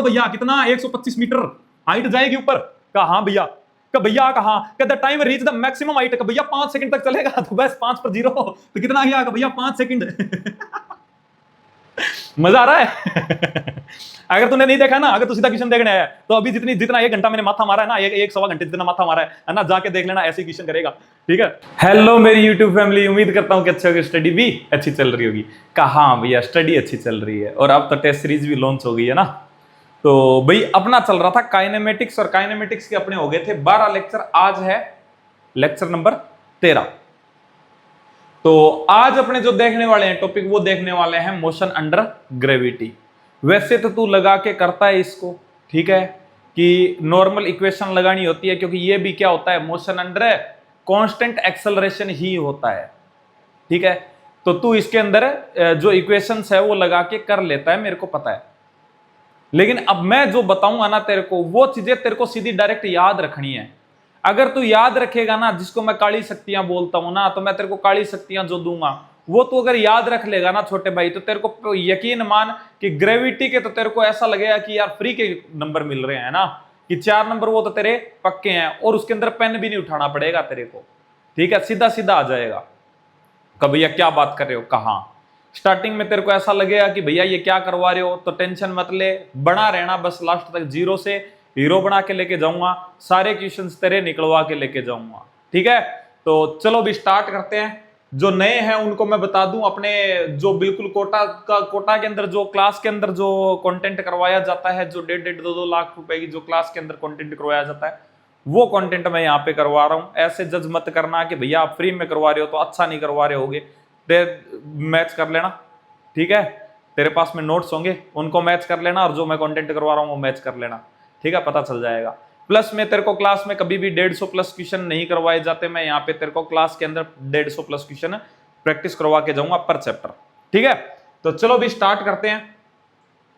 भैया कितना 125 metre height जाएगी ऊपर। कहा हाँ भैया। का भैया कहा the time reach the maximum height. का भैया 5 सेकंड तक चलेगा। तो बस 5 पर 0 तो कितना गया? का भैया 5 सेकंड। मजा आ रहा है। अगर तूने नहीं देखा ना, अगर तू सीधा क्वेश्चन देखने आया तो अभी जितना 1 घंटा मैंने माथा मारा है ना, एक सवा घंटे जितना माथा मारा है ना, जाके देख लेना, ऐसे क्वेश्चन करेगा। ठीक है। हेलो मेरी यूट्यूब फैमिली, उम्मीद करता हूं कि अच्छी होगी, स्टडी भी अच्छी चल रही होगी। कहा भैया स्टडी अच्छी चल रही है और अब तो टेस्ट सीरीज भी लॉन्च हो गई है ना। तो भाई अपना चल रहा था काइनेमेटिक्स, और काइनेमेटिक्स के अपने हो गए थे 12 लेक्चर। आज है लेक्चर नंबर 13। तो आज अपने जो देखने वाले हैं टॉपिक, वो देखने वाले हैं मोशन अंडर ग्रेविटी। वैसे तो तू लगा के करता है इसको, ठीक है, कि नॉर्मल इक्वेशन लगानी होती है, क्योंकि ये भी क्या होता है, मोशन अंडर कांस्टेंट एक्सेलरेशन ही होता है। ठीक है। तो तू इसके अंदर जो इक्वेशंस है वो लगा के कर लेता है, मेरे को पता है। लेकिन अब मैं जो बताऊंगा ना तेरे को, वो चीजें तेरे को सीधी डायरेक्ट याद रखनी है। अगर तू याद रखेगा ना, जिसको मैं काली शक्तियां बोलता हूं ना, तो मैं तेरे को काली शक्तियां जो दूंगा वो तू अगर याद रख लेगा ना छोटे भाई, तो तेरे को यकीन मान कि ग्रेविटी के तो तेरे को ऐसा लगेगा कि यार फ्री के नंबर मिल रहे हैं ना, कि 4 नंबर वो तो तेरे पक्के हैं, और उसके अंदर पेन भी नहीं उठाना पड़ेगा तेरे को। ठीक है, सीधा सीधा आ जाएगा। कब भैया क्या बात कर रहे हो? कहा स्टार्टिंग में तेरे को ऐसा लगेगा कि भैया ये क्या करवा रहे हो, तो टेंशन मत ले, बना रहना बस, लास्ट तक 0 से हीरो बना के लेके जाऊंगा, सारे क्वेश्चंस तेरे निकलवा के लेके जाऊंगा। ठीक है। तो चलो भी स्टार्ट करते हैं। जो नए हैं उनको मैं बता दूं, अपने जो बिल्कुल कोटा के अंदर, जो क्लास के अंदर जो कंटेंट करवाया जाता है, जो 1.5-2 लाख रुपए की जो क्लास के अंदर कंटेंट करवाया जाता है, वो कंटेंट मैं यहाँ पे करवा रहा हूँ। ऐसे जज मत करना कि भैया आप फ्री में करवा रहे हो तो अच्छा नहीं करवा रहे होगे। मैच कर लेना। ठीक है। तेरे पास में नोट्स होंगे, उनको मैच कर लेना, और जो मैं कंटेंट करवा रहा हूँ वो मैच कर लेना। ठीक है, पता चल जाएगा। प्लस में तेरे को क्लास में कभी भी 150 प्लस क्वेश्चन नहीं करवाए जाते। मैं यहाँ पे तेरे को क्लास के अंदर 150 प्लस क्वेश्चन प्रैक्टिस करवा के जाऊंगा पर चैप्टर। ठीक है। तो चलो भी स्टार्ट करते हैं,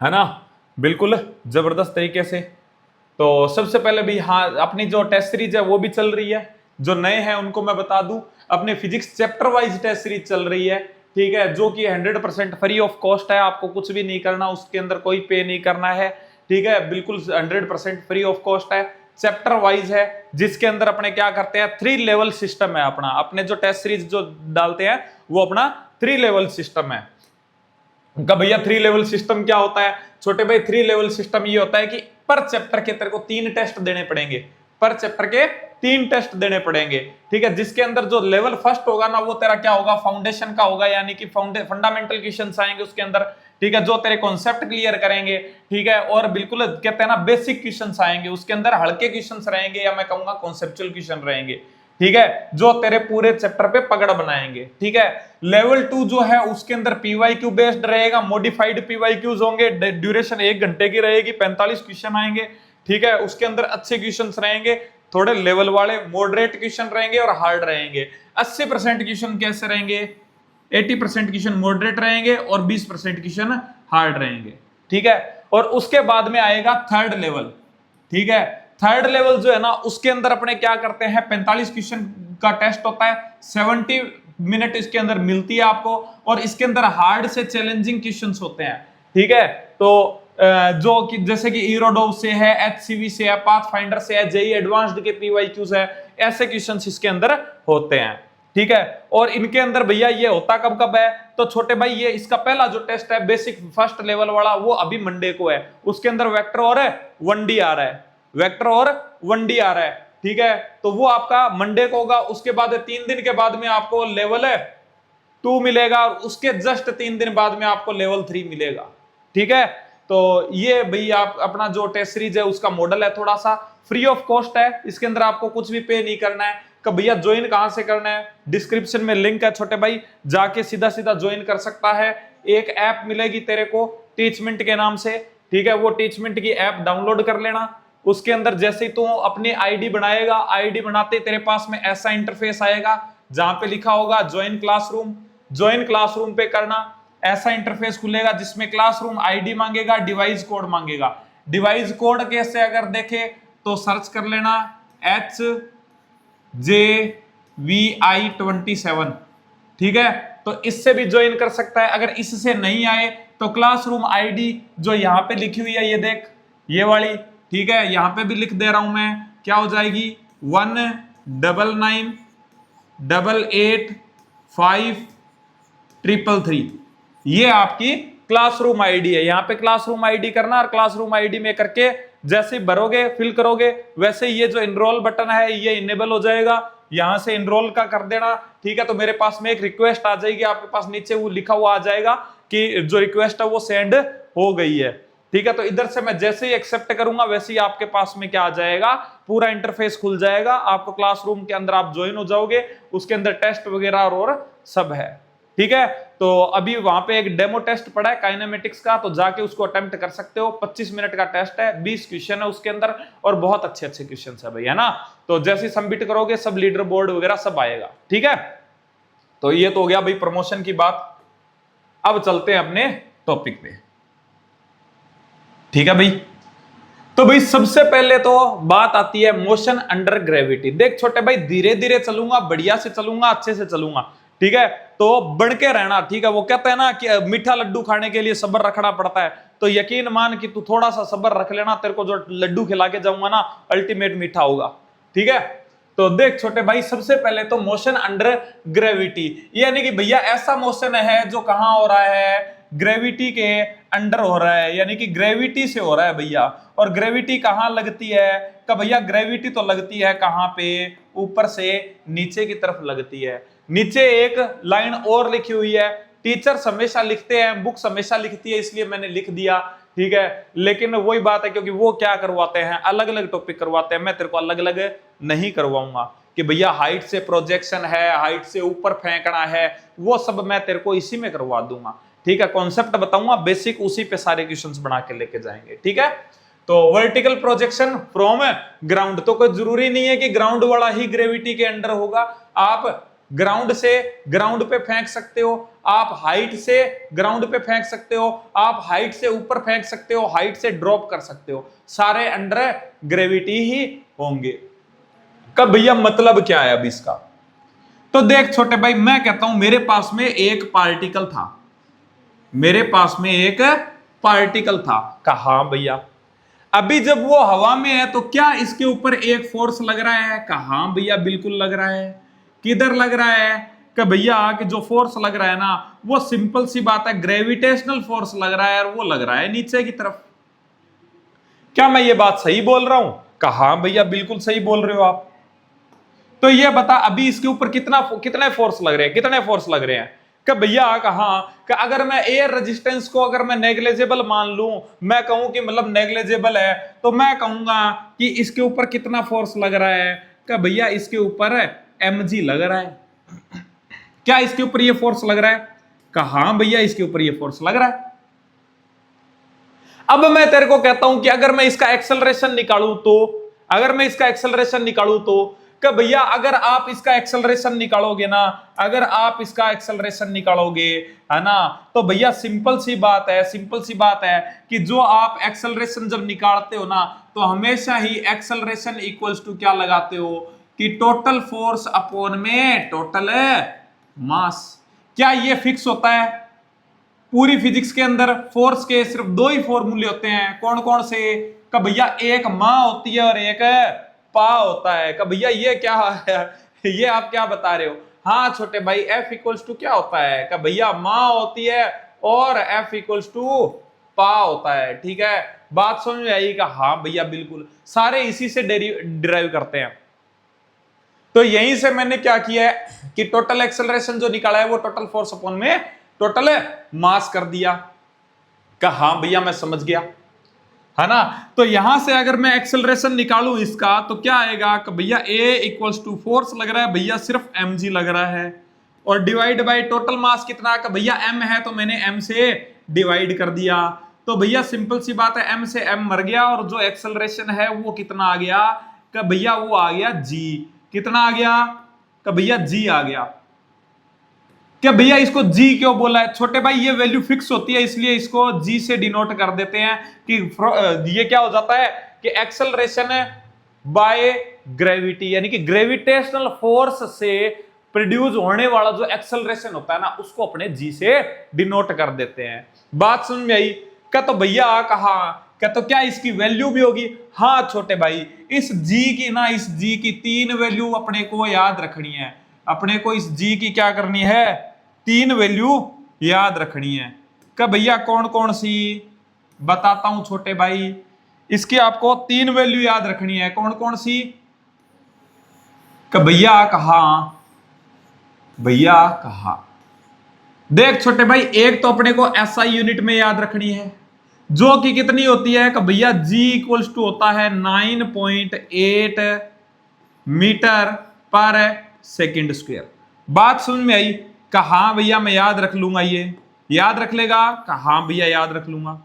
है ना, बिल्कुल जबरदस्त तरीके से। तो सबसे पहले भी हाँ, अपनी जो टेस्ट सीरीज है वो भी चल रही है। जो नए हैं उनको मैं बता दूं, अपने physics chapter wise test series चल रही है। ठीक है, जो कि 100% फ्री ऑफ कॉस्ट है, आपको कुछ भी नहीं करना, उसके अंदर कोई पे नहीं करना है। ठीक है, बिल्कुल 100% फ्री ऑफ कॉस्ट है, चैप्टर वाइज है, जिसके अंदर अपने क्या करते हैं, 3 लेवल सिस्टम है अपना। अपने जो टेस्ट सीरीज जो डालते हैं वो अपना 3 लेवल सिस्टम है। का भैया 3 लेवल सिस्टम क्या होता है? छोटे भाई 3 लेवल सिस्टम ये होता है कि पर चैप्टर के तेरे को 3 टेस्ट देने पड़ेंगे, पर चैप्टर के 3 टेस्ट देने पड़ेंगे। ठीक है, जिसके अंदर जो लेवल फर्स्ट होगा ना, वो तेरा क्या होगा, फाउंडेशन का होगा, यानी कि फंडामेंटल क्वेश्चंस आएंगे उसके अंदर। ठीक है, जो तेरे कॉन्सेप्ट क्लियर करेंगे। ठीक है, और बिल्कुल कहते हैं ना बेसिक क्वेश्चंस आएंगे उसके अंदर, हल्के क्वेश्चंस रहेंगे, या मैं कहूंगा कॉन्सेप्चुअल क्वेश्चन रहेंगे। ठीक है, जो तेरे पूरे चैप्टर पे पकड़ बनाएंगे। ठीक है, लेवल 2 जो है उसके अंदर पीवाईक्यू बेस्ड रहेगा, मॉडिफाइड पीवाईक्यूज होंगे, ड्यूरेशन 1 घंटे की रहेगी, 45 क्वेश्चन आएंगे। ठीक है, उसके अंदर अच्छे क्वेश्चंस रहेंगे, थोड़े लेवल वाले, मॉडरेट क्वेश्चन रहेंगे और हार्ड रहेंगे। 80% क्वेश्चन कैसे रहेंगे, 80% क्वेश्चन मॉडरेट रहेंगे और 20% क्वेश्चन हार्ड रहेंगे। ठीक है, और उसके बाद में आएगा थर्ड लेवल। ठीक है, थर्ड लेवल जो है ना, उसके अंदर अपने क्या करते हैं, 45 क्वेश्चन का टेस्ट होता है, 70 मिनट इसके अंदर मिलती है आपको, और इसके अंदर हार्ड से चैलेंजिंग क्वेश्चंस होते हैं। ठीक है, तो जो कि जैसे कि ईरोडोव से है, एचसीवी से है, पाथफाइंडर से है, जेई एडवांस्ड के पीवाईक्यूज है, ऐसे क्वेश्चंस इसके अंदर होते हैं। ठीक है, और इनके अंदर भैया ये होता कब कब है, तो छोटे भाई ये इसका पहला जो टेस्ट है बेसिक फर्स्ट लेवल वाला, वो अभी मंडे को है। उसके अंदर वेक्टर और 1D आ रहा है, वेक्टर और 1D आ रहा है। ठीक है, तो वो आपका मंडे को होगा। उसके बाद 3 दिन के बाद में आपको लेवल 2 मिलेगा, और उसके जस्ट 3 दिन बाद में आपको लेवल 3 मिलेगा। ठीक है, तो ये भैया आप अपना जो टेस्ट सीरीज है उसका मॉडल है, थोड़ा सा फ्री ऑफ कॉस्ट है, इसके अंदर आपको कुछ भी पे नहीं करना है। कि भैया ज्वाइन कहां से करना है, डिस्क्रिप्शन में लिंक है छोटे भाई, जाके सीधा सीधा ज्वाइन कर सकता है। एक ऐप मिलेगी तेरे को टीचमेंट के नाम से। ठीक है, वो टीचमेंट की ऐप डाउनलोड कर लेना। उसके अंदर जैसे ही तू अपनी आईडी बनाएगा, आईडी बनाते तेरे पास में ऐसा इंटरफेस आएगा जहां पे लिखा होगा ज्वाइन क्लासरूम। ज्वाइन क्लासरूम पे करना, ऐसा इंटरफेस खुलेगा जिसमें क्लासरूम आईडी मांगेगा, डिवाइस कोड मांगेगा। डिवाइस कोड कैसे अगर देखे तो सर्च कर लेना HJVI27। ठीक है, तो इससे भी ज्वाइन कर सकता है। अगर इससे नहीं आए तो क्लासरूम आईडी जो यहाँ पे लिखी हुई है, ये देख, ये वाली, ठीक है। यहां पे भी लिख दे रहा हूं मैं, क्या हो जाएगी 199885333। ये आपकी क्लासरूम आईडी है। यहाँ पे क्लासरूम आईडी करना, और क्लासरूम आईडी में करके जैसे भरोगे फिल करोगे वैसे ये जो इनरोल बटन है ये इनेबल हो जाएगा। यहां से इनरोल का कर देना, ठीक है। तो मेरे पास में एक रिक्वेस्ट आ जाएगी, आपके पास नीचे वो लिखा हुआ आ जाएगा कि जो रिक्वेस्ट है वो सेंड हो गई है, ठीक है। तो इधर से मैं जैसे ही एक्सेप्ट करूंगा वैसे ही आपके पास में क्या आ जाएगा, पूरा इंटरफेस खुल जाएगा। आपको क्लासरूम के अंदर आप ज्वाइन हो जाओगे, उसके अंदर टेस्ट वगैरह और सब है, ठीक है। तो अभी वहां पे एक डेमो टेस्ट पड़ा है काइनेमेटिक्स का, तो जाके उसको अटेम्प्ट कर सकते हो। 25 मिनट का टेस्ट है, 20 क्वेश्चन है उसके अंदर, और बहुत अच्छे अच्छे क्वेश्चन है भाई, है ना। तो जैसे सबमिट करोगे सब लीडर बोर्ड वगैरह सब आएगा, ठीक है। तो ये तो हो गया भाई प्रमोशन की बात। अब चलते हैं अपने टॉपिक पे, ठीक है भाई। तो भाई सबसे पहले तो बात आती है मोशन अंडर ग्रेविटी। देख छोटे भाई, धीरे धीरे चलूंगा, बढ़िया से चलूंगा, अच्छे से चलूंगा, ठीक है। तो बढ़ के रहना, ठीक है। वो कहते हैं ना कि मीठा लड्डू खाने के लिए सब्र रखना पड़ता है, तो यकीन मान कि तू थोड़ा सा सब्र रख लेना, तेरे को जो लड्डू खिला के जाऊंगा ना अल्टीमेट मीठा होगा, ठीक है। तो देख छोटे भाई, सबसे पहले तो मोशन अंडर ग्रेविटी, यानी कि भैया ऐसा मोशन है जो कहां हो रहा है, ग्रेविटी के अंडर हो रहा है, यानी कि ग्रेविटी से हो रहा है भैया। और ग्रेविटी कहां लगती है का भैया, ग्रेविटी तो लगती है कहां पे, ऊपर से नीचे की तरफ लगती है। नीचे एक लाइन और लिखी हुई है, टीचर्स हमेशा लिखते हैं, बुक्स हमेशा लिखती है, इसलिए मैंने लिख दिया, ठीक है। लेकिन वही बात है, क्योंकि वो क्या करवाते हैं, अलग अलग टॉपिक करवाते हैं, मैं तेरे को अलग अलग नहीं करवाऊंगा कि भैया हाइट से प्रोजेक्शन है, हाइट से ऊपर फेंकना है, वो सब मैं तेरे को इसी में करवा दूंगा, ठीक है। कॉन्सेप्ट बताऊंगा बेसिक, उसी पे सारे क्वेश्चंस बना के लेके जाएंगे, ठीक है। तो वर्टिकल प्रोजेक्शन फ्रॉम ग्राउंड, तो कोई जरूरी नहीं है कि ग्राउंड वाला ही ग्रेविटी के अंडर होगा। आप ग्राउंड से ग्राउंड पे फेंक सकते हो, आप हाइट से ग्राउंड पे फेंक सकते हो, आप हाइट से ऊपर फेंक सकते हो, हाइट से ड्रॉप कर सकते हो, सारे अंडर ग्रेविटी ही होंगे। कब भैया मतलब क्या है अब इसका, तो देख छोटे भाई, मैं कहता हूं मेरे पास में एक पार्टिकल था, मेरे पास में एक पार्टिकल था, कहा भैया अभी जब वो हवा में है तो क्या इसके ऊपर एक फोर्स लग रहा है, कहा भैया बिल्कुल लग रहा है। किधर लग रहा है कि भैया कि जो फोर्स लग रहा है ना, वो सिंपल सी बात है, ग्रेविटेशनल फोर्स लग रहा है, और वो लग रहा है नीचे की तरफ। क्या मैं ये बात सही बोल रहा हूं, कहा भैया बिल्कुल सही बोल रहे हो आप। तो ये बता अभी इसके ऊपर कितने फोर्स लग रहे हैं, कितने फोर्स लग रहे हैं कि भैया कहा कि अगर मैं एयर रेजिस्टेंस को अगर मैं नेग्लेजेबल मान लूं, मैं कहूं कि मतलब नेग्लेजेबल है, तो मैं कहूंगा कि इसके ऊपर कितना फोर्स लग रहा है कि भैया इसके ऊपर mg लग रहा है। क्या इसके ऊपर ये फोर्स लग रहा है, कहा भैया इसके ऊपर ये फोर्स लग रहा है। अब मैं तेरे को कहता हूं कि अगर मैं इसका एक्सेलरेशन निकालूं तो, अगर मैं इसका एक्सेलरेशन निकालूं तो कि भैया अगर आप इसका एक्सेलरेशन निकालोगे ना, अगर आप इसका एक्सेलरेशन निकालोगे, है ना, तो भैया सिंपल सी बात है, सिंपल सी बात है कि जो आप एक्सेलरेशन जब निकालते हो ना, तो हमेशा ही एक्सेलरेशन इक्वल्स टू क्या लगाते हो कि टोटल फोर्स अपॉन में टोटल मास। क्या ये फिक्स होता है, पूरी फिजिक्स के अंदर फोर्स के सिर्फ दो ही फॉर्मूले होते हैं, कौन कौन से, का भैया एक मां होती है और एक पा होता है। का भैया ये क्या है, ये आप क्या बता रहे हो। हाँ छोटे भाई, F इक्वल्स टू क्या होता है, का भैया मां होती है और F इक्वल्स टू पा होता है, ठीक है। बात समझ में आई का, हाँ भैया बिल्कुल, सारे इसी से डिराइव करते हैं। तो यहीं से मैंने क्या किया है कि टोटल एक्सेलरेशन जो निकाला है वो टोटल फोर्स अपॉन में टोटल मास कर दिया। का हाँ भैया मैं समझ गया, है ना। तो यहां से अगर मैं एक्सेलरेशन निकालूं इसका तो क्या आएगा कि भैया A इक्वल्स टू फोर्स लग रहा है भैया सिर्फ mg लग रहा है, और डिवाइड बाय टोटल मास कितना का भैया m है, तो मैंने m से डिवाइड कर दिया। तो भैया सिंपल सी बात है, m से m मर गया, और जो एक्सेलरेशन है वो कितना आ गया कि भैया वो आ गया g। कितना आ गया कि भैया g आ गया। क्या भैया इसको g क्यों बोला है छोटे भाई, ये वैल्यू फिक्स होती है इसलिए इसको g से डिनोट कर देते हैं कि ये क्या हो जाता है कि एक्सेलरेशन बाय ग्रेविटी, यानी कि ग्रेविटेशनल फोर्स से प्रोड्यूस होने वाला जो एक्सेलरेशन होता है ना, उसको अपने g से डिनोट कर देते हैं। बात समझ में आई क्या। तो भैया कहा क्या तो क्या इसकी वैल्यू भी होगी? हाँ छोटे भाई, इस g की 3 वैल्यू अपने को याद रखनी है। अपने को इस g की क्या करनी है? 3 वैल्यू याद रखनी है। क्या भैया कौन कौन सी? बताता हूं छोटे भाई, इसकी आपको 3 वैल्यू याद रखनी है। कौन कौन सी? भैया कहा देख छोटे भाई, एक तो अपने को SI यूनिट में याद रखनी है, जो कि कितनी होती है? भैया G इक्वल्स टू होता है 9.8 मीटर पर सेकेंड स्क्वायर। बात समझ में आई? हाँ भैया मैं याद रख लूंगा, ये याद रख लेगा? हाँ भैया याद रख लूंगा।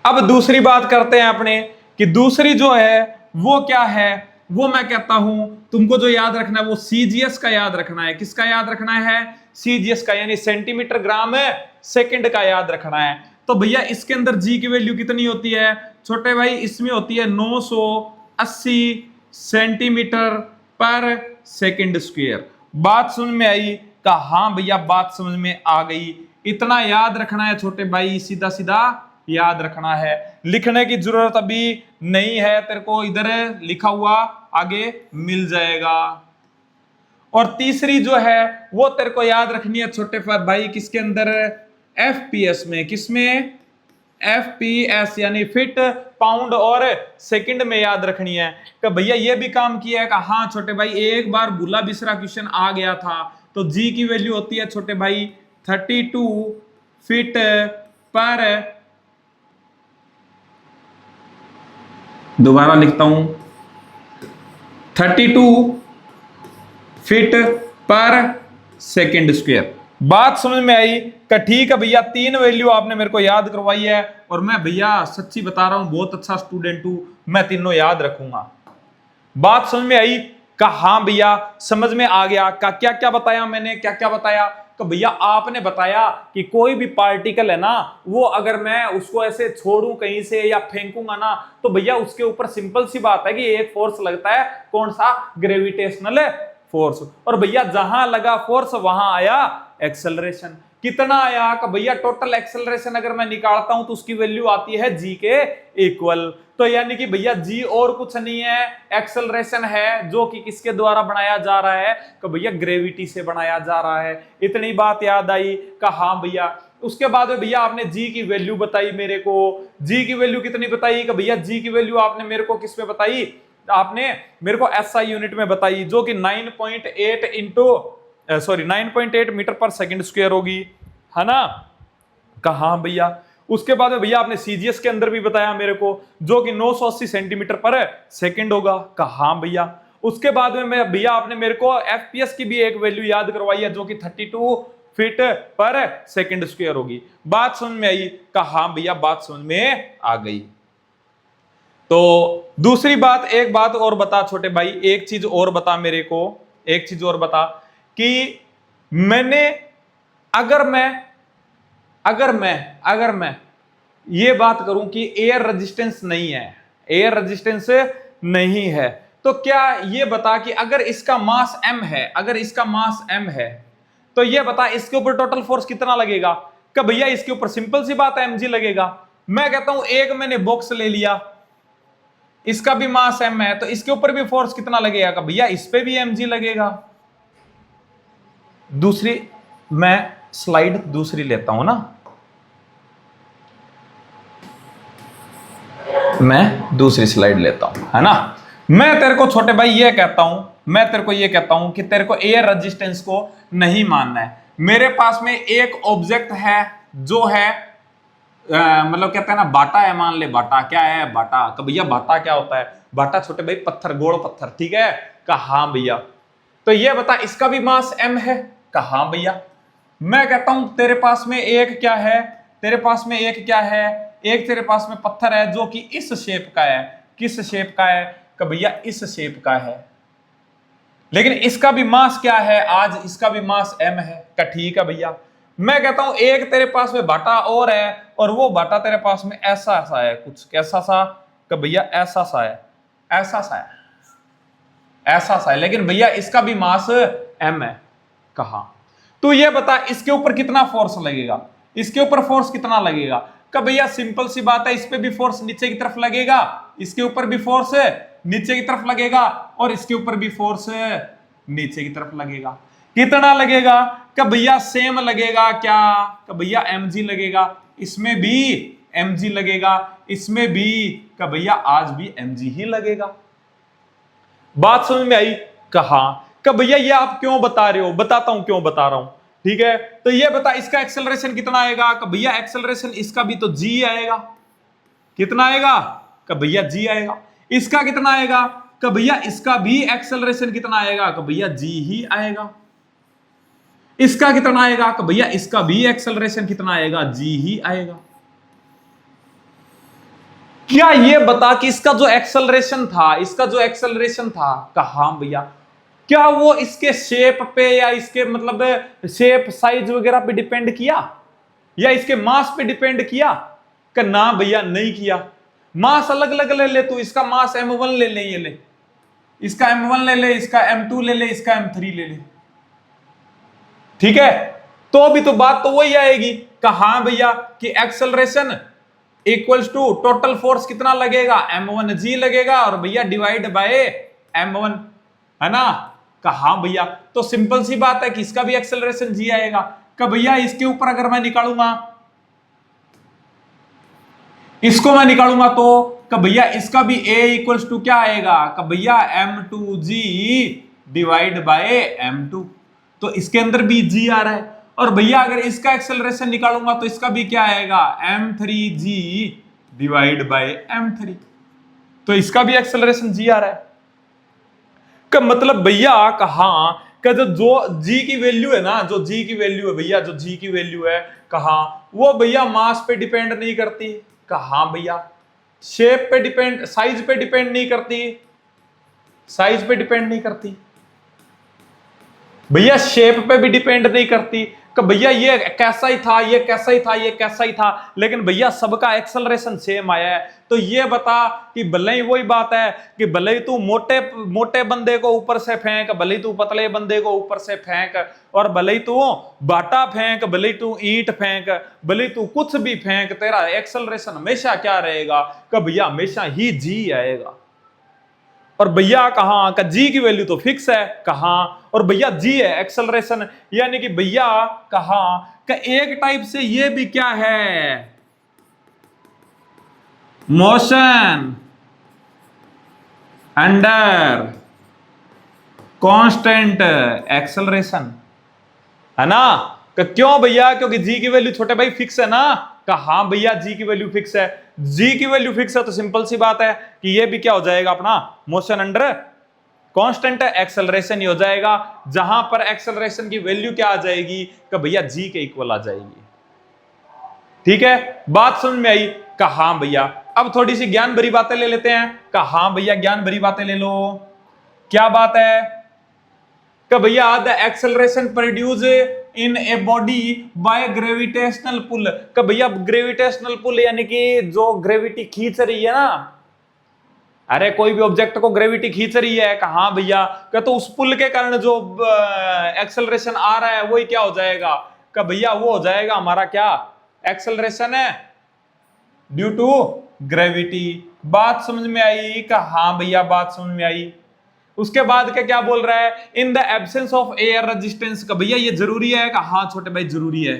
अब दूसरी बात करते हैं अपने, कि दूसरी जो है वो क्या है? वो मैं कहता हूं तुमको जो याद रखना है वो CGS का याद रखना है। किसका याद रखना है? CGS का, यानी सेंटीमीटर ग्राम सेकंड का याद रखना है। तो भैया इसके अंदर G की वैल्यू कितनी होती है छोटे भाई? इसमें होती है 980 सेंटीमीटर पर सेकंड स्क्वायर। बात समझ में आई? हाँ भैया बात समझ में आ गई। इतना याद रखना है छोटे भाई, सीधा सीधा याद रखना है, लिखने की जरूरत अभी नहीं है, तेरे को इधर लिखा हुआ आगे मिल जाएगा। और तीसरी जो है वो तेरे को याद रखनी है छोटे भाई, किसके अंदर? FPS में। किसमें? FPS यानी फीट पाउंड और सेकंड में याद रखनी है। कि भैया ये भी काम किया है? कि हाँ छोटे भाई, एक बार भूला बिसरा क्वेश्चन आ गया था। तो G की वैल्यू होती है छोटे भाई 32 फीट पर, दोबारा लिखता हूं, 32 फीट पर सेकेंड स्क्वायर। बात समझ में आई? कि ठीक है भैया, 3 वैल्यू आपने मेरे को याद करवाई है, और मैं भैया सच्ची बता रहा हूं बहुत अच्छा स्टूडेंट हूं, मैं तीनों याद रखूंगा। बात समझ में आई? हाँ भैया समझ में आ गया। क्या क्या बताया मैंने? क्या क्या बताया? तो भैया आपने बताया कि कोई भी पार्टिकल है ना, वो अगर मैं उसको ऐसे छोड़ूं कहीं से या फेंकूंगा ना, तो भैया उसके ऊपर सिंपल सी बात है कि एक फोर्स लगता है। कौन सा? Gravitational force. और भैया जहां लगा फोर्स वहां आया एक्सेलरेशन। कितना आया? कि भैया टोटल एक्सेलरेशन अगर मैं निकालता हूं तो उसकी वैल्यू आती है G के इक्वल। तो यानी कि भैया G और कुछ नहीं है, एक्सेलरेशन है, जो कि किसके द्वारा बनाया जा रहा है? कि भैया ग्रेविटी से बनाया जा रहा है। इतनी बात याद आई? कि हाँ भैया। उसके बाद में भैया आपने G की वैल्यू बताई मेरे को। G की वैल्यू कितनी बताई? कि भैया G की वैल्यू आपने मेरे को किस में बताई? आपने मेरे को SI यूनिट में बताई, जो कि 9.8 मीटर पर सेकंड स्क्वायर होगी, है ना? कहा भैया। उसके बाद में भैया आपने CGS के अंदर भी बताया मेरे को, जो कि 980 सेंटीमीटर पर सेकंड होगा। कहा भैया। उसके बाद में भैया आपने मेरे को FPS की भी एक वैल्यू याद करवाई है, जो कि 32 फीट पर सेकंड स्क्वायर होगी। बात समझ में आई? कहा भैया बात समझ में आ गई। तो दूसरी बात, एक बात और बता छोटे भाई, एक चीज और बता मेरे को, एक चीज और बता, कि मैंने अगर मैं ये बात करूं कि एयर रेजिस्टेंस नहीं है, एयर रेजिस्टेंस नहीं है, तो क्या ये बता कि अगर इसका मास m है, अगर इसका मास m है, तो ये बता इसके ऊपर टोटल फोर्स कितना लगेगा? कि भैया इसके ऊपर सिंपल सी बात है mg लगेगा। मैं कहता हूं एक मैंने बॉक्स ले लिया, इसका भी मास m है, तो इसके ऊपर भी फोर्स कितना लगेगा? कि भैया इस पे भी mg लगेगा। दूसरी मैं स्लाइड दूसरी लेता हूं ना, मैं दूसरी स्लाइड लेता हूं, है ना? मैं तेरे को छोटे भाई ये कहता हूं कि तेरे को एयर रेजिस्टेंस को नहीं मानना है। मेरे पास में एक ऑब्जेक्ट है जो है मतलब कहते हैं ना बाटा है, मान ले बाटा। क्या है बाटा? कि भैया बाटा क्या होता है? बाटा छोटे भाई पत्थर, गोल पत्थर, ठीक है? कि हाँ भैया। तो ये बता इसका भी मास m है? कि हाँ भैया। मैं कहता हूं तेरे पास में एक क्या है? तेरे पास में एक क्या है? एक तेरे पास में पत्थर है जो कि इस शेप का है। किस शेप का है? कि भैया इस शेप का है, लेकिन इसका भी मास क्या है? आज इसका भी मास m है। का ठीक है भैया। मैं कहता हूं एक तेरे पास में बाटा और है, और वो बाटा तेरे पास में ऐसा सा है, कुछ कैसा सा? कि भैया ऐसा सा है, ऐसा सा है, ऐसा सा है, लेकिन भैया इसका भी मास m है। कहा तो ये बता इसके ऊपर कितना फोर्स लगेगा? इसके ऊपर फोर्स कितना लगेगा? कि भैया सिंपल सी बात है, इस पे भी फोर्स नीचे की तरफ लगेगा, इसके ऊपर भी फोर्स नीचे की तरफ लगेगा और इसके ऊपर भी फोर्स नीचे की तरफ लगेगा। कितना लगेगा? कि भैया सेम लगेगा। क्या? कि भैया mg लगेगा, इसमें भी mg लगेगा, इसमें भी, कि भैया आज भी mg ही लगेगा। बात समझ में आई? कहा कि भैया ये आप क्यों बता रहे हो? बताता हूं क्यों बता रहा हूं। ठीक है, तो ये बता इसका एक्सेलरेशन कितना आएगा? कि भैया एक्सेलरेशन इसका भी तो g आएगा। कितना आएगा? कि भैया g आएगा। इसका कितना आएगा? कि भैया इसका भी एक्सेलरेशन कितना आएगा? कि भैया g ही आएगा। इसका कितना आएगा? कि भैया इसका भी एक्सेलरेशन कितना आएगा? g ही आएगा। क्या ये बता कि इसका जो एक्सेलरेशन था, इसका जो एक्सेलरेशन था, कहा भैया क्या वो इसके शेप पे या इसके मतलब शेप साइज वगैरह पे डिपेंड किया या इसके मास पे डिपेंड किया? कि ना भैया नहीं किया। मास अलग अलग ले ले, तू इसका मास m1 ले ले, ये ले इसका m1 ले ले, इसका m2 ले ले, इसका m3 ले ले। ठीक है, तो भी तो बात तो वही आएगी। कहा भैया कि acceleration equals to total force कितना लगेगा? m1g लगेगा और भैया डिवाइड बाय m1, है ना? कहा भैया तो सिंपल सी बात है कि इसका भी एक्सेलरेशन g आएगा। कि भैया इसके ऊपर अगर मैं निकालूंगा, इसको मैं निकालूंगा तो कि भैया इसका भी a इक्वल्स टू क्या आएगा? कि भैया m2g डिवाइड बाय m2, तो इसके अंदर भी g आ रहा है। और भैया अगर इसका एक्सेलरेशन निकालूंगा तो इसका भी क्या आएगा? m3g डिवाइड बाय m3, तो इसका भी एक्सेलरेशन g आ रहा है। का मतलब भैया कहा कि जो g की वैल्यू है ना, जो g की वैल्यू है भैया, जो g की वैल्यू है कहा वो भैया मास पे डिपेंड नहीं करती। कहा भैया शेप पे डिपेंड, साइज पे डिपेंड नहीं करती, साइज पे डिपेंड नहीं करती भैया, शेप पे भी डिपेंड नहीं करती। कि भैया ये कैसा ही था, ये कैसा ही था, ये कैसा ही था, लेकिन भैया सबका एक्सेलरेशन सेम आया है। तो ये बता कि भले ही वही बात है कि भले ही तू मोटे मोटे बंदे को ऊपर से फेंक, भले ही तू पतले बंदे को ऊपर से फेंक, और भले ही तू बाटा फेंक, भले ही तू ईंट फेंक, भले ही तू कुछ भी फेंक, तेरा एक्सेलरेशन हमेशा क्या रहेगा? कि भैया हमेशा ही जी आएगा। और भैया कहां का जी की वैल्यू तो फिक्स है। कहां और भैया जी है एक्सेलरेशन, यानी कि भैया कहां का एक टाइप से ये भी क्या है? मोशन अंडर कांस्टेंट एक्सेलरेशन, है ना? क्यों भैया? क्योंकि जी की वैल्यू छोटे भाई फिक्स है ना। कहा भैया जी की वैल्यू फिक्स है। जी की वैल्यू फिक्स है तो सिंपल सी बात है कि ये भी क्या हो जाएगा अपना? मोशन अंडर कांस्टेंट एक्सेलरेशन ही हो जाएगा, जहां पर एक्सेलरेशन की वैल्यू क्या आ जाएगी? कि भैया जी के इक्वल आ जाएगी। ठीक है, बात समझ में आई? कहा भैया अब थोड़ी सी ज्ञान भरी बातें ले लेते हैं। कहा भैया ज्ञान भरी बातें ले लो। क्या बात है? कि भैया the acceleration produce in a body by gravitational pull. कि भैया ग्रेविटेशनल पुल यानी कि जो ग्रेविटी खींच रही है ना, अरे कोई भी ऑब्जेक्ट को ग्रेविटी खींच रही है, कहा भैया क्या, तो उस पुल के कारण जो एक्सेलरेशन आ रहा है वही क्या हो जाएगा? कि भैया वो हो जाएगा हमारा क्या? एक्सेलरेशन है ड्यू टू ग्रेविटी। बात समझ में आई? कहा भैया बात समझ में आई। उसके बाद क्या क्या बोल रहा है? In the absence of air resistance. का भैया ये जरूरी है? कहा छोटे भाई जरूरी है।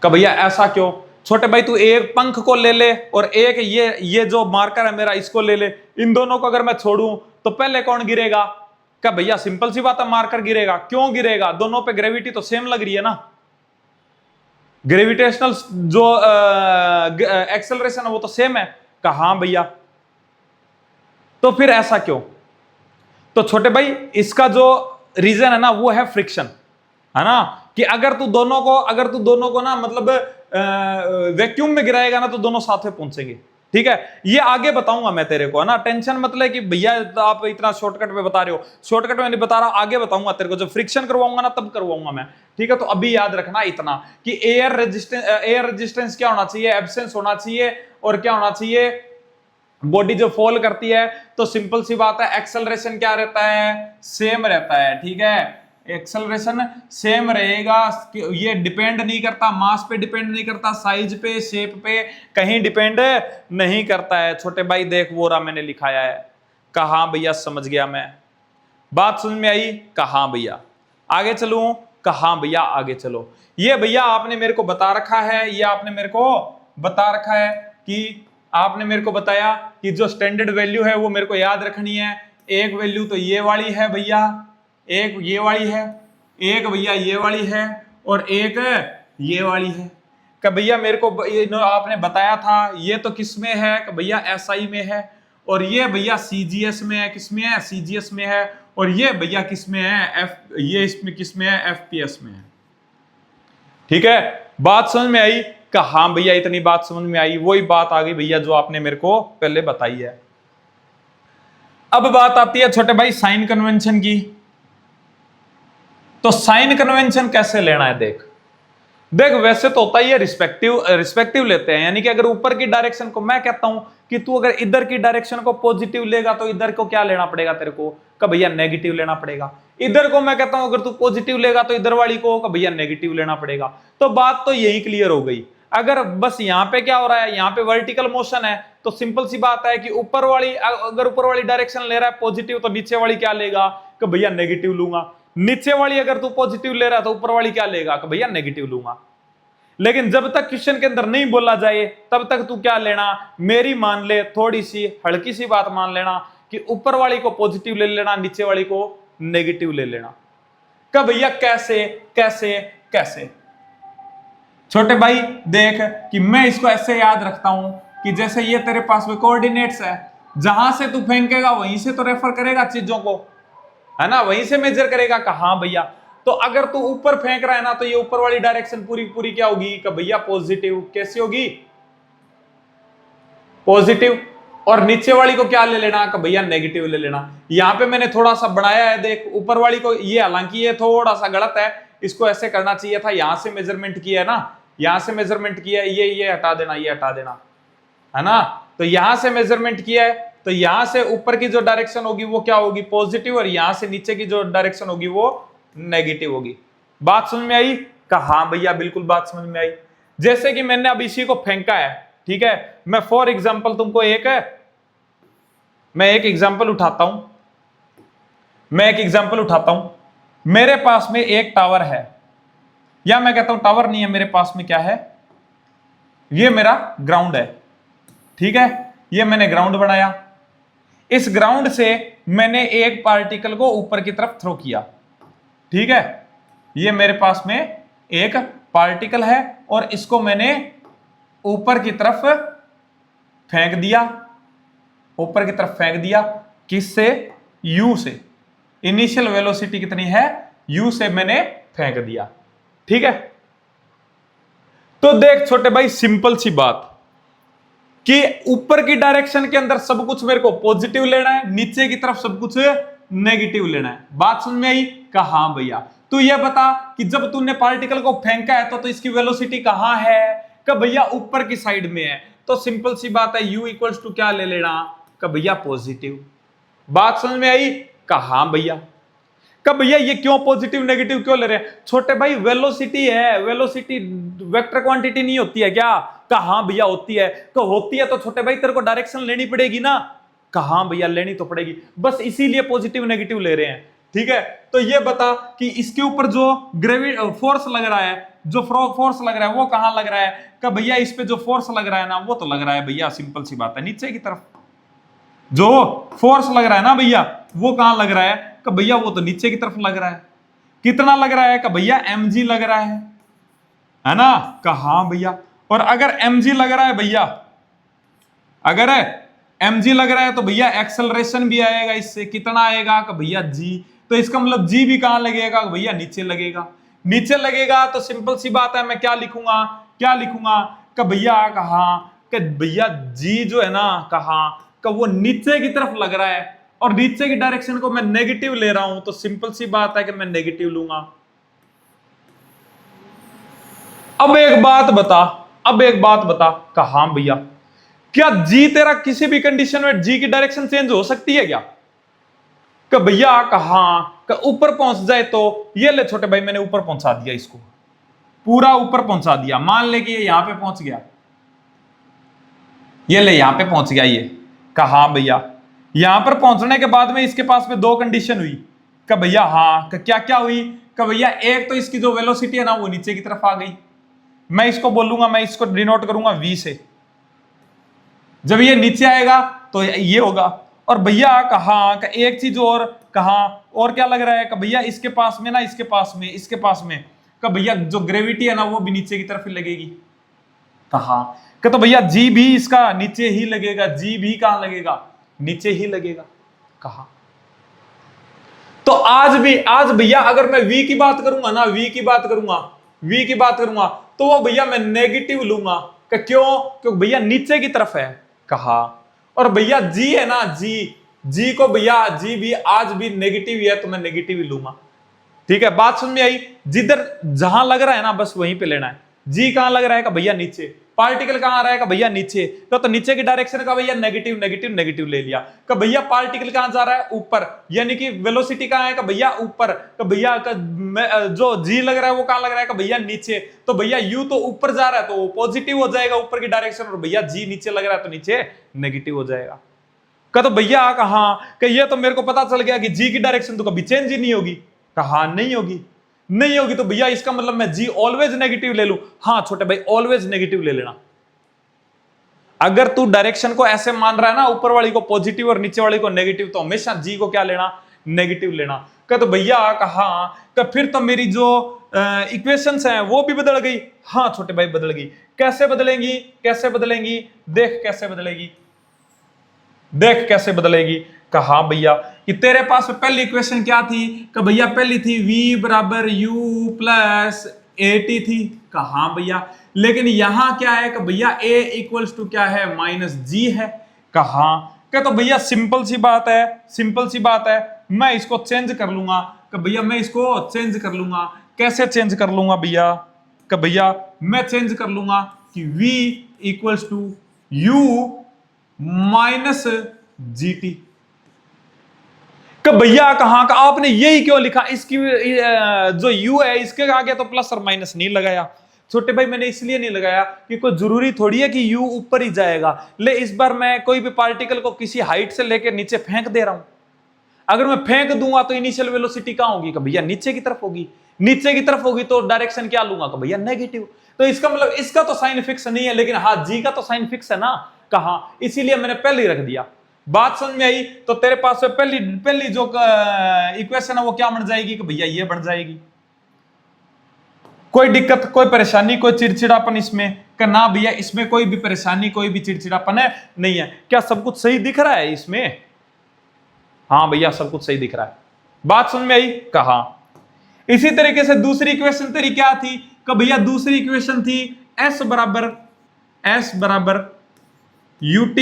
का भैया ऐसा क्यों? छोटे भाई तू एक पंख को ले ले और एक ये जो मार्कर है मेरा इसको ले ले, इन दोनों को अगर मैं छोड़ूं तो पहले कौन गिरेगा? क्या भैया सिंपल सी बात है, मार्कर गिरेगा। क्यों गिरेगा? दोनों पे ग्रेविटी तो सेम लग रही है ना, ग्रेविटेशनल जो एक्सेलरेशन है वो तो सेम है। कहा भैया तो फिर ऐसा क्यों? तो छोटे भाई इसका जो रीजन है ना वो है फ्रिक्शन, है ना? कि अगर तू दोनों को ना मतलब वैक्यूम में गिराएगा ना तो दोनों साथ में पहुंचेंगे। ठीक है, ये आगे बताऊंगा मैं तेरे को, है ना? टेंशन मत ले कि भैया आप इतना शॉर्टकट में बता रहे हो। शॉर्टकट में नहीं बता रहा, आगे बताऊंगा तेरे को, जब फ्रिक्शन करवाऊंगा ना तब करवाऊंगा मैं। ठीक है, तो अभी याद रखना इतना कि एयर रेजिस्टेंस क्या होना चाहिए? एब्सेंस होना चाहिए। और क्या होना चाहिए? बॉडी जो फॉल करती है तो सिंपल सी बात है एक्सेलरेशन क्या रहता है? सेम रहता है। ठीक है, एक्सेलरेशन सेम रहेगा, ये डिपेंड नहीं करता, मास पे डिपेंड नहीं करता, साइज पे, शेप पे कहीं डिपेंड नहीं करता है। छोटे भाई देख वो रहा मैंने लिखाया है। कहा भैया समझ गया मैं, बात समझ में आई? कहा भैया आगे चलूं? कहा भैया आगे चलो। ये भैया आपने मेरे को बता रखा है, ये आपने मेरे को बता रखा है कि आपने मेरे को बताया कि जो स्टैंडर्ड वैल्यू है वो मेरे को याद रखनी है। एक वैल्यू तो ये वाली है भैया, एक ये वाली है, एक भैया ये वाली है, और एक ये वाली है। कि भैया मेरे को आपने बताया था ये तो किस में है? कि भैया एसआई में है, और ये भैया सीजीएस में है। किस में है? सीजीएस में है। और ये भैया किस में है? ये इसमें किस में है? एफपीएस में है। ठीक है, बात समझ में आई? कि हाँ भैया इतनी बात समझ में आई। वही बात आ गई भैया जो आपने मेरे को पहले बताई है। अब बात आती है छोटे भाई साइन कन्वेंशन की। तो साइन कन्वेंशन कैसे लेना है? देख वैसे तो होता ही है रिस्पेक्टिव लेते हैं, यानी कि अगर ऊपर की डायरेक्शन को, मैं कहता हूं कि तू अगर इधर की डायरेक्शन को पॉजिटिव लेगा तो इधर को क्या लेना पड़ेगा तेरे को? कि भैया नेगेटिव लेना पड़ेगा। इधर को मैं कहता हूं अगर तू पॉजिटिव लेगा तो इधर वाली को कि भैया नेगेटिव लेना पड़ेगा। तो बात तो यही क्लियर हो गई। अगर बस यहां पे क्या हो रहा है, यहां पे वर्टिकल मोशन है, तो सिंपल सी बात है कि ऊपर वाली, अगर ऊपर वाली डायरेक्शन ले रहा है पॉजिटिव, तो नीचे वाली क्या लेगा? कि भैया नेगेटिव लूंगा। नीचे वाली अगर तू पॉजिटिव ले रहा है तो ऊपर वाली क्या लेगा? कि भैया नेगेटिव लूंगा। लेकिन जब तक क्वेश्चन के अंदर नहीं बोला जाए तब तक तू क्या लेना? मेरी मान ले, थोड़ी सी हल्की सी बात मान लेना कि ऊपर वाली को पॉजिटिव ले लेना, नीचे वाली को नेगेटिव ले लेना। कि भैया कैसे कैसे कैसे? छोटे भाई देख कि मैं इसको ऐसे याद रखता हूं कि जैसे ये तेरे पास में कोऑर्डिनेट्स है, जहां से तू फेंकेगा वहीं से तो रेफर करेगा चीजों को, है ना, वहीं से मेजर करेगा। कहा भैया तो अगर तू ऊपर फेंक रहा है ना, तो ये ऊपर वाली डायरेक्शन पूरी पूरी क्या होगी? कि भैया पॉजिटिव। कैसी होगी? पॉजिटिव। और नीचे वाली को क्या ले लेना? कि भैया नेगेटिव ले लेना। यहां पे मैंने थोड़ा सा बढ़ाया है, देख ऊपर वाली को, ये हालांकि ये थोड़ा सा गलत है, इसको ऐसे करना चाहिए था, यहां से मेजरमेंट किया है ना, यहां से मेजरमेंट किया है, ये हटा देना, ये हटा देना, है ना। तो यहां से मेजरमेंट किया है, तो यहां से ऊपर की जो डायरेक्शन होगी वो क्या होगी? पॉजिटिव, और यहां से नीचे की जो डायरेक्शन होगी वो नेगेटिव होगी। बात समझ में आई? हाँ भैया बिल्कुल बात समझ में आई। जैसे कि मैंने अब इसी को फेंका है, ठीक है, मैं फॉर एग्जांपल तुमको एक एग्जांपल उठाता हूं। मेरे पास में एक टावर है, या मैं कहता हूं टावर नहीं है, मेरे पास में क्या है? ये मेरा ग्राउंड है, ठीक है। ये मैंने ग्राउंड बनाया, इस ग्राउंड से मैंने एक पार्टिकल को ऊपर की तरफ थ्रो किया, ठीक है। ये मेरे पास में एक पार्टिकल है और इसको मैंने ऊपर की तरफ फेंक दिया, ऊपर की तरफ फेंक दिया। किससे? यू से। इनिशियल वेलोसिटी कितनी है? यू से मैंने फेंक दिया, ठीक है। तो देख छोटे भाई सिंपल सी बात कि ऊपर की डायरेक्शन के अंदर सब कुछ मेरे को पॉजिटिव लेना है, नीचे की तरफ सब कुछ नेगेटिव लेना है। बात समझ में आई? कहा भैया तू ये बता कि जब तूने पार्टिकल को फेंका है तो इसकी वेलोसिटी कहां है? कि भैया ऊपर की साइड में है। तो सिंपल सी बात है, u इक्वल्स टू क्या ले लेना? कि भैया पॉजिटिव। बात समझ में आई? कहा भैया। कब भैया ये क्यों पॉजिटिव नेगेटिव क्यों ले रहे हैं? छोटे भाई वेलोसिटी है, वेलोसिटी वेक्टर क्वांटिटी नहीं होती है क्या? कहा भैया होती है। तो होती है तो छोटे भाई तेरे को डायरेक्शन लेनी पड़ेगी ना। कहा भैया लेनी तो पड़ेगी, बस इसीलिए पॉजिटिव नेगेटिव ले रहे हैं, ठीक है। तो ये बता कि इसके ऊपर जो फोर्स लग रहा है, जो फोर्स लग रहा है वो कहां लग रहा है? कि भैया इस पे जो फोर्स लग रहा है ना, वो तो लग रहा है भैया, सिंपल सी बात है, नीचे की तरफ। जो फोर्स लग रहा है ना भैया, वो कहां लग रहा है? कि भैया वो तो नीचे की तरफ लग रहा है। कितना लग रहा है? कि भैया mg लग रहा है ना। कहा भैया। और अगर mg लग रहा है भैया, अगर mg लग रहा है तो भैया एक्सेलरेशन भी आएगा इससे। कितना आएगा? कि भैया g। तो इसका मतलब g भी कहां लगेगा? भैया नीचे लगेगा। नीचे लगेगा तो सिंपल सी बात है, मैं क्या लिखूंगा? कि भैया कहा कि भैया g जो है ना, कहा कि वो नीचे की तरफ लग रहा है, और नीचे की डायरेक्शन को मैं नेगेटिव ले रहा हूं, तो सिंपल सी बात है कि मैं नेगेटिव लूंगा। अब एक बात बता कहा भैया, क्या जी तेरा किसी भी कंडीशन में जी की डायरेक्शन चेंज हो सकती है क्या? कि भैया कहाँ ऊपर पहुंच जाए तो ये ले छोटे भाई मैंने ऊपर पहुंचा दिया, इसको पूरा ऊपर पहुंचा दिया। मान ले कि ये यहां पे पहुंच गया, ये ले यहां पे पहुंच गया, ये कहा भैया यहां पर पहुंचने के बाद में इसके पास में दो कंडीशन हुई कि भैया हाँ क्या क्या हुई कि भैया एक तो इसकी जो वेलोसिटी है ना वो नीचे की तरफ आ गई, मैं इसको बोलूंगा, मैं इसको डिनोट करूंगा v से। जब ये नीचे आएगा तो ये होगा। और भैया कहा एक चीज और कहा, और क्या लग रहा है कि भैया इसके पास में ना, इसके पास में कि भैया जो ग्रेविटी है ना वो भी नीचे की तरफ ही लगेगी। कहा कि तो भैया जी भी इसका नीचे ही लगेगा, जी भी कहां लगेगा, नीचे ही लगेगा। कहा तो आज भैया अगर मैं v की बात करूंगा ना, v की बात करूंगा तो वो भैया मैं नेगेटिव लूंगा। क्यों? क्योंकि भैया नीचे की तरफ है। कहा और भैया जी है ना, जी को भैया जी भी आज भी नेगेटिव है तो मैं नेगेटिव ही लूंगा। ठीक है, बात समझ में आई? जिधर जहां लग रहा है ना बस वहीं पे लेना है। जी कहां लग रहा है? का भैया नीचे। पार्टिकल कहां आ रहा है? का भैया नीचे। तो नीचे की डायरेक्शन का भैया नेगेटिव नेगेटिव नेगेटिव ले लिया। का भैया पार्टिकल कहां जा रहा है? ऊपर, यानी कि वेलोसिटी कहां है? का भैया ऊपर। का भैया का जो जी लग रहा है वो कहां लग रहा है? का भैया नीचे। तो भैया यू तो ऊपर जा रहा है तो पॉजिटिव हो जाएगा ऊपर की डायरेक्शन, और भैया जी नीचे लग रहा है तो नीचे नेगेटिव हो जाएगा। का तो भैया कहा कि ये तो मेरे को पता चल गया कि जी की डायरेक्शन तो कभी चेंज ही नहीं होगी। कहा नहीं होगी तो भैया इसका मतलब मैं जी ऑलवेज नेगेटिव ले लूं। हाँ छोटे भाई ऑलवेज नेगेटिव ले लेना। अगर तू डायरेक्शन को ऐसे मान रहा है ना, ऊपर वाली को पॉजिटिव और नीचे वाली को नेगेटिव, तो हमेशा जी को क्या लेना? नेगेटिव लेना। का तो भैया कहा तो फिर तो मेरी जो इक्वेशंस हैं वो भी बदल गई। हाँ छोटे भाई बदल गई। कैसे बदलेंगी? देख कैसे बदलेगी। कहा भैया कि तेरे पास पहली इक्वेशन क्या थी? कि भैया पहली थी v बराबर u प्लस at थी। कहा भैया लेकिन यहां क्या है? कि भैया a इक्वल्स टू क्या है? माइनस g है। कहा क्या? तो भैया सिंपल सी बात है, मैं इसको चेंज कर लूंगा। कि भैया मैं इसको चेंज कर लूंगा। कैसे चेंज कर लूंगा भैया? कि भैया मैं चेंज कर लूंगा कि v equals to u minus G T. भैया कहां का आपने यही क्यों लिखा? इसकी जो u है इसके आगे तो प्लस और माइनस नहीं लगाया। छोटे भाई मैंने इसलिए नहीं लगाया कि कोई जरूरी थोड़ी है कि u ऊपर ही जाएगा। ले इस बार मैं कोई भी पार्टिकल को किसी हाइट से लेकर नीचे फेंक दे रहा हूं, अगर मैं फेंक दूंगा तो इनिशियल वेलोसिटी कहां होगी? कि भैया नीचे की तरफ होगी तो डायरेक्शन क्या लूंगा? कि भैया नेगेटिव। तो इसका मतलब इसका तो साइन फिक्स नहीं है, लेकिन हाँ जी का तो साइन फिक्स है ना। कहा इसीलिए मैंने पहले ही रख दिया। बात समझ में आई? तो तेरे पास से पहली जो इक्वेशन है वो क्या बन जाएगी? कि भैया ये बन जाएगी। कोई दिक्कत, कोई परेशानी, कोई चिड़चिड़ापन इसमें? कि ना भैया इसमें कोई भी परेशानी, कोई भी चिड़चिड़ापन है नहीं है। क्या सब कुछ सही दिख रहा है इसमें? हाँ भैया सब कुछ सही दिख रहा है। बात समझ में आई? कहा इसी तरीके से दूसरी इक्वेशन तेरी क्या थी? कि भैया दूसरी इक्वेशन थी s बराबर ut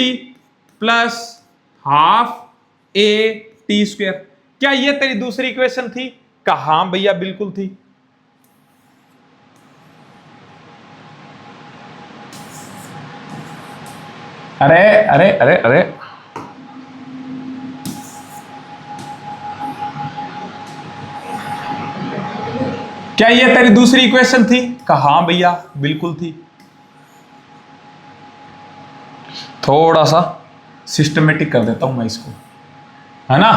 plus half a t square. क्या ये तेरी दूसरी इक्वेशन थी? कहा हाँ भैया बिल्कुल थी। अरे क्या ये तेरी दूसरी इक्वेशन थी? कहा हाँ भैया बिल्कुल थी। थोड़ा सा सिस्टमेटिक कर देता हूं मैं इसको, है ना?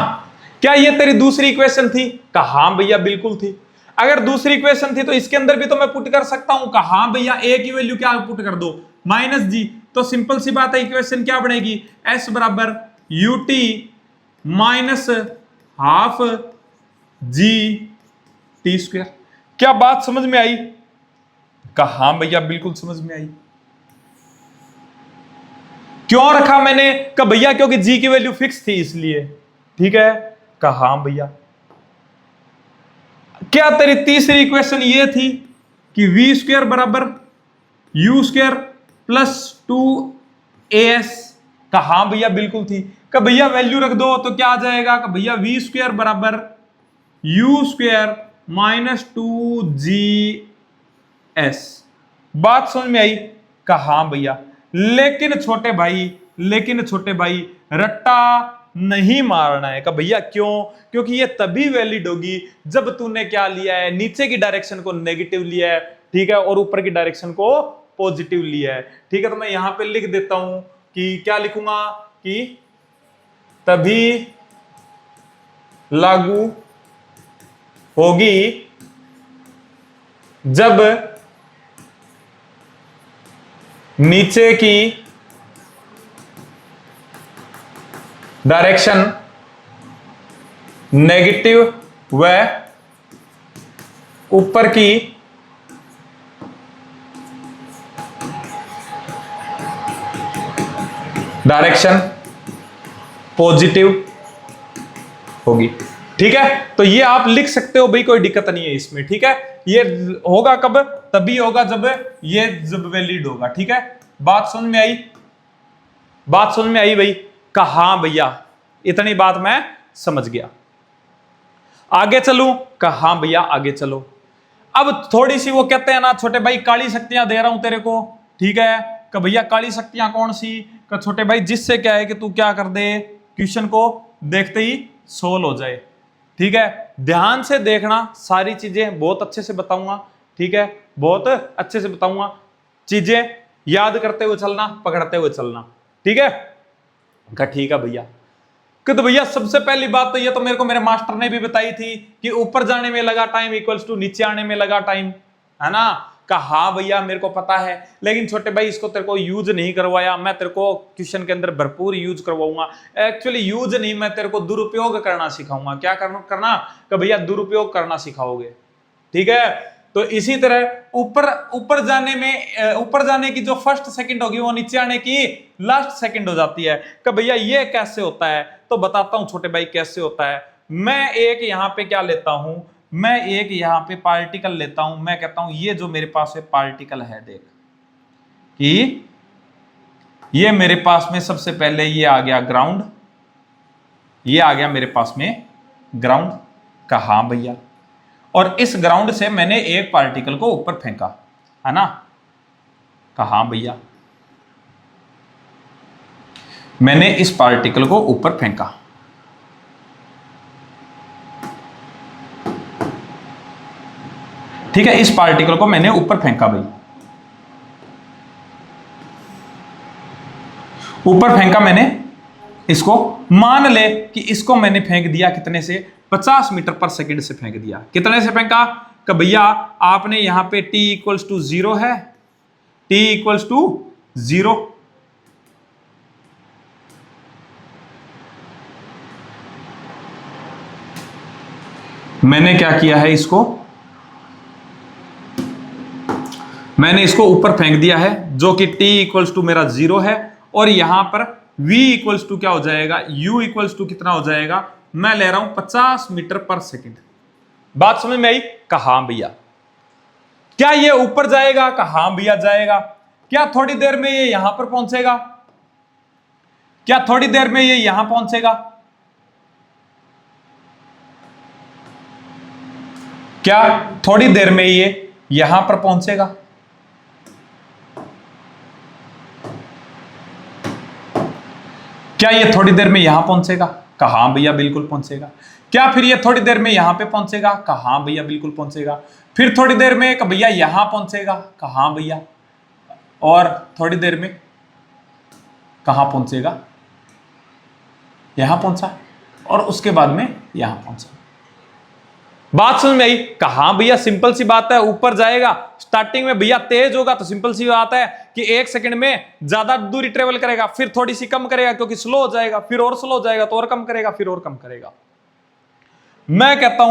क्या ये तेरी दूसरी इक्वेशन थी? कहा हाँ भैया बिल्कुल थी। अगर दूसरी इक्वेशन थी तो इसके अंदर भी तो मैं पुट कर सकता हूं। कहा हाँ भैया a की वैल्यू क्या पुट कर दो? माइनस जी। तो सिंपल सी बात है, इक्वेशन क्या बनेगी? s बराबर ut minus half G T square. क्या बात समझ में आई? कहा हाँ भैया बिल्कुल समझ में आई। क्यों रखा मैंने? कहा भैया क्योंकि जी की वैल्यू फिक्स थी इसलिए। ठीक है, कहा हाँ भैया। क्या तेरी तीसरी इक्वेशन ये थी कि वी स्क्वायर बराबर यू स्क्वायर प्लस 2as? कहा हाँ भैया बिल्कुल थी। कहा भैया वैल्यू रख दो तो क्या आ जाएगा? कहा भैया वी स्क्वायर बराबर यू स्क्वायर माइनस 2gs। बात समझ में आई? कहा हाँ भैया। लेकिन छोटे भाई रट्टा नहीं मारना है। कहा भैया क्यों? क्योंकि ये तभी वैलिड होगी जब तूने क्या लिया है, नीचे की डायरेक्शन को नेगेटिव लिया है, ठीक है, और ऊपर की डायरेक्शन को पॉजिटिव लिया है, ठीक है। तो मैं यहां पे लिख देता हूं कि क्या लिखूंगा कि तभी लागू होगी जब नीचे की डायरेक्शन नेगेटिव व ऊपर की डायरेक्शन पॉजिटिव होगी, ठीक है। तो ये आप लिख सकते हो भाई, कोई दिक्कत नहीं है इसमें, ठीक है। ये होगा कब? तभी होगा जब वैलिड होगा, ठीक है। बात समझ में आई? बात समझ में आई भाई? कहा हाँ भैया, इतनी बात मैं समझ गया। आगे चलूं? कहा हाँ भैया आगे चलो। अब थोड़ी सी वो कहते हैं ना छोटे भाई, काली शक्तियां दे रहा हूं तेरे को, ठीक है। कि भैया काली शक्तियां कौन सी? कि छोटे भाई जिससे क्या है कि तू क्या कर दे, क्वेश्चन को देखते ही सोल्व हो जाए, ठीक है। ध्यान से देखना, सारी चीजें बहुत अच्छे से बताऊंगा, ठीक है, बहुत अच्छे से बताऊंगा। चीजें याद करते हुए चलना, पकड़ते हुए चलना, ठीक है। कहा ठीक है भैया। तो भैया सबसे पहली बात तो ये तो मेरे को मेरे मास्टर ने भी बताई थी कि ऊपर जाने में लगा टाइम इक्वल्स टू नीचे आने में लगा टाइम, है ना। कहा हाँ भैया मेरे को पता है, लेकिन छोटे भाई इसको तेरे को यूज नहीं करवाया, मैं तेरे को क्वेश्चन के अंदर भरपूर यूज करवाऊंगा। एक्चुअली यूज नहीं, मैं तेरे को दुरुपयोग करना सिखाऊंगा। क्या करना? कि भैया दुरुपयोग करना सिखाओगे, ठीक है। तो इसी तरह ऊपर जाने की जो फर्स्ट सेकंड होगी वो नीचे आने की लास्ट सेकंड हो जाती है। कि भैया ये कैसे होता है? तो बताता हूं छोटे भाई कैसे होता है। मैं एक यहां पे क्या लेता हूं, मैं एक यहां पे पार्टिकल लेता हूं। मैं कहता हूं ये जो मेरे पास है पार्टिकल है, देख कि ये मेरे पास में सबसे पहले ये आ गया ग्राउंड, ये आ गया मेरे पास में ग्राउंड। कहा हाँ भैया, और इस ग्राउंड से मैंने एक पार्टिकल को ऊपर फेंका, है ना। कहा हाँ भैया, मैंने इस पार्टिकल को ऊपर फेंका, ठीक है। इस पार्टिकल को मैंने ऊपर फेंका भाई, ऊपर फेंका मैंने इसको। मान ले कि इसको मैंने फेंक दिया कितने से? 50 मीटर पर सेकंड से फेंक दिया। कितने से फेंका? कि भैया आपने यहां पे t इक्वल्स टू 0 है, t इक्वल्स टू 0, मैंने क्या किया है, मैंने इसको ऊपर फेंक दिया है, जो कि t इक्वल्स टू मेरा 0 है, और यहां पर v इक्वल्स टू क्या हो जाएगा, u इक्वल्स टू कितना हो जाएगा, मैं ले रहा हूं 50 मीटर पर सेकंड। बात समझ में आई? कहा हाँ भैया। क्या ये ऊपर जाएगा? कहा हाँ भैया जाएगा। क्या थोड़ी देर में ये यहां पर पहुंचेगा? क्या थोड़ी देर में ये यहां पहुंचेगा? क्या थोड़ी देर में ये यहां पर पहुंचेगा? क्या ये थोड़ी देर में यहां पहुंचेगा? कहा हाँ भैया बिल्कुल पहुंचेगा। क्या फिर ये थोड़ी देर में यहां पे पहुंचेगा? कहा हाँ भैया बिल्कुल पहुंचेगा। फिर थोड़ी देर में भैया यहां पहुंचेगा? कहा हाँ भैया। और थोड़ी देर में कहां पहुंचेगा? यहां पहुंचा, और उसके बाद में यहां पहुंचा। बात समझ में आई? कहा भैया सिंपल सी बात है, ऊपर जाएगा, स्टार्टिंग में भैया तेज होगा तो सिंपल सी बात है कि 1 सेकंड में ज्यादा दूरी ट्रेवल करेगा, फिर थोड़ी सी कम करेगा क्योंकि स्लो हो जाएगा, फिर और स्लो हो जाएगा तो और कम करेगा, फिर और कम करेगा। मैं कहता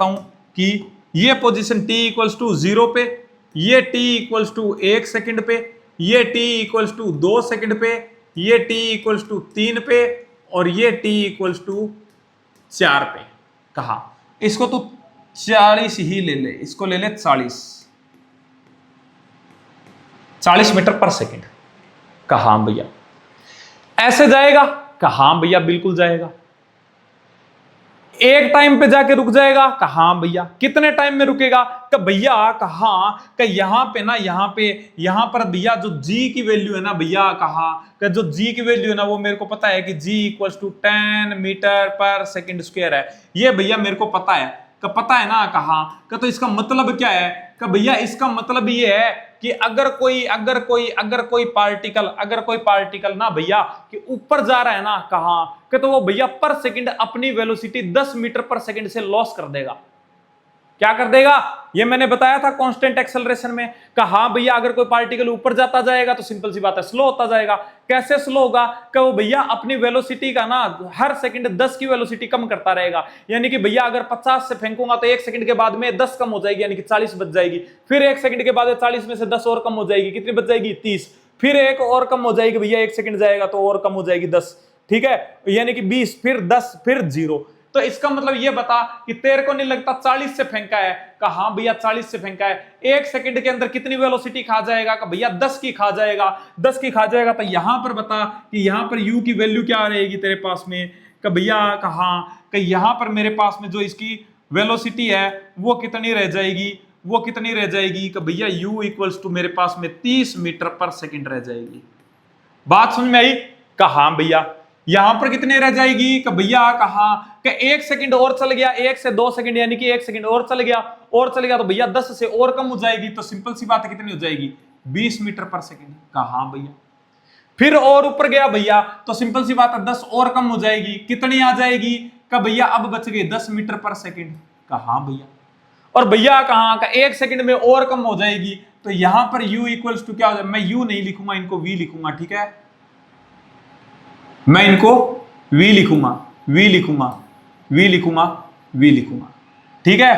हूं कि ये पोजीशन t इक्वल्स टू 0 पे, ये t इक्वल्स टू 1 सेकंड पे, ये t इक्वल्स टू 2 सेकंड पे, ये t इक्वल्स टू 3 पे, और ये t इक्वल्स टू 4 पे। कहा इसको तू 40 ही ले ले, इसको ले ले 40 मीटर पर सेकंड। कहा हाँ भैया। ऐसे जाएगा? कहा हाँ भैया बिल्कुल जाएगा। एक टाइम पे जाके रुक जाएगा, कहा भैया कितने टाइम में रुकेगा, कि भैया कहा कि यहां पे ना, यहां पर भैया जो जी की वैल्यू है ना भैया, कहा कि जो जी की वैल्यू है ना वो मेरे को पता है कि जी इक्वल्स टू 10 मीटर पर सेकंड स्क्वायर है। ये भैया मेरे को पता है, कि पता है ना, कहा कि तो इसका मतलब क्या है, कि भैया इसका मतलब ये है कि अगर कोई पार्टिकल ना भैया कि ऊपर जा रहा है ना, कहा कि तो वो भैया पर सेकंड अपनी वेलोसिटी 10 मीटर पर सेकंड से लॉस कर देगा। क्या कर देगा, ये मैंने बताया था कांस्टेंट एक्सेलरेशन में। कहा भैया अगर कोई पार्टिकल ऊपर जाता जाएगा तो सिंपल सी बात है स्लो होता जाएगा। कैसे स्लो होगा, कि वो भैया अपनी वेलोसिटी का ना हर सेकंड 10 की वेलोसिटी कम करता रहेगा। यानी कि भैया अगर 50 से फेंकूंगा तो 1 सेकंड के बाद में 10 कम हो जाएगी, यानी कि 40 बच जाएगी। फिर 1 सेकंड के बाद 40 में से 10 और कम हो जाएगी, कितनी बच जाएगी, 30। फिर एक और कम हो जाएगी भैया, 1 सेकंड जाएगा तो और कम हो जाएगी 10, ठीक है, यानी कि 20, फिर 10, फिर 0। तो इसका मतलब ये बता कि तेरे को नहीं लगता 40 से फेंका है, कहा हाँ भैया 40 से फेंका है। 1 सेकंड के अंदर कितनी वेलोसिटी खा जाएगा, का भैया 10 की खा जाएगा, 10 की खा जाएगा। तो यहां पर बता कि यहां पर u की वैल्यू क्या रहेगी तेरे पास में, का भैया कहा कि यहां पर मेरे पास में जो इसकी वेलोसिटी है वो कितनी रह जाएगी, वो कितनी रह जाएगी, कि भैया u इक्वल्स टू मेरे पास में 30 मीटर पर सेकंड रह जाएगी। बात समझ में आई, कहा हाँ भैया यहां पर कितने रह जाएगी, कि भैया कहा कि 1 सेकंड और चल गया, 1 से 2 सेकंड यानी कि 1 सेकंड और चल गया, तो भैया 10 से और कम हो जाएगी, तो सिंपल सी बात है कितनी हो जाएगी, 20 मीटर पर सेकंड। कहा हाँ भैया। फिर और ऊपर गया भैया तो सिंपल सी बात है 10 और कम हो जाएगी, कितनी आ जाएगी, कि भैया अब बच गए 10 मीटर पर सेकंड। कहा हाँ भैया। और भैया कहा का 1 सेकंड में और कम हो जाएगी, तो यहां पर u इक्वल्स टू क्या हो जाएगा, मैं u नहीं लिखूंगा, इनको v लिखूंगा, ठीक है, मैं इनको v लिखूंगा, v लिखूंगा, v लिखूंगा, v लिखूंगा, ठीक है।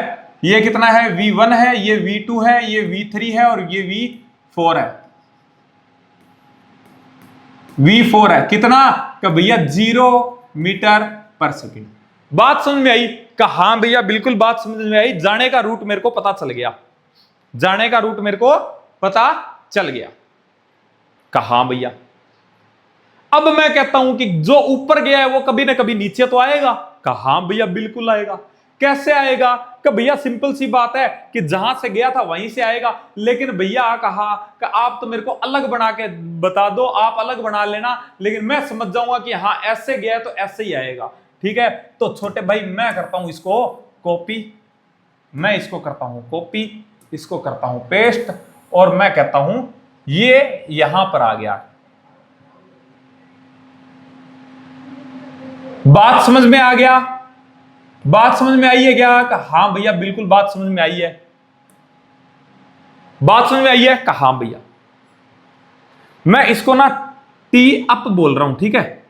ये कितना है, v1 है, ये v2 है, ये v3 है और ये v4 है, v4 है कितना, कि भैया 0 मीटर पर सेकंड। बात समझ में आई, कि हाँ भैया बिल्कुल बात समझ में आई, जाने का रूट मेरे को पता चल गया, जाने का रूट मेरे को पता चल गया। कहा हाँ भैया। अब मैं कहता हूं कि जो ऊपर गया है वो कभी ना कभी नीचे तो आएगा, कहा हाँ भैया बिल्कुल आएगा। कैसे आएगा, कि भैया सिंपल सी बात है कि जहां से गया था वहीं से आएगा। लेकिन भैया कहा कि आप तो मेरे को अलग बना के बता दो, आप अलग बना लेना, लेकिन मैं समझ जाऊंगा कि हाँ ऐसे गया तो ऐसे ही आएगा, ठीक है। तो छोटे भाई मैं करता हूं इसको कॉपी, मैं इसको करता हूं कॉपी, इसको करता हूं पेस्ट, और मैं कहता हूं ये यहां पर आ गया। बात समझ में आ गया, बात समझ में आई है क्या, हाँ भैया बिल्कुल बात समझ में आई है, बात समझ में आई है, कहा हाँ भैया। मैं इसको ना टी अप बोल रहा हूं, ठीक है,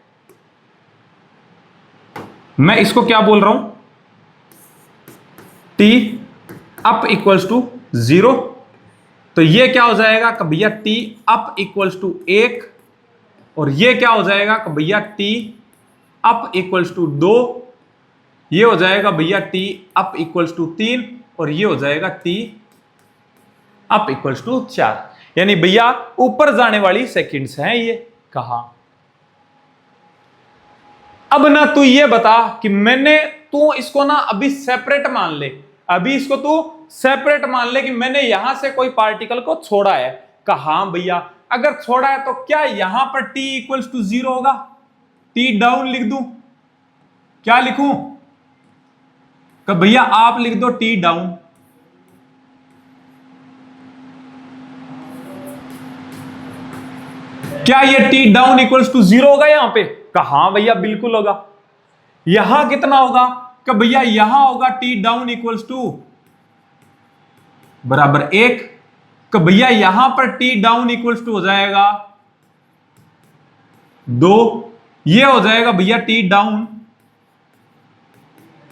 मैं इसको क्या बोल रहा हूं, टी अप इक्वल्स टू 0। तो ये क्या हो जाएगा, कि भैया टी अप इक्वल्स टू 1, और ये क्या हो जाएगा, कि भैया टी अप इक्वल्स टू 2, ये हो जाएगा भैया टी अप इक्वल्स टू 3, और ये हो जाएगा टी अप इक्वल्स टू 4। यानी भैया ऊपर जाने वाली सेकंड्स हैं ये। कहा अब ना तू ये बता कि तू इसको ना अभी सेपरेट मान ले, अभी इसको तू सेपरेट मान ले कि मैंने यहां से कोई पार्टिकल को छोड़ा है। कहा हाँ भैया अगर छोड़ा है तो क्या यहां पर t इक्वल्स टू 0 होगा, टी डाउन लिख दूं, क्या लिखूं, कि भैया आप लिख दो टी डाउन, क्या ये टी डाउन इक्वल्स टू 0 होगा यहां पे, कहा हाँ भैया बिल्कुल होगा। यहां कितना होगा, कि भैया यहां होगा टी डाउन इक्वल्स टू बराबर 1, कि भैया यहां पर टी डाउन इक्वल्स टू हो जाएगा 2, ये हो जाएगा भैया टी डाउन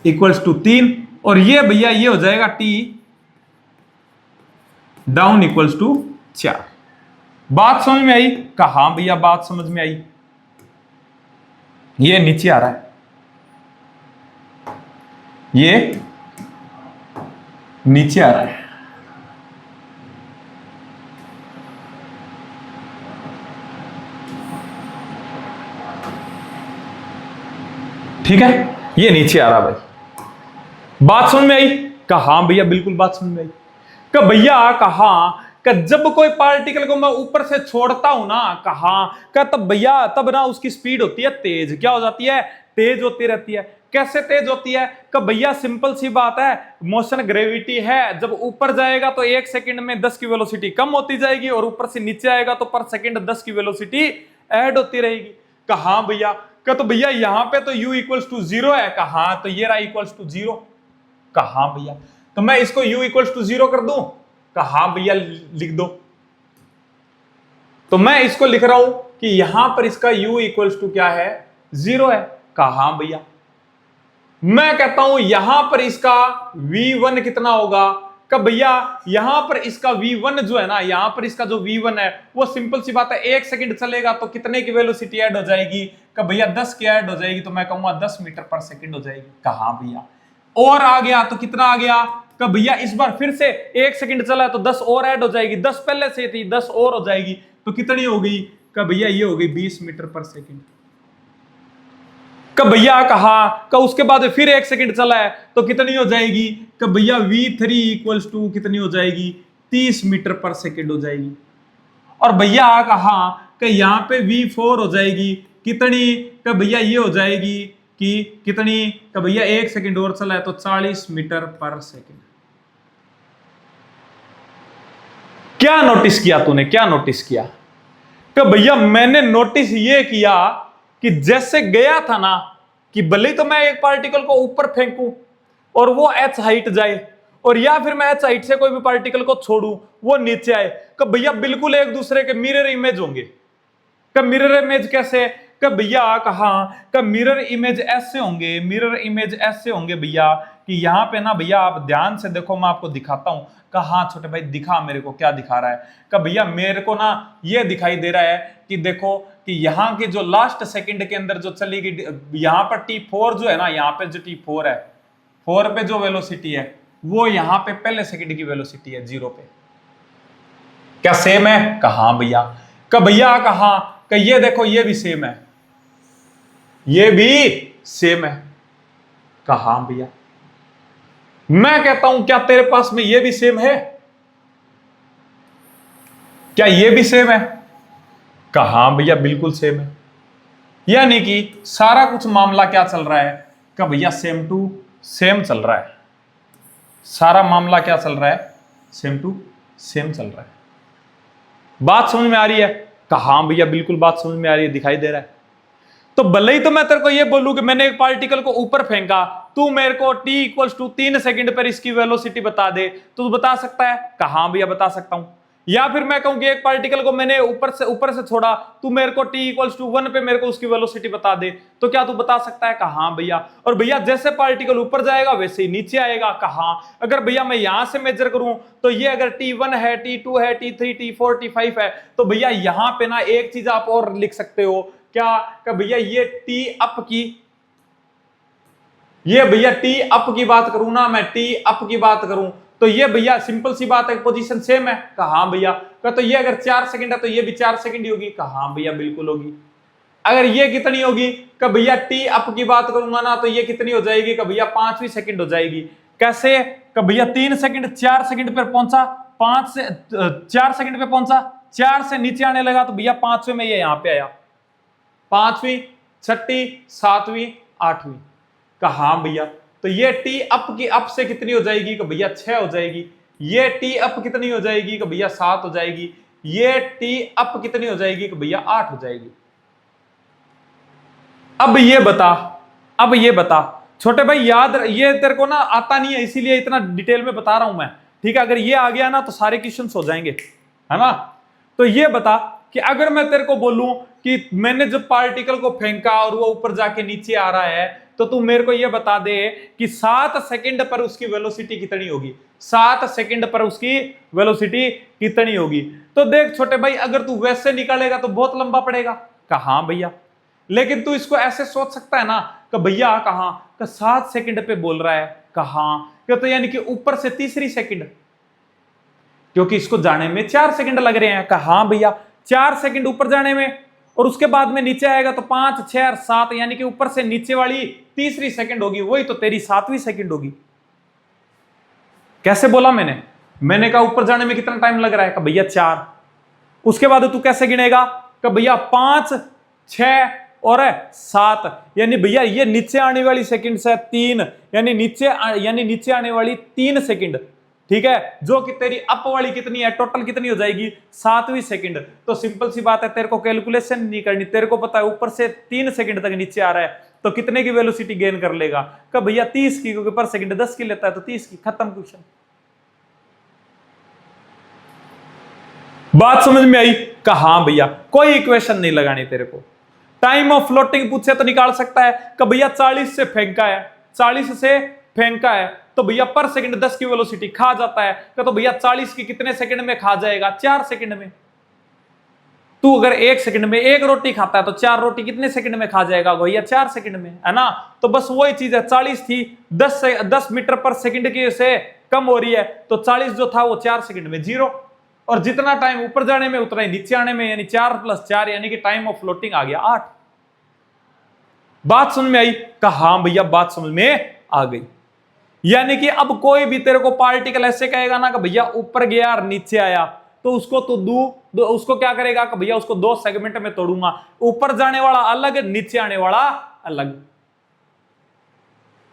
इक्वल्स टू 3, और ये भैया ये हो जाएगा टी डाउन इक्वल्स टू 4। बात समझ में आई, कहा हाँ भैया बात समझ में आई। ये नीचे आ रहा है, ये नीचे आ रहा है, ठीक है, ये नीचे आ रहा भाई। बात समझ में आई? कहा हाँ भैया बिल्कुल बात समझ में आई। कि भैया कहा कि जब कोई पार्टिकल को मैं ऊपर से छोड़ता हूं ना, कहा कि तब भैया तब ना उसकी स्पीड होती है तेज। क्या हो जाती है? तेज होती रहती है। कैसे तेज होती है? कि भैया सिंपल सी बात है, मोशन ग्रेविटी है, जब ऊपर जाएगा तो 1 सेकंड में 10 की वेलोसिटी कम होती जाएगी और ऊपर से नीचे आएगा तो पर सेकंड 10 की वेलोसिटी ऐड होती रहेगी। कहा भैया का तो भैया यहां पे तो u इक्वल्स टू 0 है। कहा तो ये रहा इक्वल्स टू 0। कहा भैया तो मैं इसको u इक्वल्स टू 0 कर दूं? कहा भैया लिख दो। तो मैं इसको लिख रहा हूं कि यहां पर इसका u इक्वल्स टू क्या है? 0 है। कहा भैया मैं कहता हूं यहां पर इसका v1 कितना होगा? कब भैया यहां पर इसका v1 जो है ना, यहां पर इसका जो v1 है वो सिंपल सी बात है, 1 सेकंड चलेगा तो कितने की वेलोसिटी ऐड हो जाएगी? कब भैया 10 की ऐड हो जाएगी, तो मैं कहूंगा 10 मीटर पर सेकंड हो जाएगी। कहा भैया और आ गया तो कितना आ गया? कब भैया इस बार फिर से 1 सेकंड चला तो 10 और ऐड हो जाएगी, 10 पहले से थी 10 और हो जाएगी, तो कितनी हो गई? कब भैया ये हो गई 20 मीटर पर सेकंड। कब भैया कहा का उसके बाद फिर 1 सेकंड चला है तो कितनी हो जाएगी? कब भैया v3 इक्वल्स टू कितनी हो जाएगी? 30 मीटर पर सेकंड हो जाएगी। और भैया कहा कि यहां पे v4 हो जाएगी कितनी? कब भैया ये हो जाएगी कि कितनी? कब भैया 1 सेकंड और चला है तो 40 मीटर पर सेकंड। क्या नोटिस किया तूने? क्या नोटिस किया? कि भैया मैंने नोटिस ये किया कि जैसे गया था ना कि भले तो मैं एक पार्टिकल को ऊपर फेंकूं और वो h हाइट जाए, और या फिर मैं h हाइट से कोई भी पार्टिकल को छोड़ूं वो नीचे आए, कि भैया बिल्कुल एक दूसरे के मिरर इमेज होंगे। कि मिरर इमेज कैसे? कि भैया कहा कि मिरर इमेज ऐसे होंगे, मिरर इमेज ऐसे होंगे भैया कि यहां पे ना भैया आप ध्यान से देखो, मैं आपको दिखाता हूं। हाँ छोटे भाई दिखा मेरे को, क्या दिखा रहा है? कि भैया मेरे को ना ये दिखाई दे रहा है कि देखो कि यहाँ के जो लास्ट सेकंड के अंदर जो चली गई, यहाँ पर T4 जो है ना, यहाँ पे जो T4 है, 4 पे जो वेलोसिटी है वो यहाँ पे पहले सेकंड की वेलोसिटी है 0 पे। क्या सेम है? कहा भैया। का भैया कहा कि ये देखो ये भी सेम है, ये भी सेम है। कहा भैया मैं कहता हूं क्या तेरे पास में ये भी सेम है? क्या ये भी सेम है? कहा भैया बिल्कुल सेम है। यानी कि सारा कुछ मामला क्या चल रहा है? का भैया सेम टू सेम चल रहा है। सारा मामला क्या चल रहा है? सेम टू सेम चल रहा है। बात समझ में आ रही है? कहा भैया बिल्कुल बात समझ में आ रही है, दिखाई दे रहा है। तो भले ही तो मैं तेरे को ये बोलूं कि मैंने एक पार्टिकल को ऊपर फेंका, तू मेरे को t इक्वल्स टू 3 सेकंड पर इसकी वेलोसिटी बता दे, तो तू बता सकता है? कहा भैया बता सकता हूं। या फिर मैं कहूं कि एक पार्टिकल को मैंने ऊपर से छोड़ा, तू मेरे को t इक्वल्स टू 1 पे मेरे को उसकी वेलोसिटी बता दे, तो क्या तू बता सकता है? कहा भैया। और भैया जैसे पार्टिकल ऊपर जाएगा वैसे ही नीचे आएगा। कहा अगर भैया मैं यहां से मेजर करूं तो ये अगर t1 है, t2 है, t3, t4, t5 है, तो भैया यहां पे ना एक चीज आप और लिख सकते हो। क्या? भैया ये टी अप की, ये भैया टी अप की बात करूं ना, मैं टी अप की बात करूं तो ये भैया सिंपल सी बात है, पोजीशन सेम है। कहा भैया तो ये अगर 4 सेकंड है तो ये भी 4 सेकंड ही होगी। कहा भैया बिल्कुल होगी। अगर ये कितनी होगी? कि भैया टी अप की बात करूंगा ना तो ये कितनी हो जाएगी? कि भैया 5वीं सेकंड हो जाएगी। कैसे? कि भैया 3 सेकंड 4 सेकंड पर पहुंचा, 5 से 4 सेकंड पे पहुंचा, 4 से नीचे आने लगा तो भैया 5वें में ये यहां पे आया, 5वीं, 6ठी, 7वीं, 8वीं। कहा भैया तो ये टी अप की अप से कितनी हो जाएगी? कि भैया 6 हो जाएगी। ये टी अप कितनी हो जाएगी? कि भैया 7 हो जाएगी। ये टी अप कितनी हो जाएगी? कि भैया 8 हो जाएगी। अब ये बता छोटे भाई, याद ये तेरे को ना आता नहीं है इसीलिए इतना डिटेल में बता रहा हूं मैं, ठीक है? अगर ये आ गया ना तो सारे क्वेश्चन हो जाएंगे, है ना? तो ये बता कि अगर मैं तेरे को बोलूं कि मैंने जब पार्टिकल को फेंका और वो ऊपर जाके नीचे आ रहा है, तो तू मेरे को ये बता दे कि 7 सेकंड पर उसकी वेलोसिटी कितनी होगी? 7 सेकंड पर उसकी वेलोसिटी कितनी होगी? तो देख छोटे भाई, अगर तू वैसे निकालेगा तो बहुत लंबा पड़ेगा। कहा भैया लेकिन तू इसको ऐसे सोच सकता है ना कि भैया कहा 7 सेकंड पे बोल रहा है। कहा तो यानी कि ऊपर से तीसरी सेकंड, क्योंकि इसको जाने में 4 सेकंड लग रहे हैं। कहा भैया 4 सेकंड ऊपर जाने में, और उसके बाद में नीचे आएगा तो 5, 6 और 7, यानी कि ऊपर से नीचे वाली तीसरी सेकंड होगी, वही तो तेरी 7वीं सेकंड होगी। कैसे बोला मैंने कहा ऊपर जाने में कितना टाइम लग रहा है, कहा भैया 4। उसके बाद तू कैसे गिनेगा, कहा भैया 5, 6 और 7, यानी भैया ये नीचे आने वाली सेकंड है 3, यानी नीचे आने वाली 3 सेकंड, ठीक है, जो कि तेरी अप वाली कितनी है, टोटल कितनी हो जाएगी 7वीं सेकंड। तो सिंपल सी बात है, तेरे को कैलकुलेशन नहीं करनी, तेरे को पता है ऊपर से 3 सेकंड तक नीचे आ रहा है तो कितने की वेलोसिटी गेन कर लेगा, कब भैया 30 की, क्योंकि पर सेकंड 10 की लेता है तो 30 की, खत्म क्वेश्चन। बात समझ में आई, कहा हाँ भैया, कोई इक्वेशन नहीं लगानी तेरे को। टाइम ऑफ फ्लोटिंग पूछे तो निकाल सकता है, कब भैया 40 से फेंका है, 40 से फेंका है तो भैया पर सेकंड 10 की वेलोसिटी खा जाता है, तो भैया 40 की कितने सेकंड में खा जाएगा, 4 सेकंड में। तू अगर 1 सेकंड में 1 रोटी खाता है तो 4 रोटी कितने सेकंड में खा जाएगा भैया, 4 सेकंड में, है ना। तो बस वही चीज है, 40 थी 10 मीटर पर सेकंड की से कम हो रही है, तो 40 जो था वो 4 सेकंड में 0, और जितना टाइम ऊपर जाने में उतना ही नीचे आने में, यानी 4 + 4 यानी कि टाइम ऑफ फ्लोटिंग आ गया 8। बात समझ में आई, कहा हाँ भैया बात समझ में आ गई। यानी कि अब कोई भी तेरे को पार्टिकल ऐसे कहेगा ना कि भैया ऊपर गया और नीचे आया, तो उसको तो उसको क्या करेगा कि भैया उसको 2 सेगमेंट में तोड़ूंगा, ऊपर जाने वाला अलग, नीचे आने वाला अलग।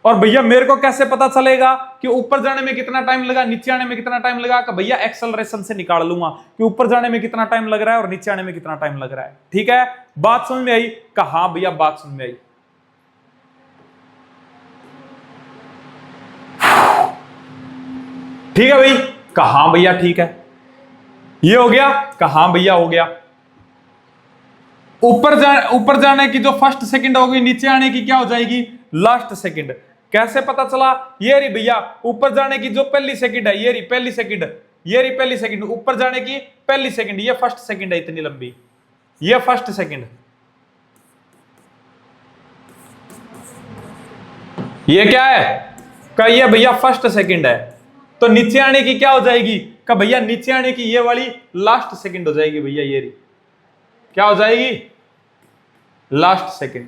और भैया मेरे को कैसे पता चलेगा कि ऊपर जाने में कितना टाइम लगा, नीचे आने में कितना टाइम लगा, कि भैया एक्सेलरेशन से निकाल लूंगा कि ऊपर जाने में कितना टाइम लग रहा है और नीचे आने में कितना टाइम लग रहा है। ठीक है, बात समझ में आई, कहा हाँ भैया बात समझ में आई। ठीक है भाई, कहा हाँ भैया ठीक है, ये हो गया, कहा हाँ भैया हो गया। ऊपर जाने की जो फर्स्ट सेकंड होगी, नीचे आने की क्या हो जाएगी, लास्ट सेकंड। कैसे पता चला, ये रही भैया ऊपर जाने की जो पहली सेकंड है, ये रही पहली सेकंड, ये रही पहली सेकंड, ऊपर जाने की पहली सेकंड, ये फर्स्ट सेकंड है इतनी लंबी, ये फर्स्ट सेकंड, ये क्या है, का ये भैया फर्स्ट सेकंड है। तो नीचे आने की क्या हो जाएगी, का भैया नीचे आने की ये वाली लास्ट सेकंड हो जाएगी भैया, ये रही क्या हो जाएगी, लास्ट सेकंड।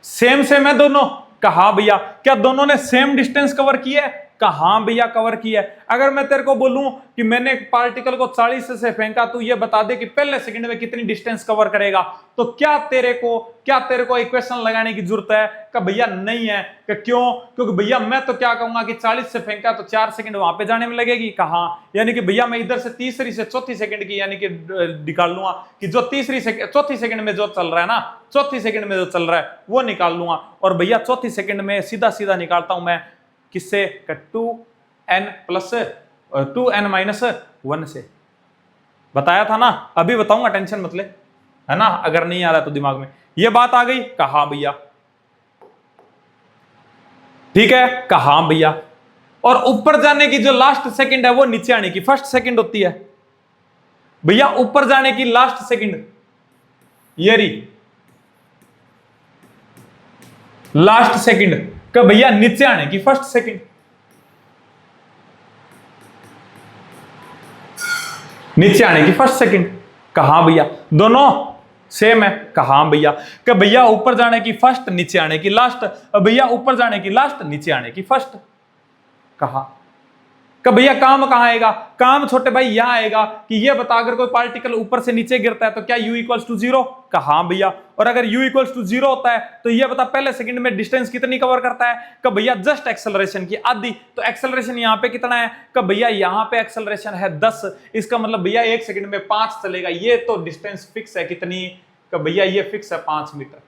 सेम है दोनों, कहा भैया क्या दोनों ने सेम डिस्टेंस कवर किया है, कहा भैया कवर किया है। अगर मैं तेरे को बोलूं कि मैंने एक पार्टिकल को 40 से फेंका, तू ये बता दे कि पहले सेकंड में कितनी डिस्टेंस कवर करेगा, तो क्या तेरे को इक्वेशन लगाने की जरूरत है, कि भैया नहीं है, कि क्यों, क्योंकि भैया मैं तो क्या कहूंगा कि 40 से फेंका तो 4 सेकंड वहां पे जाने में लगेगी, कहा यानी कि भैया मैं इधर से तीसरी से चौथी सेकंड की यानी कि निकाल लूंगा कि जो चौथी सेकंड में जो चल रहा है ना, चौथी सेकंड में जो चल रहा है वो निकाल लूंगा। और भैया चौथी सेकंड में सीधा सीधा निकालता हूं मैं किससे, 2n - 1 से। बताया था ना, अभी बताऊंगा, टेंशन मत ले, है ना, अगर नहीं आ रहा तो दिमाग में। ये बात आ गई, कहा भैया ठीक है, कहा भैया। और ऊपर जाने की जो लास्ट सेकंड है वो नीचे आने की फर्स्ट सेकंड होती है भैया, ऊपर जाने की लास्ट सेकंड ये रही लास्ट सेकंड, का भैया नीचे आने की फर्स्ट सेकंड, नीचे आने की फर्स्ट सेकंड, कहा भैया दोनों सेम है, कहा भैया कि भैया ऊपर जाने की फर्स्ट, नीचे आने की लास्ट, भैया ऊपर जाने की लास्ट, नीचे आने की फर्स्ट। कहा कि भैया काम कहां आएगा, काम छोटे भाई यहां आएगा कि ये बता अगर कोई पार्टिकल ऊपर से नीचे गिरता है तो क्या u = 0, कहा भैया। और अगर u = 0 होता है तो ये बता पहले सेकंड में डिस्टेंस कितनी कवर करता है, कि भैया जस्ट एक्सेलरेशन की आधी। तो एक्सेलरेशन यहाँ पे कितना है, कि भैया यहाँ पे एक्सेलरेशन है 10, इसका मतलब भैया 1 सेकंड में 5 चलेगा। ये तो डिस्टेंस फिक्स है कितनी, कि भैया ये फिक्स है 5 मीटर।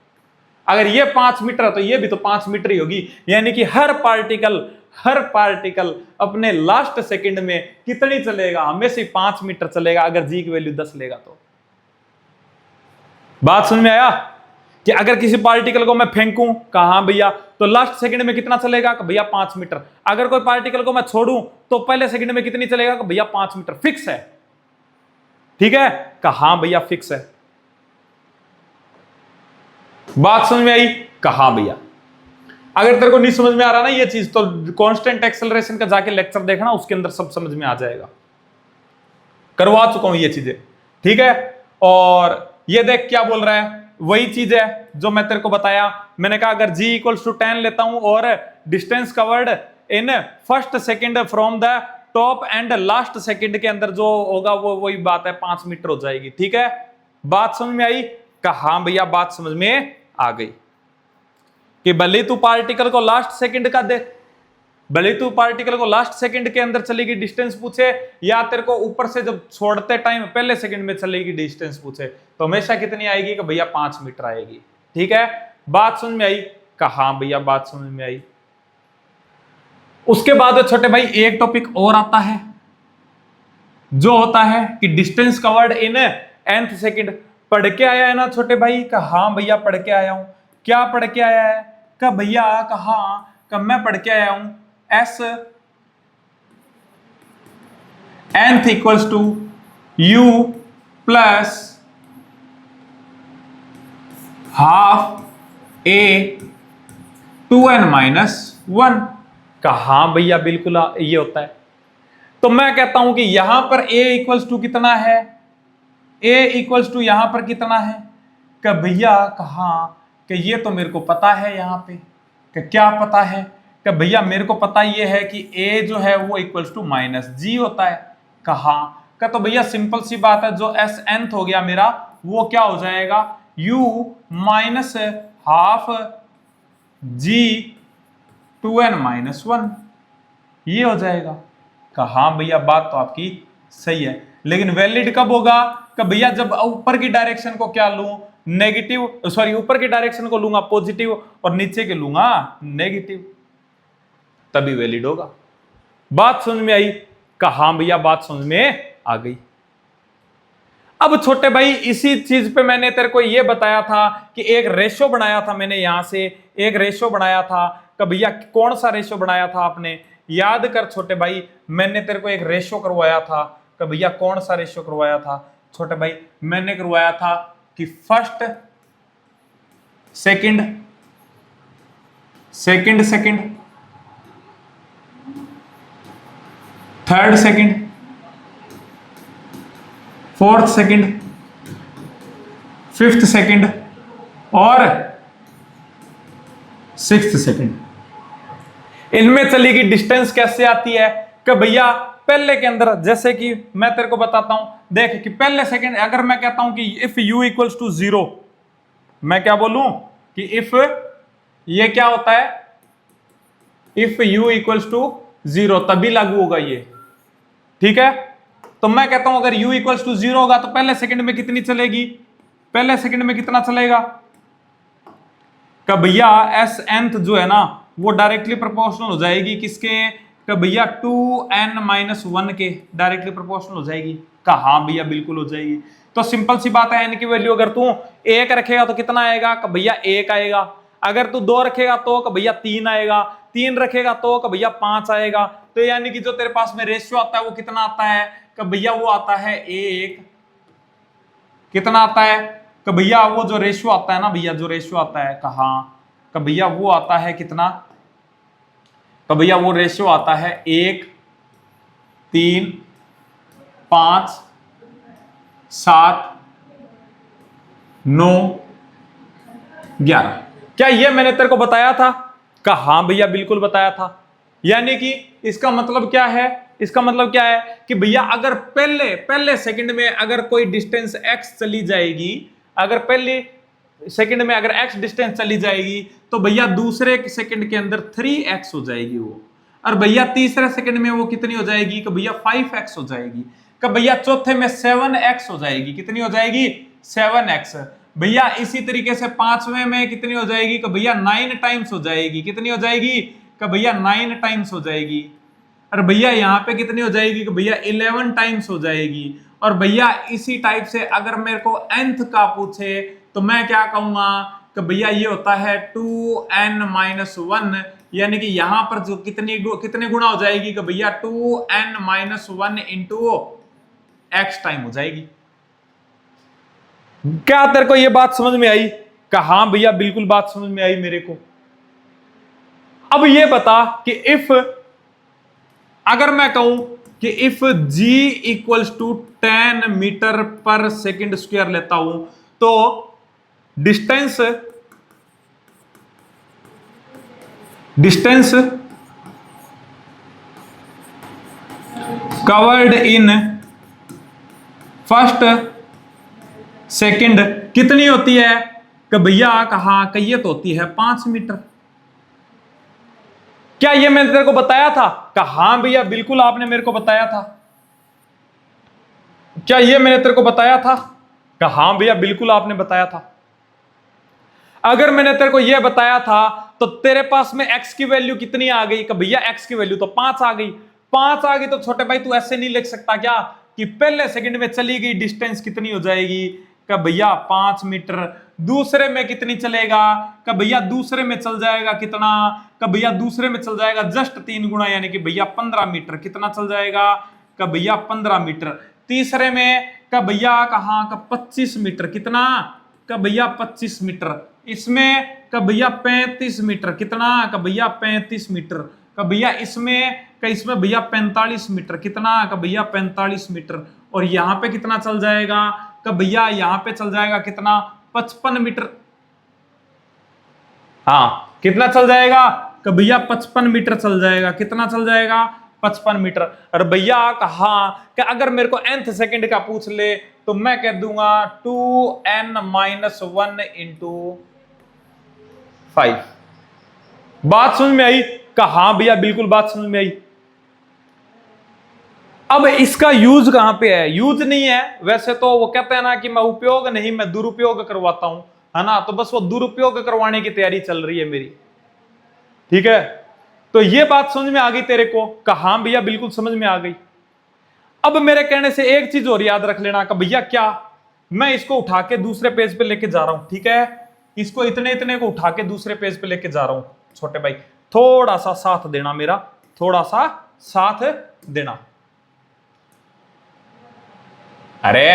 अगर ये 5 मीटर है तो ये भी तो 5 मीटर ही होगी, यानी कि हर पार्टिकल अपने लास्ट सेकंड में कितनी चलेगा, हमेशा 5 मीटर चलेगा अगर जी की वैल्यू 10 लेगा तो। बात समझ में आया कि अगर किसी पार्टिकल को मैं फेंकूं, कहा भैया तो लास्ट सेकंड में कितना चलेगा, कि भैया 5 मीटर। अगर कोई पार्टिकल को मैं छोड़ूं तो पहले सेकंड में कितनी चलेगा, कि भैया 5 मीटर, फिक्स है। ठीक है, कहा भैया फिक्स है। बात समझ में आई, कहा भैया। अगर तेरे को नहीं समझ में आ रहा ना ये चीज, तो कांस्टेंट एक्सेलरेशन का जाके लेक्चर देखना, उसके अंदर सब समझ में आ जाएगा, करवा चुका हूं ये चीजें। ठीक है, और ये देख क्या बोल रहा है, वही चीज है जो मैं तेरे को बताया। मैंने कहा अगर g = 10 लेता हूं और distance covered in first second from the top and last second के अंदर जो होगा वो वही बात है, 5 मीटर हो जाएगी। ठीक है, बात समझ में आई? कहा हाँ भैया बात समझ में आ गई कि भले तू पार्टिकल को लास्ट सेकंड का दे, भले तू पार्टिकल को लास्ट सेकंड के अंदर चलेगी डिस्टेंस पूछे, या तेरे को ऊपर से जब छोड़ते टाइम पहले सेकंड में चलेगी डिस्टेंस पूछे, तो हमेशा कितनी आएगी कि भैया 5 मीटर आएगी। ठीक है, बात समझ में आई? कहा हाँ भैया बात समझ में आई। उसके बाद छोटे भाई एक टॉपिक और आता है जो होता है कि डिस्टेंस कवर्ड इन nth सेकंड। पढ़ के आया है ना छोटे भाई? कहा हाँ भैया पढ़ के आया हूं। क्या पढ़ के आया है? का भैया कहा कब मैं पढ़ के आया हूं s nth equals to u plus half a 2n minus 1। कहा भैया बिल्कुल ये होता है। तो मैं कहता हूं कि यहां पर a इक्वल्स टू कितना है? a इक्वल्स टू यहां पर कितना है? कि भैया कहा कि ये तो मेरे को पता है, यहां पे कि क्या पता है? कि भैया मेरे को पता ये है कि a जो है वो इक्वल्स टू माइनस जी होता है। कहा का तो भैया सिंपल सी बात है, जो s nth हो गया मेरा वो क्या हो जाएगा? u minus half g 2n minus 1 ये हो जाएगा। कहा हाँ भैया बात तो आपकी सही है, लेकिन वैलिड कब होगा? कि भैया जब ऊपर की डायरेक्शन को क्या लूं? नेगेटिव, सॉरी ऊपर की डायरेक्शन को लूंगा पॉजिटिव और नीचे के लूंगा नेगेटिव, तभी वैलिड होगा। बात समझ में आई? कहा हाँ भैया बात समझ में आ गई। अब छोटे भाई इसी चीज पे मैंने तेरे को ये बताया था कि एक रेशो बनाया था मैंने, यहां से एक रेशो बनाया था। कि भैया कौन सा रेशो बनाया था आपने? याद कर छोटे भाई, मैंने तेरे को एक रेशो करवाया था। कि भैया कौन सा रेशो करवाया था छोटे भाई? मैंने करवाया था कि first second second second, third second, fourth second, fifth second और सिक्स्थ सेकंड। इनमें चलेगी डिस्टेंस कैसे आती है? कि भैया पहले के अंदर, जैसे कि मैं तेरे को बताता हूं, देख कि पहले सेकंड अगर मैं कहता हूं कि इफ u इक्वल्स टू 0, मैं क्या बोलूं कि इफ ये क्या होता है? इफ u इक्वल्स टू 0 तभी लागू होगा ये। ठीक है, तो मैं कहता हूं अगर u इक्वल्स टू 0 होगा तो पहले सेकंड में कितनी चलेगी? पहले सेकंड में कितना चलेगा? का भैया s nth जो है ना वो डायरेक्टली प्रोपोर्शनल हो जाएगी किसके? का भैया 2n माइनस 1 के डायरेक्टली प्रोपोर्शनल हो जाएगी। का हाँ भैया बिल्कुल हो जाएगी। तो सिंपल सी बात है, n की वैल्यू अगर तू 1 रखेगा तो कितना आएगा? का भैया 1 आएगा। अगर तू 2 रखेगा तो का भैया 3 आएगा। 3 रखेगा तो का भैया 5 आएगा। तो यानी कि जो तेरे पास में रेशियो आता है वो कितना आता है? का भैया वो आता है 1। कितना आता है? का भैया वो जो रेशियो आता है ना भैया, जो रेशियो आता है कहा का भैया वो आता है कितना? तो भैया वो रेशियो आता है 1, 3, 5, 7, 9, 11। क्या ये मैंने तेरे को बताया था? कहा हाँ भैया बिल्कुल बताया था। यानी कि इसका मतलब क्या है? इसका मतलब क्या है कि भैया अगर पहले सेकंड में अगर कोई डिस्टेंस x चली जाएगी, अगर पहले सेकंड में अगर x डिस्टेंस चली जाएगी तो भैया दूसरे सेकंड के अंदर 3x हो जाएगी वो, और भैया तीसरे सेकंड में वो कितनी हो जाएगी? कि भैया 5x हो जाएगी। कि भैया चौथे में 7x हो जाएगी। कितनी हो जाएगी? 7x। भैया इसी तरीके से पांचवें में कितनी हो जाएगी? कि भैया 9 टाइम्स हो जाएगी। कितनी हो जाएगी? कि भैया 9 टाइम्स हो जाएगी। और भैया यहाँ पे कितनी हो जाएगी? कि भैया 11 टाइम्स हो जाएगी। और भैया इसी टाइप से अगर मेरे को nth का पूछे तो मैं क्या कहूंगा? कि भैया ये होता है 2n माइनस 1, यानी कि यहां पर जो कितने गुना हो जाएगी? कि भैया 2n minus 1 into x time हो जाएगी। क्या तेरे को ये बात समझ में आई? कि हाँ भैया बिल्कुल बात समझ में आई मेरे को। अब ये बता कि इफ अगर मैं कहूं कि if g equals to 10 metre पर सेकंड स्क्वायर लेता हूं तो distance covered in first second कितनी होती है? कि भैया कहा कि ये तो होती है 5 मीटर। क्या ये मैंने तेरे को बताया था? कहा भैया बिल्कुल आपने मेरे को बताया था। क्या ये मैंने तेरे को बताया था? कहा भैया बिल्कुल आपने बताया था। अगर मैंने तेरे को यह बताया था तो तेरे पास में x की वैल्यू कितनी आ गई? कि भैया x की वैल्यू तो 5 आ गई। 5 आ गई तो छोटे भाई तू ऐसे नहीं लिख सकता क्या कि पहले सेकंड में चली गई डिस्टेंस कितनी हो जाएगी? कि भैया 5 मीटर। दूसरे में कितनी चलेगा? कि भैया दूसरे में चल जाएगा कितना? कि भैया दूसरे में चल जाएगा जस्ट 3 गुना यानी कि भैया 15 मीटर। कितना चल जाएगा? कि भैया 15 मीटर। तीसरे में का भैया कहां का 25 मीटर। कितना? का भैया 25 मीटर। इसमें का भैया 35 मीटर। कितना? का भैया 35 मीटर। का भैया इसमें भैया 45 मीटर। कितना? का भैया 45 मीटर। और यहां पे कितना चल जाएगा? का भैया यहां पे चल जाएगा कितना? 55 मीटर। हाँ कितना चल जाएगा? का भैया 55 मीटर चल जाएगा। कितना चल जाएगा? 55 मीटर। और भैया कहा कि अगर मेरे को nth सेकंड का पूछ ले तो मैं कह दूंगा 2n-1 इंटू 5। बात समझ में आई? कहा भैया बिल्कुल बात समझ में आई। अब इसका यूज कहां पे है? यूज नहीं है वैसे तो वो कहते हैं ना कि मैं उपयोग नहीं मैं दुरुपयोग करवाता हूं, है ना? तो बस वो दुरुपयोग करवाने की तैयारी चल रही है मेरी। ठीक है, तो ये बात समझ में आ गई तेरे को? कहा भैया बिल्कुल समझ में आ गई। अब मेरे कहने से एक चीज और याद रख लेना कि भैया क्या मैं इसको उठा के दूसरे पेज पे लेके जा रहा हूं। ठीक है, इसको इतने इतने को उठा के दूसरे पेज पे लेके जा रहा हूं। छोटे भाई थोड़ा सा साथ देना मेरा, थोड़ा सा साथ देना। अरे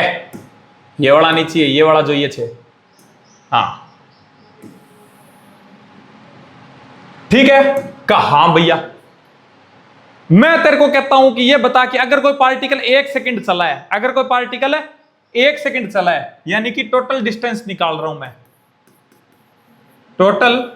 ये वाला नहीं चाहिए, ये वाला जो ये छे। हाँ ठीक है। कहा भैया मैं तेरे को कहता हूं कि ये बता कि अगर कोई पार्टिकल 1 सेकंड चला है, अगर कोई पार्टिकल 1 सेकंड चला है यानी कि टोटल डिस्टेंस निकाल रहा हूं मैं। टोटल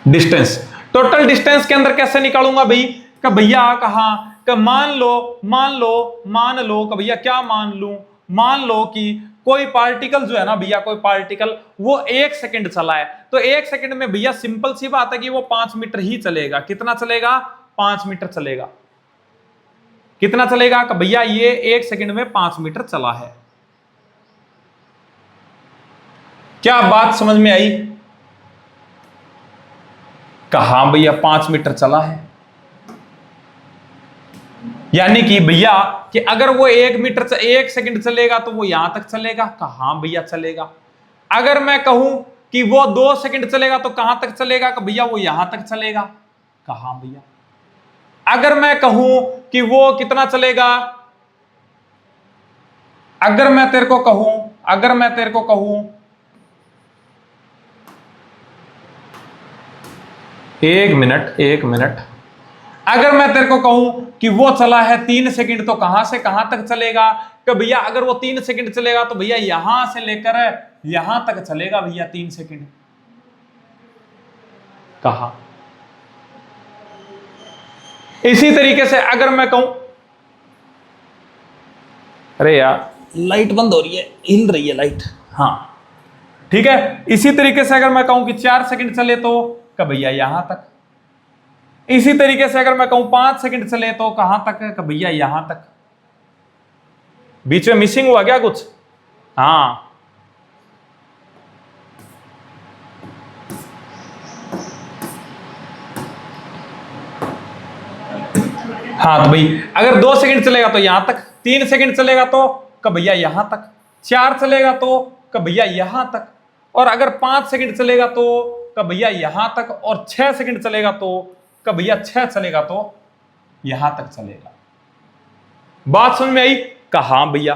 डिस्टेंस के अंदर कैसे निकालूंगा भाई? कि भैया कहा कि मान लो कि भैया क्या मान लो कि कोई पार्टिकल जो है ना भैया, कोई पार्टिकल वो 1 सेकंड चला है, तो 1 सेकंड में भैया सिंपल सी बात है कि वो 5 मीटर ही चलेगा। कितना चलेगा? 5 मीटर चलेगा। कितना चलेगा? कि भैया ये 1 सेकंड में 5 मीटर चला है। क्या बात समझ में आई? कहा भैया 5 मीटर चला है यानी कि भैया कि अगर वो 1 सेकंड चलेगा तो वो यहां तक चलेगा। कहा भैया चलेगा। अगर मैं कहूं कि वो 2 सेकंड चलेगा तो कहां तक चलेगा? कि भैया वो यहां तक चलेगा। कहा भैया। अगर मैं कहूं कि वो कितना चलेगा, अगर मैं तेरे को कहूं एक मिनट अगर मैं तेरे को कहूं कि वो चला है 3 सेकंड तो कहां से कहां तक चलेगा? कि भैया अगर वो 3 सेकंड चलेगा तो भैया यहां से लेकर यहां तक चलेगा भैया 3 सेकंड। कहा। इसी तरीके से अगर मैं कहूं, अरे यार लाइट बंद हो रही है, हिल रही है लाइट। हाँ ठीक है, इसी तरीके से अगर मैं कहूं कि 4 सेकंड चले तो कि भैया यहां तक। इसी तरीके से अगर मैं कहूं 5 सेकंड चले तो कहां तक? कि भैया यहां तक। बीच में मिसिंग हुआ क्या कुछ? हाँ तो भाई अगर 2 सेकंड चलेगा तो यहां तक, 3 सेकंड चलेगा तो कि भैया यहां तक, 4 चलेगा तो कि भैया यहां तक, और अगर 5 सेकंड चलेगा तो कि भैया यहां तक, और 6 सेकंड चलेगा तो कि भैया 6 चलेगा तो यहां तक चलेगा। बात समझ में आई? कहा भैया।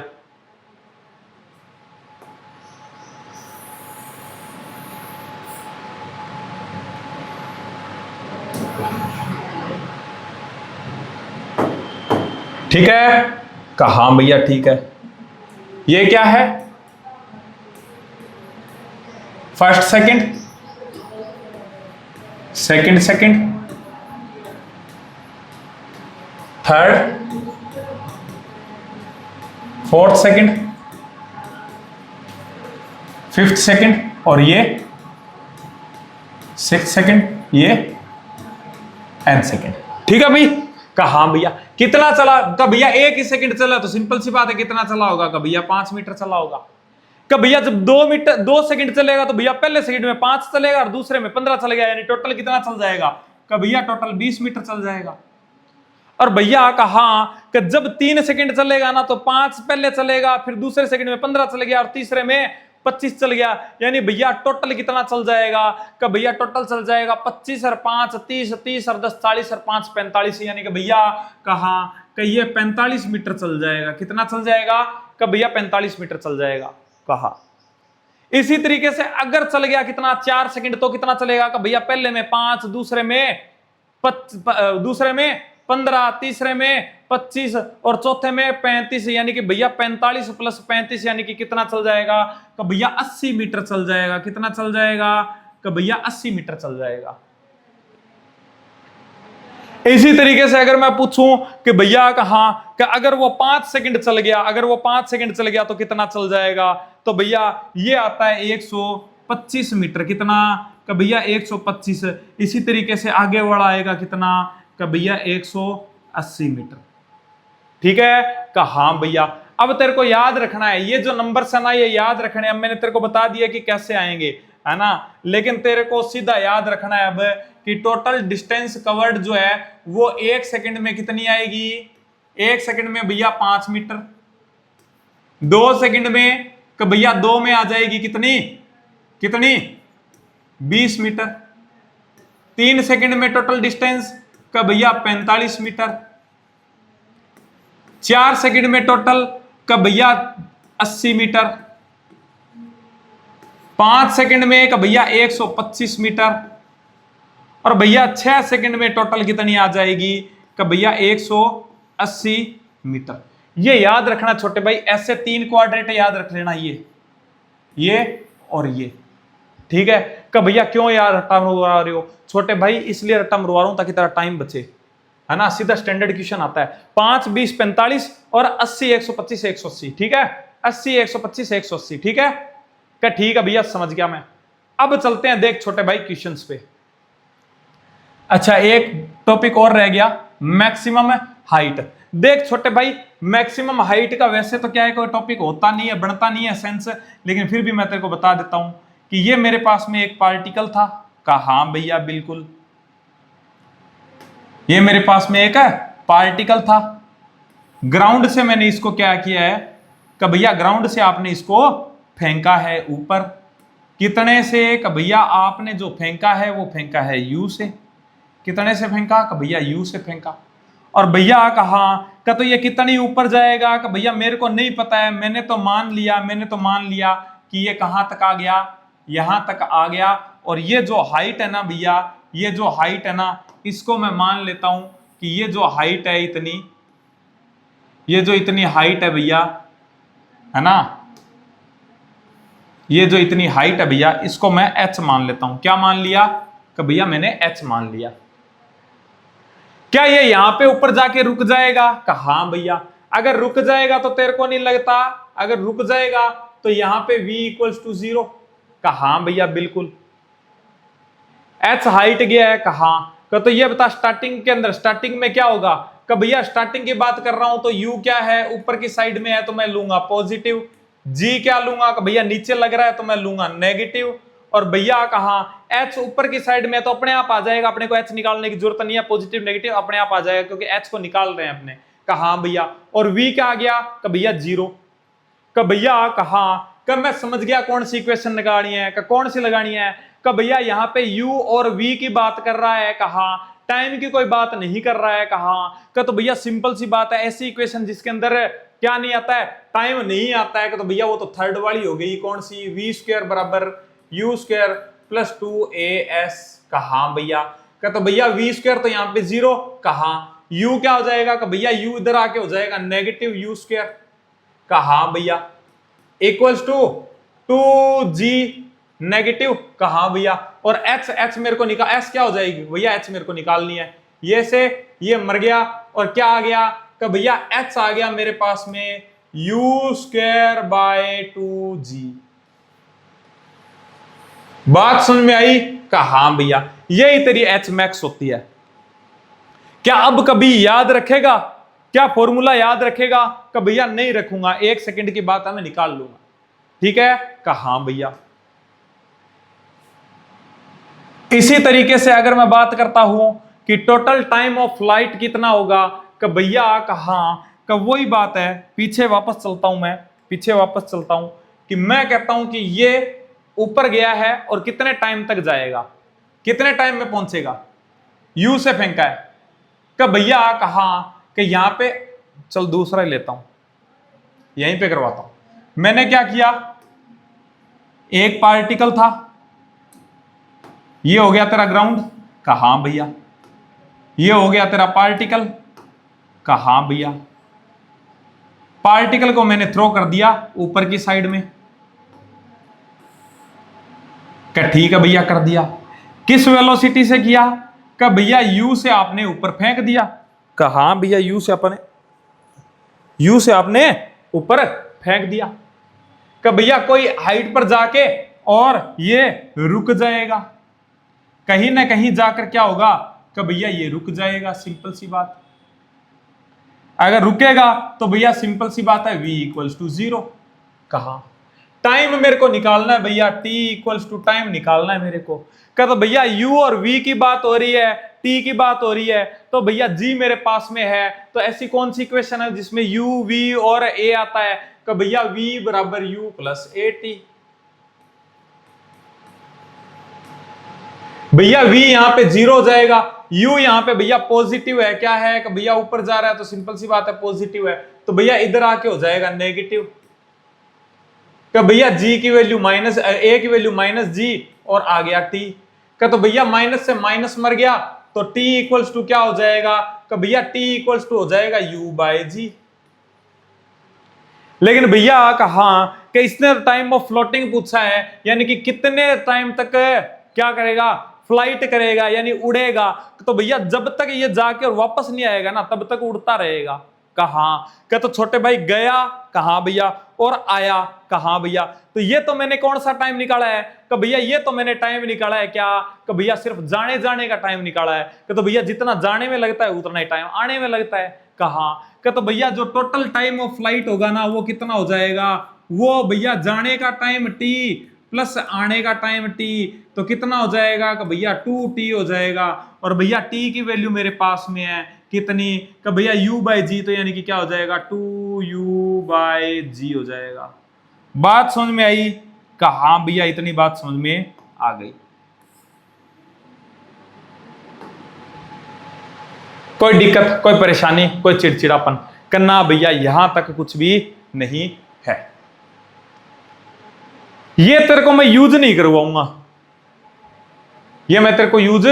ठीक है। कहा भैया ठीक है। ये क्या है? First second, second, third, fourth second, fifth second, और ये सिक्स सेकंड, ये एन सेकंड। ठीक है भाई। कहा भैया कितना चला? का भैया एक ही सेकंड चला, तो सिंपल सी बात है कितना चला होगा? का भैया 5 मीटर चला होगा। का भैया जब 2 सेकंड चलेगा तो भैया पहले सेकंड में 5 चलेगा और दूसरे में 15 चलेगा, यानी टोटल कितना चल जाएगा? का भैया टोटल 20 मीटर चल जाएगा। और भैया कहा कि जब 3 सेकंड चलेगा ना तो 5 पहले चलेगा, फिर दूसरे सेकंड में 15 चल गया और तीसरे में 25 चल गया, यानी भैया टोटल कितना चल जाएगा? का भैया टोटल चल जाएगा 25 और 5 30, 30 और 10 40 और 5 45, यानी कि भैया कहा कि ये 45 मीटर चल जाएगा। कितना चल जाएगा? का भैया 45 मीटर चल जाएगा। कहा इसी तरीके से अगर चल गया कितना 4 सेकंड तो कितना चलेगा? का भैया पहले में 5, दूसरे में 15, तीसरे में 25 और चौथे में 35, यानी कि भैया 45 प्लस 35 यानी कि कितना चल जाएगा? का भैया 80 मीटर चल जाएगा। कितना चल जाएगा? का भैया 80 मीटर चल जाएगा। इसी तरीके से अगर मैं पूछूं कि भैया कहा कि अगर वो 5 सेकंड चल गया, अगर वो 5 सेकंड चल गया तो कितना चल जाएगा? तो भैया ये आता है 125 मीटर। कितना? का भैया 125। इसी तरीके से आगे वाला आएगा कितना? का भैया 180 मीटर। ठीक है। का हाँ भैया अब तेरे को याद रखना है ये जो नंबर है ना, ये याद रखने। अब मैंने तेरे को बता दिया कि कैसे आएंगे, है ना, लेकिन तेरे को सीधा याद रखना है अब कि टोटल डिस्टेंस कवर्ड जो है वो 1 सेकंड में कितनी आएगी? 1 सेकंड में भैया 5 मीटर। 2 सेकंड में कि भैया 2 में आ जाएगी कितनी? कितनी? 20 मीटर। 3 सेकंड में टोटल डिस्टेंस का भैया 45 मीटर। 4 सेकंड में टोटल का भैया 80 मीटर। 5 सेकंड में का भैया 125 मीटर। और भैया 6 सेकंड में टोटल कितनी आ जाएगी? का भैया 180 मीटर। ये याद रखना छोटे भाई, ऐसे 3 क्वाड्रेंट याद रख लेना, ये और ये। ठीक है। का भैया क्यों यार रट्टा मरवा रहे हो छोटे भाई? इसलिए रट्टा मरवा रहा हूं ताकि तेरा टाइम बचे, है ना। सीधा स्टैंडर्ड क्वेश्चन आता है 5 20 45 और 80 125 180। ठीक है। 80 125 180। ठीक है। क्या ठीक है भैया, समझ गया मैं। अब चलते हैं देख छोटे भाई क्वेश्चंस पे। अच्छा एक टॉपिक और रह गया, मैक्सिमम हाइट। देख छोटे भाई मैक्सिमम हाइट का वैसे तो क्या है, कोई टॉपिक होता नहीं है, बनता नहीं है सेंस, लेकिन फिर भी मैं तेरे को बता देता हूं कि ये मेरे पास में एक पार्टिकल था। कहा हाँ भैया बिल्कुल, ये मेरे पास में एक पार्टिकल था। ग्राउंड से मैंने इसको क्या किया है? कि भैया ग्राउंड से आपने इसको फेंका है ऊपर। कितने से? कि भैया आपने जो फेंका है वो फेंका है यू से। कितने से फेंका? कि भैया यू से फेंका। और भैया कहा कि तो ये कितनी ऊपर जाएगा? कि भैया मेरे को नहीं पता है, मैंने तो मान लिया कि ये कहां तक आ गया, यहां तक आ गया। और ये जो हाइट है ना भैया, ये जो हाइट है ना, इसको मैं मान लेता हूं कि ये जो हाइट है इतनी, ये जो इतनी हाइट है भैया, है ना, ये जो इतनी हाइट है भैया, इसको मैं h मान लेता हूं। क्या मान लिया? कि भैया मैंने h मान लिया। क्या ये यहां पे ऊपर जाके रुक जाएगा? कहा हाँ भैया। अगर रुक जाएगा तो तेरे को नहीं लगता, अगर रुक जाएगा तो यहां पे v = 0। कहा हाँ भैया बिल्कुल। h हाइट गया है। कहा तो ये बता स्टार्टिंग के अंदर, स्टार्टिंग में क्या होगा? कि भैया स्टार्टिंग की बात कर रहा हूं तो u क्या है? ऊपर की साइड में है तो मैं लूंगा पॉजिटिव। g क्या लूंगा? कि भैया नीचे लग रहा है तो मैं लूंगा नेगेटिव। और भैया कहा h ऊपर की साइड में तो अपने आप आ जाएगा, अपने को h निकालने की जरूरत नहीं है, पॉजिटिव नेगेटिव अपने आप आ जाएगा क्योंकि h को निकाल रहे हैं अपने। कहा भैया। और v क्या आ गया? कि भैया 0। कि भैया कहा कि मैं समझ गया कौन सी इक्वेशन लगानी है। कि कौन सी लगानी है? कि भैया यहाँ पे u और v की बात कर रहा है। कहा टाइम की कोई बात नहीं कर रहा है। कहा कि तो भैया सिंपल सी बात है, ऐसी इक्वेशन जिसके अंदर क्या नहीं आता है, टाइम नहीं आता है, कि तो भैया वो तो थर्ड वाली हो गई। कौन सी? v² = u² + 2as। कहा भैया। कि तो भैया v² तो यहाँ पे 0। कहा u क्या हो जाएगा? कि भैया u इधर आके हो जाएगा नेगेटिव u²। कहा भैया = 2g नेगेटिव। कहा भैया। और h मेरे को निकाल, s क्या हो जाएगी भैया? h मेरे को निकालनी है। ये से ये मर गया और क्या आ गया कि भैया h आ गया मेरे पास में u²/2g। बात समझ में आई? कहा हाँ भैया यही तेरी h मैक्स होती है। क्या अब कभी याद रखेगा? क्या फॉर्मूला याद रखेगा? कि भैया नहीं रखूंगा, 1 सेकंड की बात है मैं निकाल लूंगा। ठीक है? कहा हाँ भैया। इसी तरीके से अगर मैं बात करता हूं कि टोटल टाइम ऑफ फ्लाइट कितना होगा, कि भैया कहा कि वही बात है, पीछे वापस चलता हूं, मैं पीछे वापस चलता हूं कि मैं कहता हूं कि ये ऊपर गया है और कितने टाइम तक जाएगा, कितने टाइम में पहुंचेगा, यू से फेंका है। कि भैया कहा कि यहां पे चल दूसरा ही लेता हूं, यहीं पे करवाता हूं। मैंने क्या किया, एक पार्टिकल था, ये हो गया तेरा ग्राउंड। कहा हाँ भैया। ये हो गया तेरा पार्टिकल। कहा हाँ भैया। पार्टिकल को मैंने थ्रो कर दिया ऊपर की साइड में। क्या ठीक है भैया, कर दिया। किस वेलोसिटी से किया? का भैया यू से आपने ऊपर फेंक दिया। कहा हाँ भैया यू से आपने ऊपर फेंक दिया। का भैया कोई हाइट पर जाके और ये रुक जाएगा, कहीं ना कहीं जाकर क्या होगा कि भैया ये रुक जाएगा। सिंपल सी बात। अगर रुकेगा तो भैया सिंपल सी बात है v=0। कहा टाइम मेरे को निकालना है भैया, t टाइम निकालना है मेरे को। क्या तो भैया u और v की बात हो रही है, t की बात हो रही है, तो भैया g मेरे पास में है। तो ऐसी कौन सी इक्वेशन है जिसमें u v और a आता है? कि भैया v बराबर u प्लस at। भैया v यहां पे 0 हो जाएगा, u यहां पे भैया पॉजिटिव है। क्या है कि भैया ऊपर जा रहा है तो सिंपल सी बात है पॉजिटिव है, तो भैया इधर आके हो जाएगा नेगेटिव। कि भैया g की वैल्यू माइनस, a की वैल्यू -g और आ गया t। का तो भैया माइनस से माइनस मर गया, तो t क्या हो जाएगा? कि भैया t हो जाएगा u/g। लेकिन भैया कहा कि इसने टाइम ऑफ फ्लोटिंग पूछा है, यानी कि कितने टाइम तक क्या करेगा, फ्लाइट करेगा, यानी उड़ेगा। तो भैया जब तक ये जाके और वापस नहीं आएगा ना तब तक उड़ता रहेगा। कहा क्या? तो छोटे भाई गया, कहा भैया, और आया, कहा भैया। तो ये तो मैंने कौन सा टाइम निकाला है? कि भैया ये तो मैंने टाइम निकाला है क्या, कि भैया सिर्फ जाने का टाइम निकाला है। कि तो भैया जितना जाने में लगता है उतना ही टाइम आने में लगता है। कहा कि तो भैया जो टोटल टाइम ऑफ फ्लाइट होगा ना वो कितना हो जाएगा? वो भैया जाने का टाइम t प्लस आने का टाइम t, तो कितना हो जाएगा? कि भैया 2t हो जाएगा। और भैया t की वैल्यू मेरे पास में है कितनी? कि भैया u/g, तो यानी कि क्या हो जाएगा? 2u/g हो जाएगा। बात समझ में आई? कहा भैया इतनी बात समझ में आ गई। कोई दिक्कत, कोई परेशानी, कोई चिड़चिड़ापन करना भैया यहां तक कुछ भी नहीं है। ये तेरे को मैं यूज नहीं करवाऊंगा, ये मैं तेरे को यूज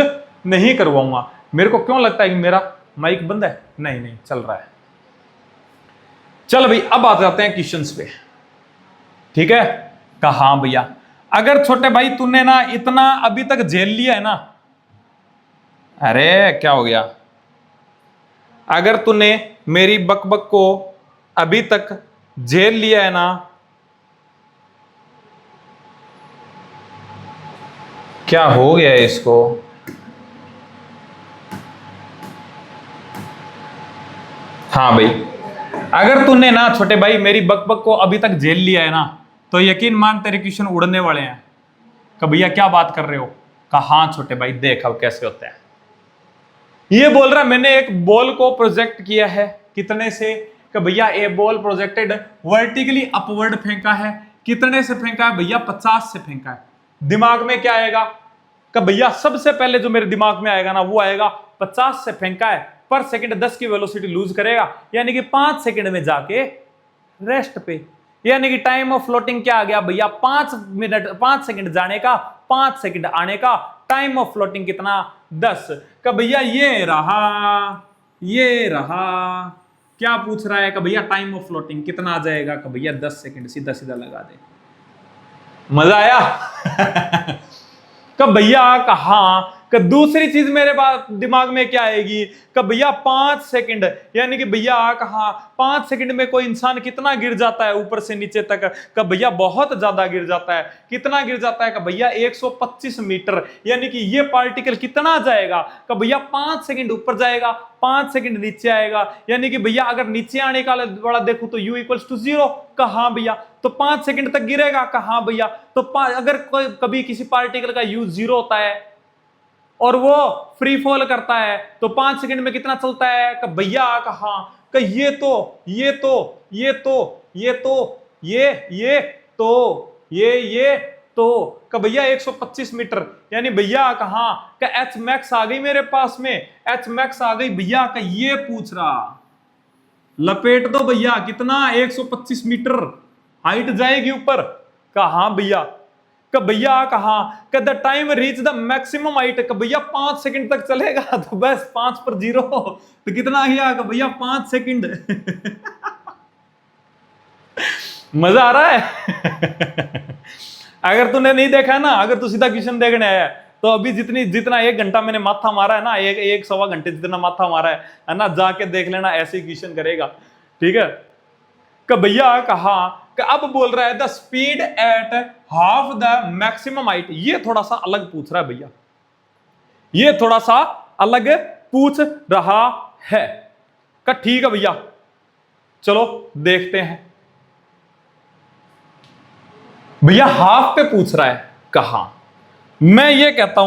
नहीं करवाऊंगा। मेरे को क्यों लगता है कि मेरा माइक बंद है? नहीं नहीं चल रहा है। चल भाई अब आ जाते हैं क्वेश्चंस पे। ठीक है? कहा हाँ भैया। अगर छोटे भाई तूने ना इतना अभी तक झेल लिया है ना, अरे क्या हो गया, अगर तूने मेरी बकबक को अभी तक झेल लिया है ना, क्या हो गया है इसको? हाँ भाई, अगर तूने ना छोटे भाई मेरी बकबक को अभी तक झेल लिया है ना, तो यकीन मान तेरे क्वेश्चन उड़ने वाले हैं। कि भैया क्या बात कर रहे हो? कहा हाँ छोटे भाई देख अब कैसे होता है। ये बोल रहा मैंने एक बॉल को प्रोजेक्ट किया है, कितने से? कि भैया ए बॉल प्रोजेक्टेड वर्टिकली अपवर्ड फेंका है। कितने से फेंका है भैया? 50 से फेंका है। दिमाग में क्या आएगा? कि भैया सबसे पहले जो मेरे दिमाग में आएगा ना वो आएगा 50 से फेंका है, पर सेकंड 10 की वेलोसिटी लूज करेगा, यानी कि 5 सेकंड में जाके रेस्ट पे। यानी कि टाइम ऑफ फ्लोटिंग क्या आ गया भैया? 5 सेकंड जाने का, 5 सेकंड आने का। टाइम ऑफ फ्लोटिंग कितना? 10। का भैया ये रहा क्या पूछ रहा है? कि भैया टाइम ऑफ फ्लोटिंग कितना आ जाएगा? कि भैया 10 सेकंड, सीधा सीधा लगा दे। मजा आया? कब भैया कहा कि दूसरी चीज मेरे दिमाग में क्या आएगी कि भैया 5 सेकंड, यानी कि भैया कहा 5 सेकंड में कोई इंसान कितना गिर जाता है ऊपर से नीचे तक, कि भैया बहुत ज्यादा गिर जाता है। कितना गिर जाता है कि भैया 125 मीटर, यानी कि ये पार्टिकल कितना जाएगा कि भैया 5 सेकंड ऊपर जाएगा, 5 सेकंड नीचे आएगा, यानी कि भैया अगर नीचे आने का वाला देखो तो u इक्वल्स टू 0, कहा भैया तो 5 सेकंड तक गिरेगा, कहा भैया तो अगर कोई कभी किसी पार्टिकल का u 0 होता है और वो फ्री फॉल करता है तो 5 सेकंड में कितना चलता है कि भैया कहा कि ये तो ये तो ये तो ये तो ये तो कि भैया 125 मीटर, यानी भैया कहा कि एच मैक्स आ गई मेरे पास में, एच मैक्स आ गई भैया का, ये पूछ रहा लपेट दो भैया कितना 125 मीटर हाइट जाएगी ऊपर, कहा भैया कि भैया कहा कि the time reach the maximum height, कि भैया 5 सेकंड तक चलेगा, तो बस 5 पर 0 तो कितना आ गया कि भैया 5 सेकंड मजा आ रहा है अगर तूने नहीं देखा ना, अगर तू सीधा क्वेश्चन देखने आया तो अभी जितना 1 घंटा मैंने माथा मारा है ना, एक सवा घंटे जितना माथा मारा है ना, जाके देख लेना, ऐसे क्वेश्चन करेगा। ठीक है कि भैया कहा कि अब बोल रहा है the speed at half the maximum height, ये थोड़ा सा अलग पूछ रहा है भैया, ये थोड़ा सा अलग पूछ रहा है। का ठीक है भैया, चलो देखते हैं। भैया हाफ पे पूछ रहा है, कहा मैं ये कहता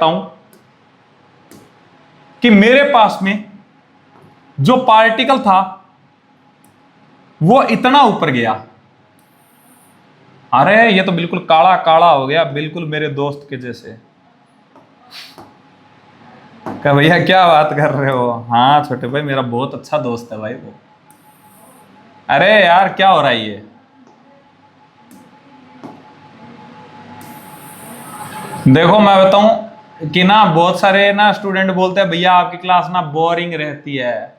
हूं कि मेरे पास में जो पार्टिकल था वो इतना ऊपर गया। अरे ये तो बिल्कुल काला काला हो गया, बिल्कुल मेरे दोस्त के जैसे। क्या भैया क्या बात कर रहे हो? हाँ छोटे भाई, मेरा बहुत अच्छा दोस्त है भाई वो। अरे यार क्या हो रहा है ये? देखो मैं बताऊं कि ना बहुत सारे ना स्टूडेंट बोलते हैं भैया आपकी क्लास ना बोरिंग रहती है,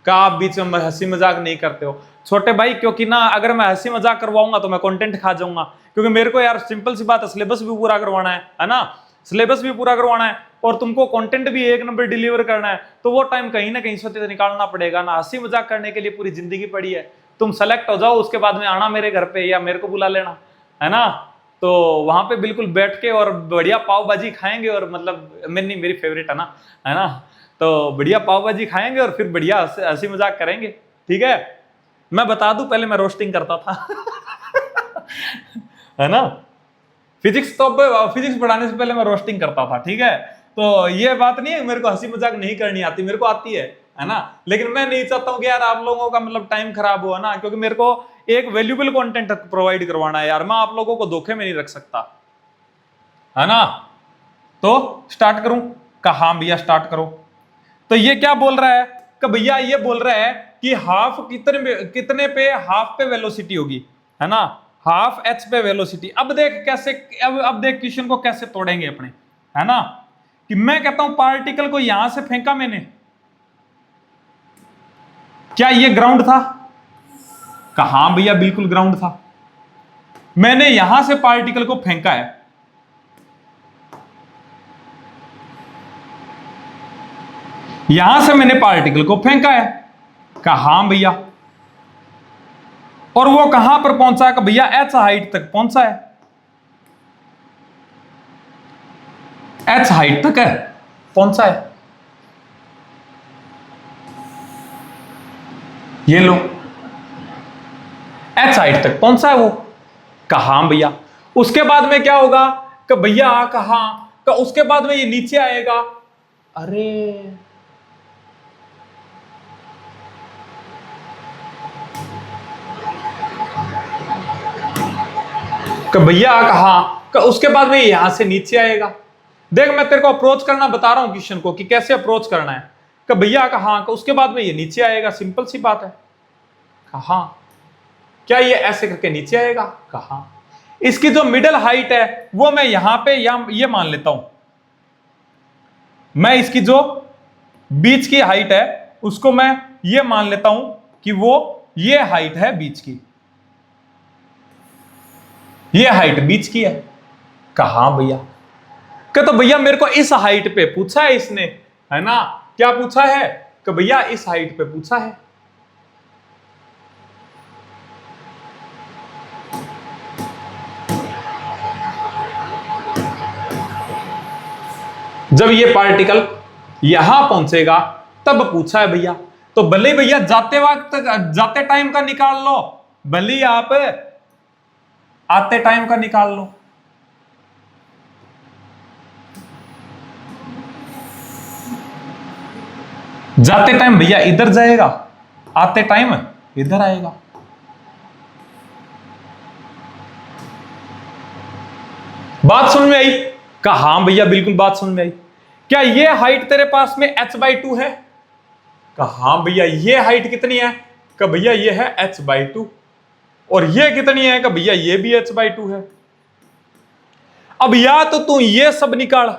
का आप बीच में हंसी मजाक नहीं करते हो। छोटे भाई क्योंकि ना अगर मैं हंसी मजाक करवाऊंगा तो मैं कंटेंट खा जाऊंगा, क्योंकि मेरे को यार सिंपल सी बात है, सिलेबस भी पूरा करवाना है ना, सिलेबस भी पूरा करवाना है और तुमको कंटेंट भी 1 नंबर डिलीवर करना है, तो वो टाइम कहीं ना कहीं से निकालना पड़ेगा ना। हंसी मजाक करने के लिए पूरी जिंदगी पड़ी है, तुम सेलेक्ट हो जाओ उसके बाद में आना मेरे घर पे या मेरे को बुला लेना, है ना। तो वहां पे बिल्कुल बैठ के और बढ़िया पाव भाजी खाएंगे, और मतलब मेरी फेवरेट है ना, तो बढ़िया पाव भाजी खाएंगे और फिर बढ़िया हंसी मजाक करेंगे। ठीक है, मैं बता दूं पहले मैं रोस्टिंग करता था है ना, फिजिक्स पढ़ाने से पहले मैं रोस्टिंग करता था। ठीक है, तो ये बात नहीं है मेरे को हंसी मजाक नहीं करनी आती, मेरे को आती है ना, लेकिन मैं नहीं चाहता हूं कि यार आप लोगों का मतलब टाइम खराब हुआ ना, क्योंकि मेरे को एक वैल्यूबल कंटेंट प्रोवाइड करवाना है यार, मैं आप लोगों को धोखे में नहीं रख सकता, है ना। तो स्टार्ट करूं? हाँ भैया स्टार्ट करो। तो ये क्या बोल रहा है कि भैया ये बोल रहा है कि हाफ कितने पे हाफ पे वेलोसिटी होगी, है ना, हाफ एच पे वेलोसिटी। अब देख कैसे, अब देख क्वेश्चन को कैसे तोड़ेंगे अपने, है ना, कि मैं कहता हूं पार्टिकल को यहां से फेंका मैंने, क्या ये ग्राउंड था? कहा भैया बिल्कुल ग्राउंड था। मैंने यहां से पार्टिकल को फेंका है, यहां से मैंने पार्टिकल को फेंका है, कहा भैया, और वो कहां पर पहुंचा है? भैया एच हाइट तक पहुंचा है, एच हाइट तक है पहुंचा है, ये लो एच हाइट तक पहुंचा है वो, कहा भैया। उसके बाद में क्या होगा कि भैया कहा कि उसके बाद में ये नीचे आएगा। अरे कि भैया कहा कि उसके बाद में यहां से नीचे आएगा। देख मैं तेरे को अप्रोच करना बता रहा हूं क्वेश्चन को कि कैसे अप्रोच करना है। कि भैया कहा कि उसके बाद में ये नीचे आएगा, सिंपल सी बात है। कहा क्या ये ऐसे करके नीचे आएगा? कहा इसकी जो मिडिल हाइट है वो मैं यहां पे ये मान लेता हूं, मैं इसकी जो बीच की हाइट है उसको मैं ये मान लेता हूं कि वो ये हाइट है बीच की, ये हाइट बीच की है। कहा भैया, कि तो भैया मेरे को इस हाइट पे पूछा है इसने, है ना, क्या पूछा है कि भैया इस हाइट पे पूछा है। जब ये पार्टिकल यहां पहुंचेगा तब पूछा है भैया। तो भले भैया जाते वक्त, जाते टाइम का निकाल लो, भले आप आते टाइम का निकाल लो। जाते टाइम भैया इधर जाएगा, आते टाइम इधर आएगा। बात समझ में आई? कहा हां भैया बिल्कुल बात समझ में आई। क्या ये हाइट तेरे पास में h/2 है? कहा हां भैया। ये हाइट कितनी है? कि भैया ये है h/2। और ये कितनी है? कि भैया ये भी h/2 है। अब या तो तू ये सब निकाल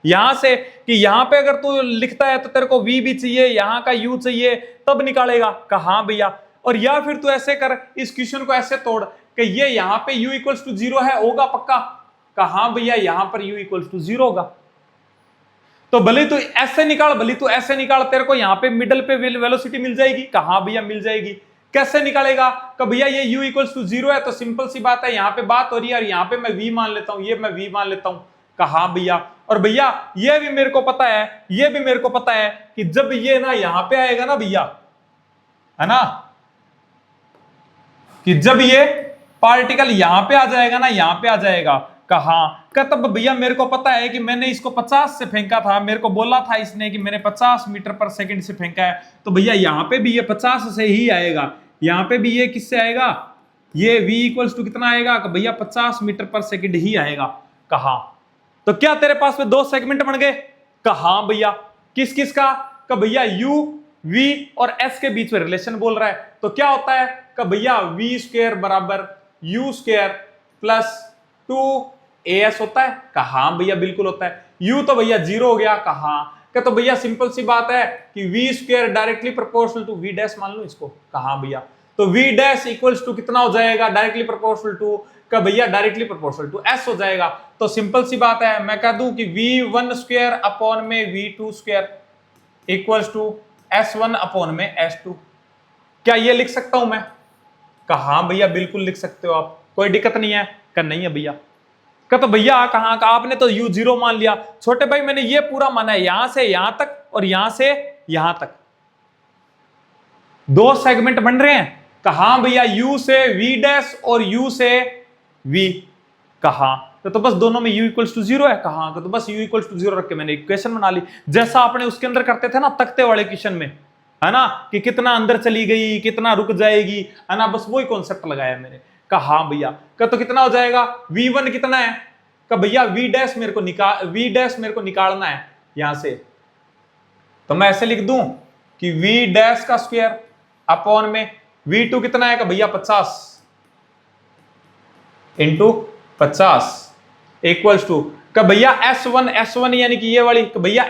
यहां से, कि यहां पे अगर तू लिखता है तो तेरे को v भी चाहिए, यहां का u चाहिए, तब निकालेगा। कहा हां भैया। और या फिर तू ऐसे कर, इस क्वेश्चन को ऐसे तोड़ कि ये यहां पे u = 0 है, होगा पक्का? कहा हां भैया यहां पर u = 0 होगा। तो भले तू ऐसे निकाल, भले तू ऐसे निकाल, तेरे को यहां पे मिडल पे वेलोसिटी मिल जाएगी। कहा हां भैया मिल जाएगी। कैसे निकालेगा? कि भैया ये u = 0 है, तो सिंपल सी बात है, यहां पे बात हो रही है और यहां पे मैं v मान लेता हूं, ये मैं v मान लेता हूं। कहा हां भैया। और भैया ये भी मेरे को पता है, ये भी मेरे को पता है कि जब ये ना यहां पे आएगा ना भैया, है ना, कि जब ये पार्टिकल यहां पे आ जाएगा ना, यहां पे आ जाएगा। कहा तब भैया मेरे को पता है कि मैंने इसको 50 से फेंका था, मेरे को बोला था इसने कि मैंने 50 मीटर पर सेकंड से फेंका है। तो भैया यहां पे भी ये 50 से ही आएगा, यहां पे भी ये किससे आएगा? ये v = कितना आएगा? कि भैया 50 मीटर पर सेकंड ही आएगा। कहा तो क्या तेरे पास में 2 सेगमेंट बन गए? कहा हां भैया। किस किस का? कि भैया u, v और s के बीच में रिलेशन बोल रहा है। तो क्या होता है कि भैया v² बराबर u² प्लस 2as होता है। कहा हां भैया बिल्कुल होता है। u तो भैया 0 हो गया। कहा क्या? तो भैया सिंपल सी बात है कि v² directly proportional to v' मान लो इसको। कहा हां भैया। तो v' = कितना हो जाएगा? डायरेक्टली प्रोपोर्शनल टू, का भैया डायरेक्टली प्रोपोर्शनल टू s हो जाएगा। तो सिंपल सी बात है, मैं कह दूं कि v1² अपॉन में v2² equals to s1 upon में s2। क्या ये लिख सकता हूं मैं? कहा हां भैया बिल्कुल लिख सकते हो आप, कोई दिक्कत नहीं है। का नहीं है भैया। का तो भैया कहां का आपने तो u 0 मान लिया। छोटे भाई मैंने ये पूरा माना है, यहां से यहां तक और यहां से यहां तक 2 सेगमेंट बन रहे हैं। कहा भैया u से v' और u से v। कहा तो बस दोनों में u = 0 है। कहा तो बस u = 0 रख के मैंने इक्वेशन बना ली, जैसा आपने उसके अंदर करते थे ना तख्ते वाले क्वेश्चन में, है ना, कि कितना अंदर चली गई, कितना रुक जाएगी, है ना, बस वही कॉन्सेप्ट लगाया मैंने। कहा हां भैया। का तो कितना हो जाएगा? v1 कितना है? का भैया v' मेरे को निकालना है यहां से। तो मैं ऐसे लिख दूं कि v' का स्क्वायर अपॉन में v2 कितना है? का भैया 50 इंटू 50 इक्वल्स टू का भैया s1 यानी कि ये वाली, भैया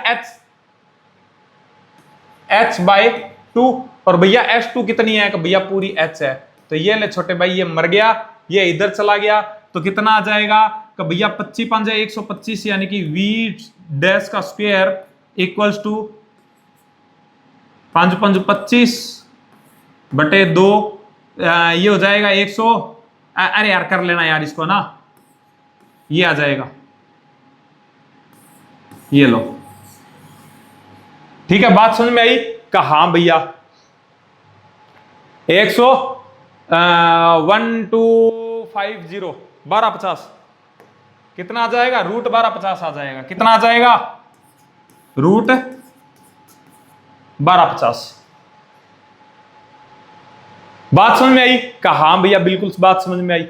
h/2 और भैया s2 कितनी है? का भैया पूरी h है। तो ये ले छोटे भाई, ये मर गया, ये इधर चला गया, तो कितना आ जाएगा? का भैया 25 5 125 यानी कि v' का स्क्वायर इक्वल्स टू 5 5 25 बटे 2, ये हो जाएगा 100। अरे यार कर लेना यार इसको ना, ये आ जाएगा, ये लो। ठीक है, बात समझ में आई? कहा हां भैया। 1250 1250 कितना आ जाएगा? √1250 आ जाएगा। कितना आ जाएगा? √1250। बात समझ में आई? कहा हां भैया बिल्कुल बात समझ में आई।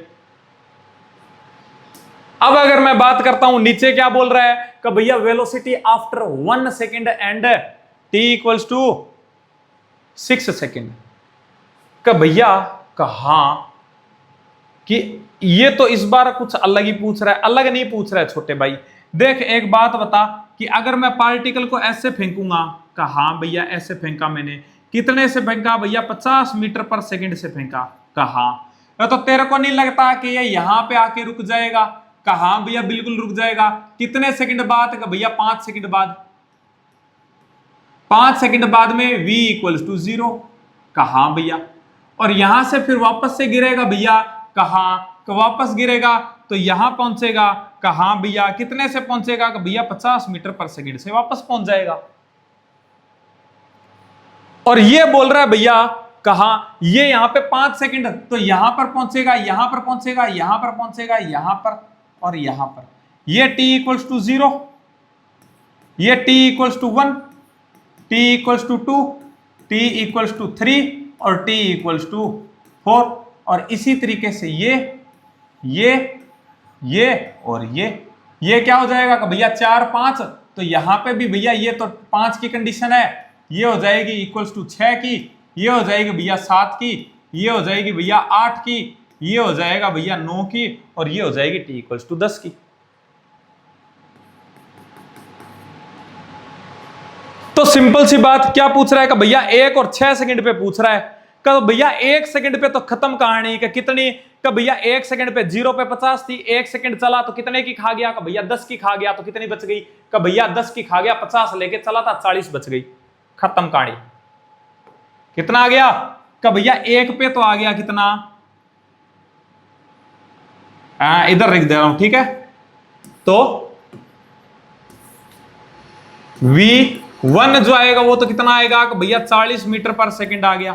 अब अगर मैं बात करता हूं नीचे क्या बोल रहा है? कि भैया velocity after 1 second and t = 6 second. का भैया कहा कि ये तो इस बार कुछ अलग ही पूछ रहा है। अलग नहीं पूछ रहा है छोटे भाई, देख एक बात बता कि अगर मैं पार्टिकल को ऐसे फेंकूंगा, कहा भैया ऐसे फेंका मैंने, कितने से फेंका? भैया 50 मीटर पर सेकंड से फेंका। कहा तो तेरे को नहीं लगता कि ये यहां पे आके रुक जाएगा? कहा भैया बिल्कुल रुक जाएगा। कितने सेकंड बाद? का भैया 5 सेकंड बाद। 5 सेकंड बाद में v इक्वल्स टू 0। कहा भैया, और यहां से फिर वापस से गिरेगा भैया, कहा वापस गिरेगा तो यहां पहुंचेगा, कहा भैया कितने से पहुंचेगा? भैया 50 मीटर पर सेकंड से वापस पहुंच जाएगा। और ये बोल रहा है भैया कहा ये यहां पे 5 सेकंड, तो यहां पर पहुंचेगा, यहां पर पहुंचेगा, यहां पर पहुंचेगा, यहां पर और यहां पर। ये t इक्वल्स टू 0, ये t equals to 1, t equals to 2, t equals to 3 और t इक्वल्स टू 4। और इसी तरीके से ये और ये क्या हो जाएगा? कि भैया 4 5, तो यहां पे भी भैया ये तो 5 की कंडीशन है, ये हो जाएगी इक्वल्स टू 6 की, ये हो जाएगी भैया 7 की, ये हो जाएगी भैया 8 की, ये हो जाएगा भैया 9 की, और ये हो जाएगी t इक्वल्स टू 10 की। तो सिंपल सी बात, क्या पूछ रहा है? कि भैया 1 और 6 सेकंड पे पूछ रहा है। कि भैया 1 सेकंड पे तो खत्म कहानी। कि कितनी? कि भैया 1 सेकंड पे 0 पे 50 थी, 1 सेकंड चला तो कितने की खा गया? कि भैया 10 की खा गया, तो कितनी बच गई? कि भैया 10 की खा गया, 50 लेके चला था, 40 बच गई, खत्म कहानी। कितना आ गया? कि भैया 1 पे तो आ गया कितना, इधर लिख दे रहा हूं, ठीक है। तो v1 जो आएगा वो तो कितना आएगा? कि भैया 40 मीटर पर सेकंड आ गया।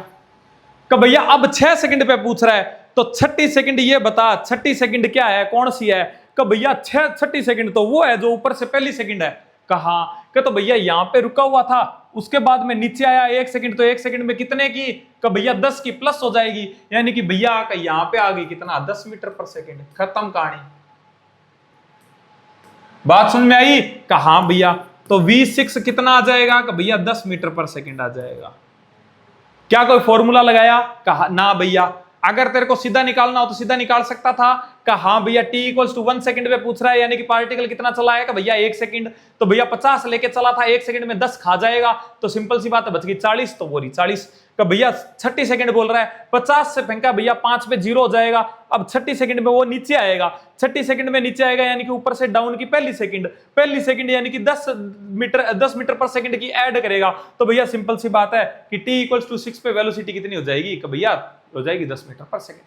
कि भैया अब 6 सेकंड पे पूछ रहा है, तो 36 सेकंड ये बता, 36 सेकंड क्या है, कौन सी है? कि भैया 36 सेकंड तो वो है जो ऊपर से पहली सेकंड है। कहा कि तो भैया यहां पे रुका हुआ था, उसके बाद में नीचे आया 1 सेकंड, तो 1 सेकंड में कितने की? कि भैया 10 की प्लस हो जाएगी, यानी कि भैया का यहां पे आ गई कितना? 10 मीटर पर सेकंड, खत्म कहानी। बात समझ में आई? कहा भैया तो v6 कितना आ जाएगा? कि भैया 10 मीटर पर सेकंड आ जाएगा। क्या कोई फॉर्मूला लगाया? कहा ना भैया, अगर तेरे को सीधा निकालना हो तो सीधा निकाल सकता था। कहा भैया t इक्वल्स टू 1 सेकंड पे पूछ रहा है, यानी कि पार्टिकल कितना चला है? भैया 1 सेकंड, तो भैया 50 लेके चला था, 1 सेकंड में 10 खा जाएगा, तो सिंपल सी बात है, बच गई 40, तो वो रही 40। का भैया 36 सेकंड बोल रहा है, 50 से फेंका भैया 5 पे 0 हो जाएगा। अब 36 सेकंड में वो नीचे आएगा, 36 सेकंड में नीचे आएगा, यानी कि ऊपर से डाउन की पहली सेकंड यानी कि 10 मीटर पर सेकंड की ऐड करेगा। तो भैया सिंपल सी बात है कि t इक्वल्स टू 6 पे वेलोसिटी कितनी हो जाएगी? कि भैया हो जाएगी 10 मीटर पर सेकंड।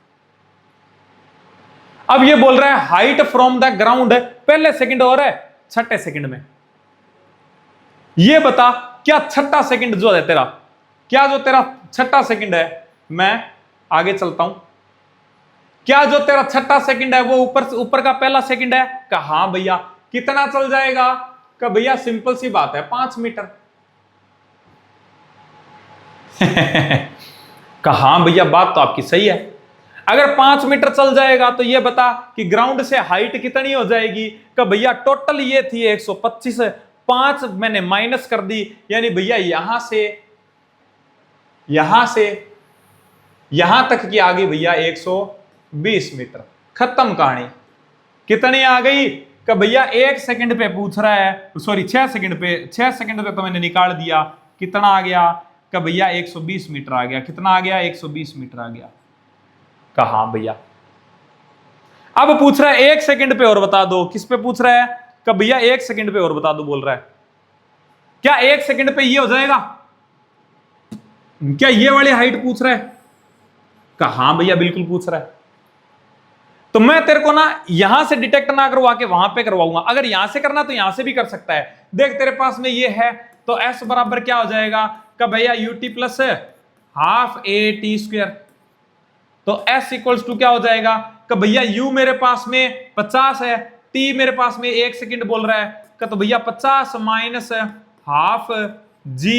अब ये बोल रहा है हाइट फ्रॉम द ग्राउंड, पहले सेकंड और है, छठे सेकंड में। ये बता क्या छठा सेकंड जो है तेरा, क्या जो तेरा छठा सेकंड है, मैं आगे चलता हूं, क्या जो तेरा छठा सेकंड है वो ऊपर का पहला सेकंड है? कहा भैया कितना चल जाएगा? का भैया सिंपल सी बात है 5 मीटर। कहा भैया बात तो आपकी सही है, अगर 5 मीटर चल जाएगा तो ये बता कि ग्राउंड से हाइट कितनी हो जाएगी? का भैया टोटल ये थी 125, 5 मैंने माइनस कर दी, यानी भैया यहां से यहां तक की आ गई भैया 120 मीटर, खत्म कहानी। कितनी आ गई? कि भैया 1 सेकंड पे पूछ रहा है, सॉरी 6 सेकंड पे तो मैंने निकाल दिया, कितना आ गया? कि भैया 120 मीटर आ गया। कितना आ गया? 120 मीटर आ गया। कहा भैया अब पूछ रहा है 1 सेकंड पे और बता दो। किस पे पूछ रहा है? कि भैया 1 सेकंड पे और बता दो बोल रहा है। क्या 1 सेकंड पे ये हो जाएगा? क्या ये वाली हाइट पूछ रहा है? कहा भैया बिल्कुल पूछ रहा है। तो मैं तेरे को ना यहां से डिटेक्ट ना करवा के वहां पे करवाऊंगा। अगर यहां से करना तो यहां से भी कर सकता है। देख तेरे पास में ये है, तो s बराबर क्या हो जाएगा? कि भैया ut plus half a t square, तो s इक्वल्स टू क्या हो जाएगा? कि भैया u मेरे पास में 50 है, t मेरे पास में 1 सेकंड बोल रहा है, तो भैया 50 माइनस हाफ g,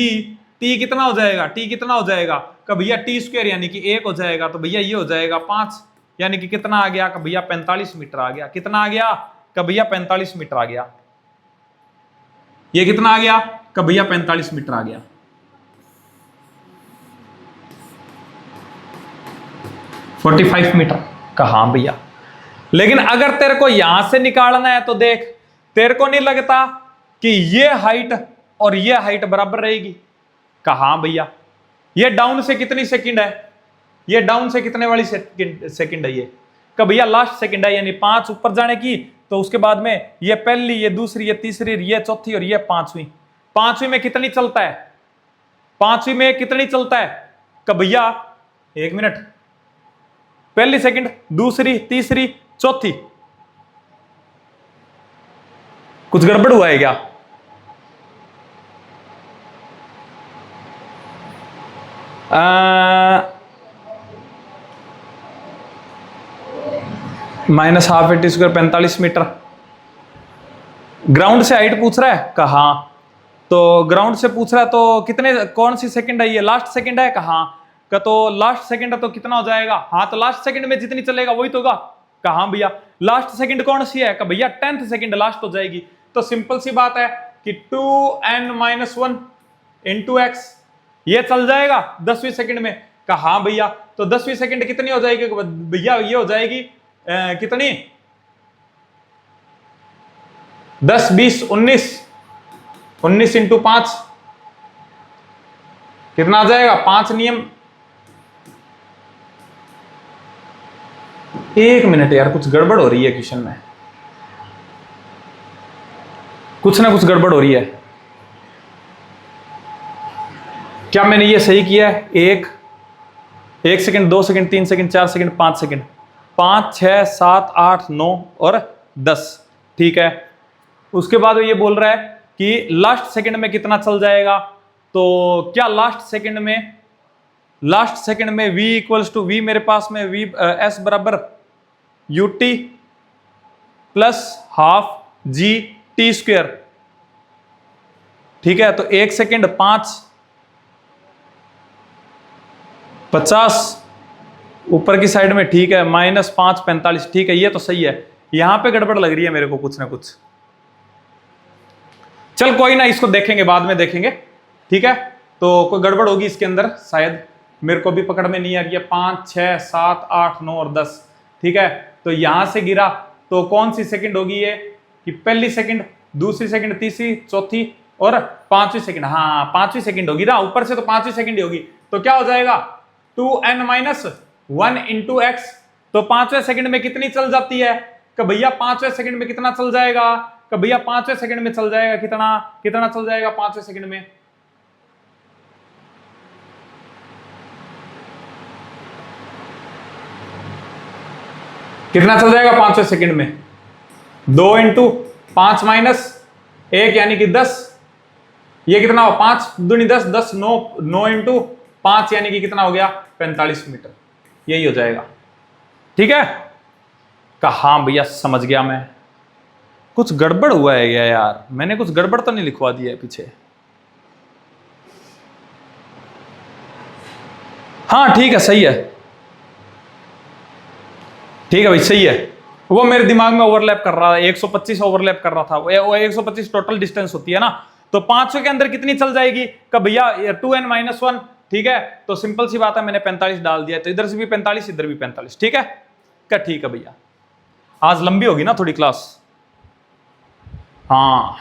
t कितना हो जाएगा? t कितना हो जाएगा? कि भैया t स्क्वायर यानी कि 1 हो जाएगा, तो भैया ये हो जाएगा 5, यानी कि कितना आ गया? कि भैया 45 मीटर आ गया। कितना आ गया? कि भैया 45 मीटर आ गया। ये कितना आ गया? कि भैया 45 मीटर आ गया। $45 मीटर। कहा भैया, लेकिन अगर तेरे को यहां से निकालना है तो देख, तेरे को नहीं लगता कि ये हाइट और ये हाइट बराबर रहेगी? कहा भैया ये डाउन से कितनी सेकंड है? ये डाउन से कितने वाली सेकंड है ये? कि भैया लास्ट सेकंड है, यानी 5 ऊपर जाने की, तो उसके बाद में ये पहली, ये दूसरी, ये तीसरी, ये चौथी और ये पांचवी। पांचवी में कितनी चलता है? पांचवी में कितनी चलता है कि भैया, एक मिनट, पहली, सेकंड, दूसरी, तीसरी, चौथी। कुछ गड़बड़ हुआ है क्या? -12 45 मीटर। ग्राउंड से हाइट पूछ रहा है कहा, तो ग्राउंड से पूछ रहा है तो कितने, कौन सी सेकंड है ये? लास्ट सेकंड है कहा का, तो लास्ट सेकंड है तो कितना हो जाएगा? हाँ, तो लास्ट सेकंड में जितनी चलेगा वही तो होगा। कहा भैया लास्ट सेकंड कौन सी है? का भैया 10th सेकंड लास्ट हो जाएगी। तो सिंपल सी बात है कि 2n-1 इंटू एक्स, ये चल जाएगा 10वीं सेकंड में। कहा भैया तो 10वीं सेकंड कितनी हो जाएगी? भैया ये हो जाएगी कितनी? 10, 20, 19 इंटू 5 कितना आ जाएगा? 5 नियम। एक मिनट यार, कुछ गड़बड़ हो रही है क्वेश्चन में, कुछ ना कुछ गड़बड़ हो रही है। क्या मैंने ये सही किया है? 1 second, 2 second, 3 second, 4 second, 5 second, 5, 6, 7, 8, 9 और 10। ठीक है, उसके बाद ये बोल रहा है कि लास्ट सेकंड में कितना चल जाएगा। तो क्या लास्ट सेकंड में v इक्वल्स टू v, मेरे पास में v s बराबर ut plus half g t square. ठीक है, तो 1 सेकंड 5, 50 ऊपर की साइड में। ठीक है, -5 45। ठीक है, ये तो सही है। यहां पे गड़बड़ लग रही है मेरे को कुछ ना कुछ। चल कोई ना, इसको देखेंगे, बाद में देखेंगे। ठीक है, तो कोई गड़बड़ होगी इसके अंदर शायद, मेरे को भी पकड़ में नहीं आ रही है। 5, 6, 7, 8, 9 और 10। ठीक है, तो यहां से गिरा तो कौन सी सेकंड होगी ये? कि पहली सेकंड, दूसरी सेकंड, तीसरी, चौथी और पांचवी सेकंड। हाँ, पांचवी सेकंड होगी ना, ऊपर से तो पांचवी सेकंड ही होगी। तो क्या हो जाएगा? 2n-1 into x. तो पांचवें सेकंड में कितनी चल जाती है? कि भैया पांचवें सेकंड में कितना चल जाएगा? कि भैया पांचवें सेकंड में चल जाएगा कितना चल जाएगा पांचवें सेकंड में? कितना चल जाएगा पांचवें सेकंड में? 2 इंटू 5 - 1 यानी कि 10। ये कितना हो? 5 दूनी 10, 10 9 इंटू 5 यानी कि कितना हो गया? 45 मीटर। यही हो जाएगा। ठीक है, कहा भैया समझ गया मैं। कुछ गड़बड़ हुआ है क्या यार? मैंने कुछ गड़बड़ तो नहीं लिखवा दिया है पीछे? हाँ ठीक है, सही है। ठीक है भाई, सही है। वो मेरे दिमाग में ओवरलैप कर रहा है, 125 ओवरलैप कर रहा था। वो 125 टोटल डिस्टेंस होती है ना, तो 500 के अंदर कितनी चल जाएगी? कब भैया 2n-1। ठीक है, तो सिंपल सी बात है, मैंने 45 डाल दिया, तो इधर से भी 45, इधर भी 45। ठीक है क्या? ठीक है भैया, आज लंबी होगी ना थोड़ी क्लास। हाँ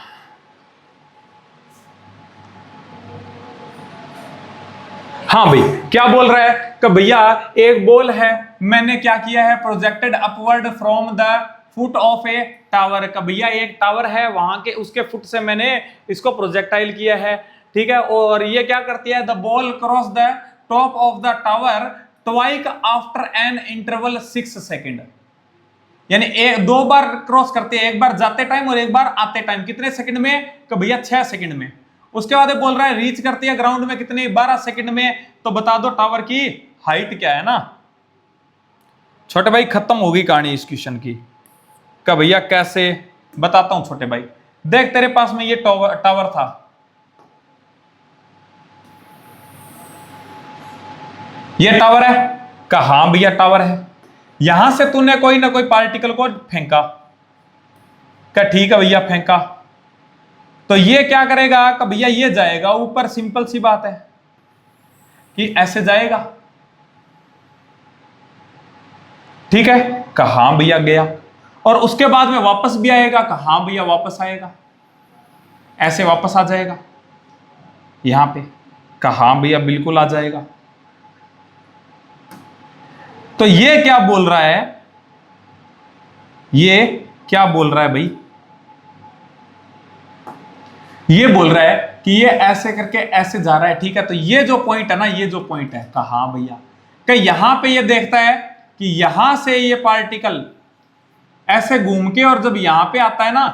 हाँ भाई, क्या बोल रहा है कि भैया एक बॉल है, मैंने क्या किया है? Projected upward from the foot of A tower. का भैया एक टावर है, वहां के उसके फुट से मैंने इसको प्रोजेक्टाइल किया है। ठीक है, और ये क्या करती है? The ball cross the top of the tower twice after an interval 6 second. यानी 2 बार क्रॉस करते हैं, एक बार जाते टाइम और एक बार आते टाइम। कितने सेकंड में? कि भैया 6 सेकंड में। उसके बाद बोल रहा है रीच करती है ग्राउंड में कितनी? 12 सेकंड में। तो बता दो टावर की हाइट क्या है ना। छोटे भाई खत्म होगी कहानी इस क्वेश्चन की। का भैया कैसे? बताता हूं छोटे भाई। देख तेरे पास में ये टावर था, ये टावर है। का हाँ भैया टावर है। यहां से तूने कोई ना कोई पार्टिकल को फेंका। का ठीक है भैया फेंका, तो ये क्या करेगा? कि भैया ये जाएगा ऊपर। सिंपल सी बात है कि ऐसे जाएगा। ठीक है, कहां भैया गया, और उसके बाद में वापस भी आएगा। कहां भैया वापस आएगा, ऐसे वापस आ जाएगा यहां पे। कहां भैया बिल्कुल आ जाएगा। तो ये क्या बोल रहा है? ये क्या बोल रहा है भाई, ये बोल रहा है कि ये ऐसे करके ऐसे जा रहा है, ठीक है। तो ये जो पॉइंट है ना, ये जो पॉइंट है, कहा भैया कि यहां पे ये देखता है कि यहां से ये पार्टिकल ऐसे घूम के और जब यहां पे आता है ना,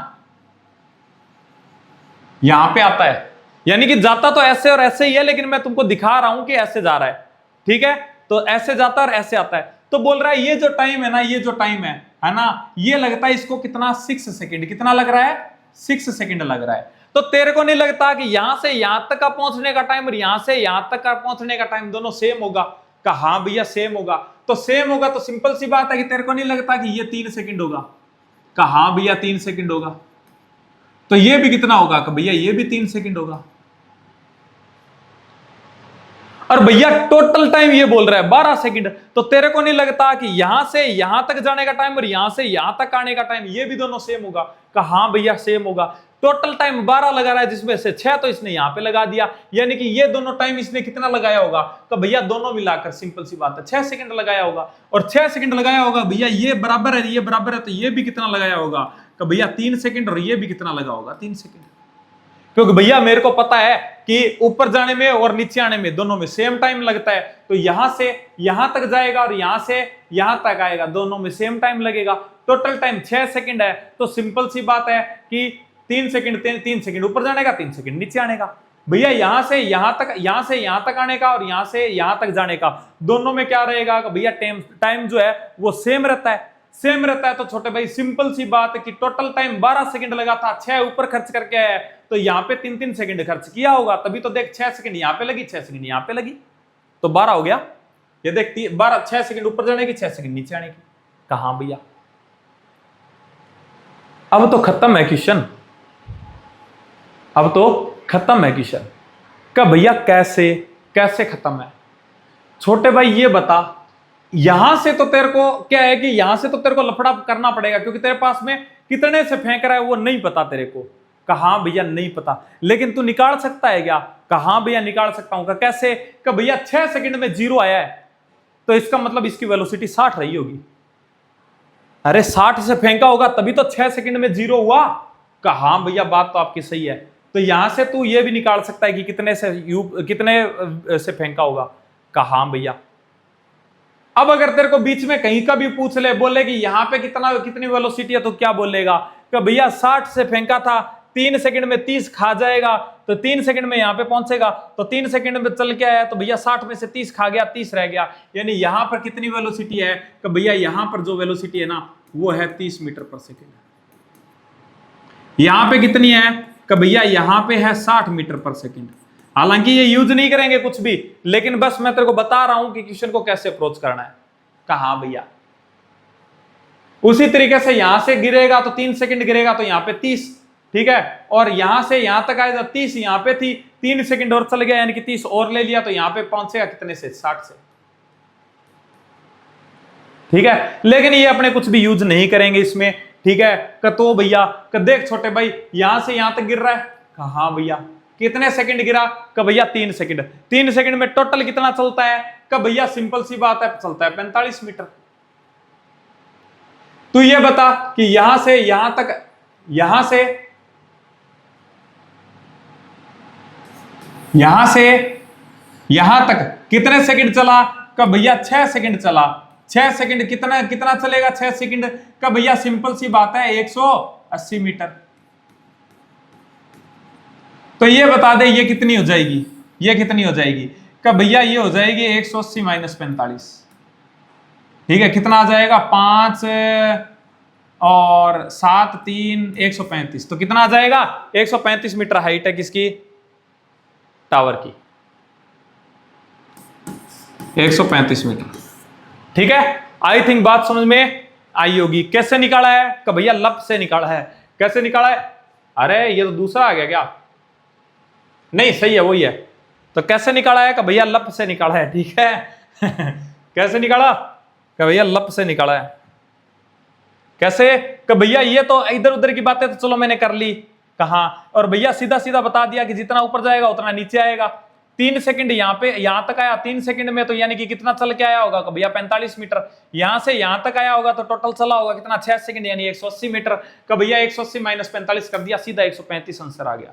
यहां पे आता है, यानी कि जाता तो ऐसे और ऐसे ही है, लेकिन मैं तुमको दिखा रहा हूं कि ऐसे जा रहा है, ठीक है। तो ऐसे जाता है और ऐसे आता है। तो बोल रहा है ये जो टाइम है ना, ये जो टाइम है ना, ये लगता है इसको कितना, 6 सेकंड। कितना लग रहा है? 6 सेकंड लग रहा है। तो तेरे को नहीं लगता कि यहां से यहां तक का पहुंचने का टाइम और यहां से यहां तक का पहुंचने का टाइम दोनों सेम होगा? कहा हाँ भैया सेम होगा। तो सेम होगा तो सिंपल सी बात है कि तेरे को नहीं लगता कि ये 3 सेकंड होगा? कहा हाँ भैया 3 सेकंड होगा। तो ये भी कितना होगा? कि भैया ये भी 3 सेकंड होगा। और भैया टोटल टाइम ये बोल रहा है 12 सेकंड। तो तेरे को नहीं लगता कि यहां से यहां तक जाने का टाइम और यहां से यहां तक आने का टाइम ये भी दोनों सेम होगा? कहा हाँ भैया सेम होगा। टोटल टाइम 12 लगा रहा है, जिसमें से 6 तो इसने यहां पे लगा दिया, यानी कि ये दोनों टाइम इसने कितना लगाया होगा? तो भैया दोनों मिलाकर सिंपल सी बात है 6 सेकंड लगाया होगा। और 6 सेकंड लगाया होगा भैया, ये बराबर है, ये बराबर है, तो ये भी कितना लगाया होगा? कि भैया 3 सेकंड। और ये भी कितना लगा होगा? 3 सेकंड। क्योंकि भैया मेरे को पता है कि ऊपर जाने में और नीचे आने में दोनों में सेम टाइम लगता है। तो यहां से यहां तक जाएगा और यहां से यहां तक आएगा, दोनों में सेम टाइम लगेगा। टोटल टाइम 6 सेकंड है। तो सिंपल सी बात है कि 3 सेकंड 3 सेकंड ऊपर जाने का, 3 सेकंड नीचे आने का। भैया यहां से यहां तक, यहां से यहां तक आने का और यहां से यहां तक जाने का, दोनों में क्या रहेगा? भैया टाइम जो है वो सेम रहता है। सेम रहता है तो छोटे भाई सिंपल सी बात है कि टोटल टाइम 12 सेकंड लगा था, 6 ऊपर खर्च करके आया है, तो यहां पे 3-3 सेकंड खर्च किया होगा, तभी तो देख 6 सेकंड यहां पे लगी, 6 सेकंड यहां पे लगी, तो 12 हो गया। ये देख 12, 6 सेकंड ऊपर जाने की, 6 सेकंड नीचे आने की। कहा भैया अब तो खत्म है क्वेश्चन, अब तो खत्म है क्वेश्चन। क्या भैया कैसे कैसे खत्म है? छोटे भाई ये बता, यहां से तो तेरे को क्या है कि यहां से तो तेरे को लफड़ा करना पड़ेगा, क्योंकि तेरे पास में कितने से फेंक रहा है वो नहीं पता तेरे को। कहा भैया नहीं पता, लेकिन तू निकाल सकता है क्या? कहा भैया निकाल सकता हूं। कैसे? कि भैया 6 सेकंड में 0 आया है, तो इसका मतलब इसकी वेलोसिटी 60 रही होगी। अरे 60 से फेंका होगा तभी तो 6 सेकंड में 0 हुआ। कहा भैया बात तो आपकी सही है। तो यहां से तू ये भी निकाल सकता है कि कितने से फेंका होगा। कहा भैया अब अगर तेरे को बीच में कहीं का भी पूछ ले, बोले कि यहां पे कितनी वेलोसिटी है, तो क्या बोलेगा? कि भैया 60 से फेंका था, 3 सेकंड में 30 खा जाएगा, तो 3 सेकंड में यहां पे पहुंचेगा, तो 3 सेकंड में चल के आया, तो भैया 60 में से 30 खा गया, 30 रह गया। यानी यहां पर कितनी वेलोसिटी है? कि भैया यहां पर जो वेलोसिटी है ना, वो है 30 मीटर पर सेकेंड। यहां पे कितनी है? कि भैया यहां पे है 60 मीटर पर सेकेंड। हालांकि ये यूज नहीं करेंगे कुछ भी, लेकिन बस मैं तेरे को बता रहा हूं कि क्वेश्चन को कैसे अप्रोच करना है। कहा भैया उसी तरीके से यहां से गिरेगा तो 3 सेकंड गिरेगा, तो यहां पे 30, ठीक है। और यहां से यहां तक आएगा 30, यहां पे थी 3 सेकंड और चल गया, यानी कि 30 और ले लिया, तो यहां पे पहुंचेगा कितने से? 60 से, ठीक है। लेकिन ये अपने कुछ भी यूज नहीं करेंगे इसमें, ठीक है। तो भैया देख छोटे भाई, यहां से यहां तक गिर रहा है। कहा भैया कितने सेकंड गिरा? कि भैया 3 सेकंड। 3 सेकंड में टोटल कितना चलता है? कि भैया सिंपल सी बात है, चलता है 45 मीटर। तू ये बता कि यहां से यहां तक, यहां से यहां तक कितने सेकंड चला? कि भैया 6 सेकंड चला। 6 सेकंड कितना कितना चलेगा? 6 सेकंड का भैया सिंपल सी बात है 180 मीटर। तो ये बता दे ये कितनी हो जाएगी? ये कितनी हो जाएगी? कि भैया ये हो जाएगी 180 माइनस 45, ठीक है। कितना आ जाएगा? 5 और 7 3 135। तो कितना आ जाएगा? 135 मीटर हाइट है किसकी? टावर की, 135 मीटर, ठीक है। आई थिंक बात समझ में आई होगी। कैसे निकाला है? कि भैया लप से निकाला है। कैसे निकाला है? अरे ये तो दूसरा आ गया क्या? नहीं सही है, वही है। तो कैसे निकाला है? कि भैया लप से निकाला है, ठीक है। कैसे निकाला? कि भैया लप से निकाला है। कैसे? कि भैया ये तो इधर उधर की बातें तो चलो मैंने कर ली, कहा, और भैया सीधा सीधा बता दिया कि जितना ऊपर जाएगा उतना नीचे आएगा। 3 सेकंड यहाँ पे यहां तक आया, 3 सेकंड में तो यानी कि कितना चल के आया होगा कि भैया 45 मीटर। यहां से यहां तक आया होगा तो टोटल चला होगा कितना, 6 सेकंड यानी 180 मीटर का। भैया 180 माइनस 45 कर दिया, सीधा 135 आंसर आ गया।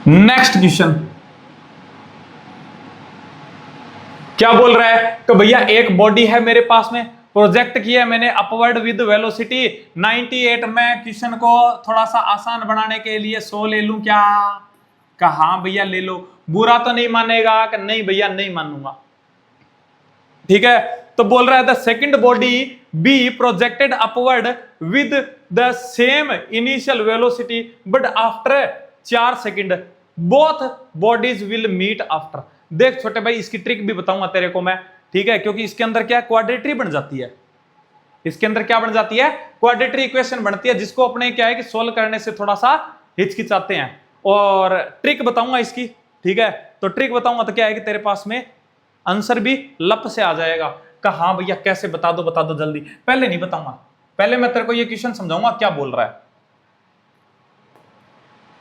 नेक्स्ट क्वेश्चन क्या बोल रहा है तो भैया एक बॉडी है मेरे पास में, प्रोजेक्ट किया मैंने अपवर्ड विद वेलोसिटी 98। मैं क्वेश्चन को थोड़ा सा आसान बनाने के लिए 100 ले लूं क्या? कहा हाँ भैया ले लो। बुरा तो नहीं मानेगा कि नहीं भैया नहीं मानूंगा, ठीक है। तो बोल रहा है the second body be projected upward with the same initial velocity but after 4 second both bodies will meet after. देख छोटे भाई इसकी ट्रिक भी बताऊंगा तेरे को मैं, ठीक है, क्योंकि इसके अंदर क्या क्वाड्रेटरी बन जाती है, इसके अंदर क्या बन जाती है, क्वाड्रेटरी इक्वेशन बनती है, जिसको अपने क्या है कि सोल्व करने से थोड़ा सा हिचकिचाते हैं। और ट्रिक बताऊंगा इसकी, ठीक है। तो ट्रिक बताऊंगा तो क्या है कि तेरे पास में आंसर भी लप से आ जाएगा। कहा हाँ भैया कैसे, बता दो जल्दी। पहले नहीं बताऊंगा, पहले मैं तेरे को ये क्वेश्चन समझाऊंगा क्या बोल रहा है,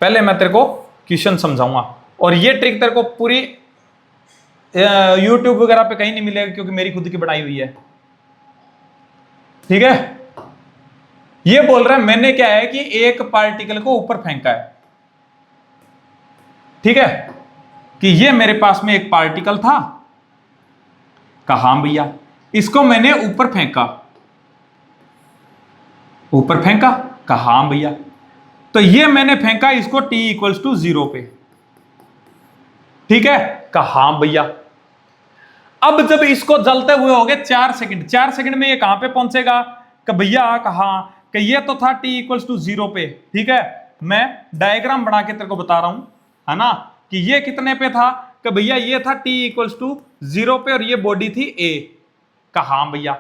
पहले मैं तेरे को क्वेश्चन समझाऊंगा। और ये ट्रिक तेरे को पूरी YouTube वगैरह पे कहीं नहीं मिलेगा क्योंकि मेरी खुद की बनाई हुई है, ठीक है। ये बोल रहा है मैंने क्या है कि एक पार्टिकल को ऊपर फेंका है, ठीक है, कि ये मेरे पास में एक पार्टिकल था। कहा हाँ भैया इसको मैंने ऊपर फेंका, ऊपर फेंका। कहा हाँ भैया तो ये मैंने फेंका इसको t = 0 पे, ठीक है। कहा हाँ भैया अब जब इसको जलते हुए हो गए 4 सेकंड, 4 सेकंड में ये कहां पे पहुंचेगा कि भैया कहा कि ये तो था t = 0 पे, ठीक है। मैं डायग्राम बना के तेरे को बता रहा हूं, है ना, कि ये कितने पे था कि भैया ये था t = 0 पे और ये बॉडी थी A। कहा हाँ भैया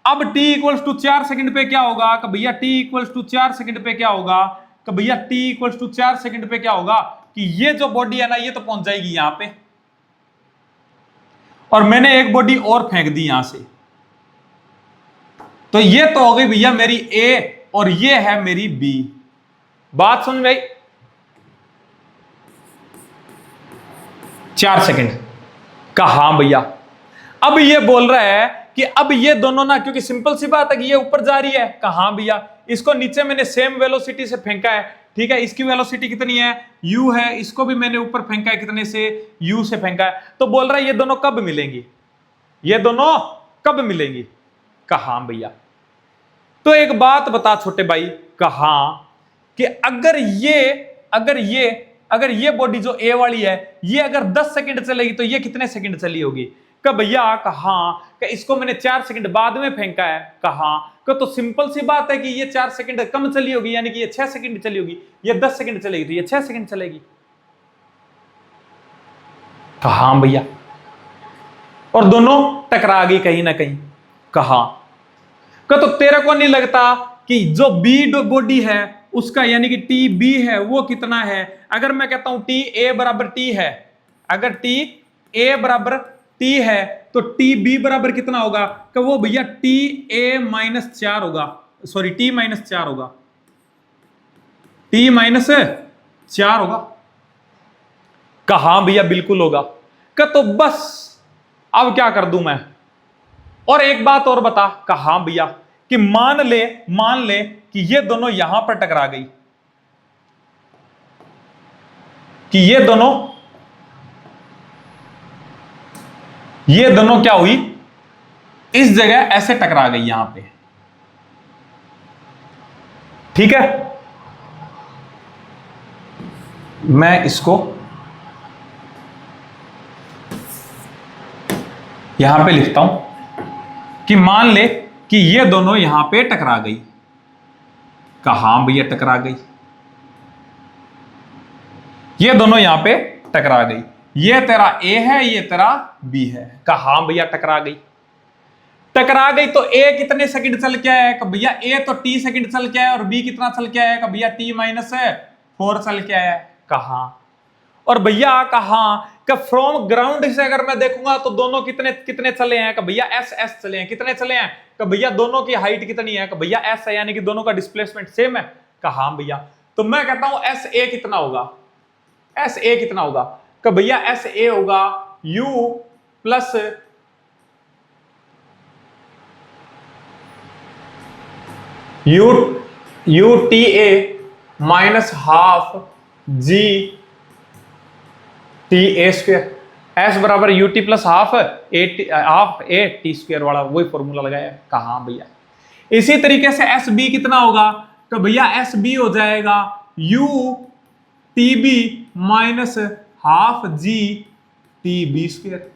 अब t = 4 सेकंड पे क्या होगा कि भैया t = 4 सेकंड पे क्या होगा कि भैया t = 4 सेकंड पे क्या होगा कि ये जो बॉडी है ना ये तो पहुंच जाएगी यहां पे, और मैंने एक बॉडी और फेंक दी यहां से, तो ये तो हो गई भैया मेरी A और ये है मेरी B। बात समझ में आई? 4 सेकंड। कहा हाँ भैया अब ये बोल रहा है कि अब ये दोनों ना, क्योंकि सिंपल सी बात है कि ये ऊपर जा रही है। कहा हाँ भैया इसको नीचे मैंने सेम वेलोसिटी से फेंका है, ठीक है। इसकी वेलोसिटी कितनी है u है, इसको भी मैंने ऊपर फेंका है कितने से, u से फेंका है। तो बोल रहा है ये दोनों कब मिलेंगी, ये दोनों कब मिलेंगी? कहा हाँ भैया तो एक बात बता छोटे भाई, कहा कि अगर ये बॉडी जो A वाली है ये अगर 10 सेकंड चलेगी तो ये कितने सेकंड चली होगी? का भैया कहा कि इसको मैंने 4 सेकंड बाद में फेंका है। कहा तो सिंपल सी बात है कि ये 4 सेकंड कम चली होगी, यानी कि ये 6 सेकंड चली होगी। ये 10 सेकंड चलेगी तो ये 6 सेकंड चलेगी। कहा हाँ भैया और दोनों टकरा गई कहीं ना कहीं। कहा तो तेरे को नहीं लगता कि जो बी बॉडी है उसका यानी कि टी बी है वो कितना है? अगर मैं कहता हूं टी ए बराबर टी है, अगर टी ए बराबर टी है तो टी बी बराबर कितना होगा कि वो भैया टी ए -4 होगा, सॉरी टी -4 होगा, टी -4 होगा। कहा भैया बिल्कुल होगा। तो बस अब क्या कर दूं मैं? और एक बात और बता। कहा भैया कि मान ले कि ये दोनों यहां पर टकरा गई, कि ये दोनों क्या हुई, इस जगह ऐसे टकरा गई यहां पे, ठीक है। मैं इसको यहां पे लिखता हूं कि मान ले कि ये दोनों यहां पे टकरा गई। कहा भैया टकरा गई, ये दोनों यहां पे टकरा गई, ये तेरा A है ये तेरा B है। कहा भैया टकरा गई, टकरा गई तो A कितने सेकंड चल के आया है? भैया A तो T सेकंड चल के आया और B कितना चल के आया है? भैया T -4 चल के आया है। कहा और भैया कहा कि फ्रॉम ग्राउंड से अगर मैं देखूंगा तो दोनों कितने चले हैं? कि भैया S चले हैं। कितने चले हैं? कि भैया दोनों की हाइट कितनी है? कि भैया S है, यानी कि दोनों का डिस्प्लेसमेंट सेम है। कहा भैया तो मैं कहता हूं एस ए कितना होगा, एस ए कितना होगा, कि भैया एस ए होगा U plus U T A minus half G T A square, S बराबर U T plus half A T square वाला वही फॉर्मूला लगाया। कहां भैया। इसी तरीके से एस बी कितना होगा, तो भैया एस बी हो जाएगा U T B minus half G T B square.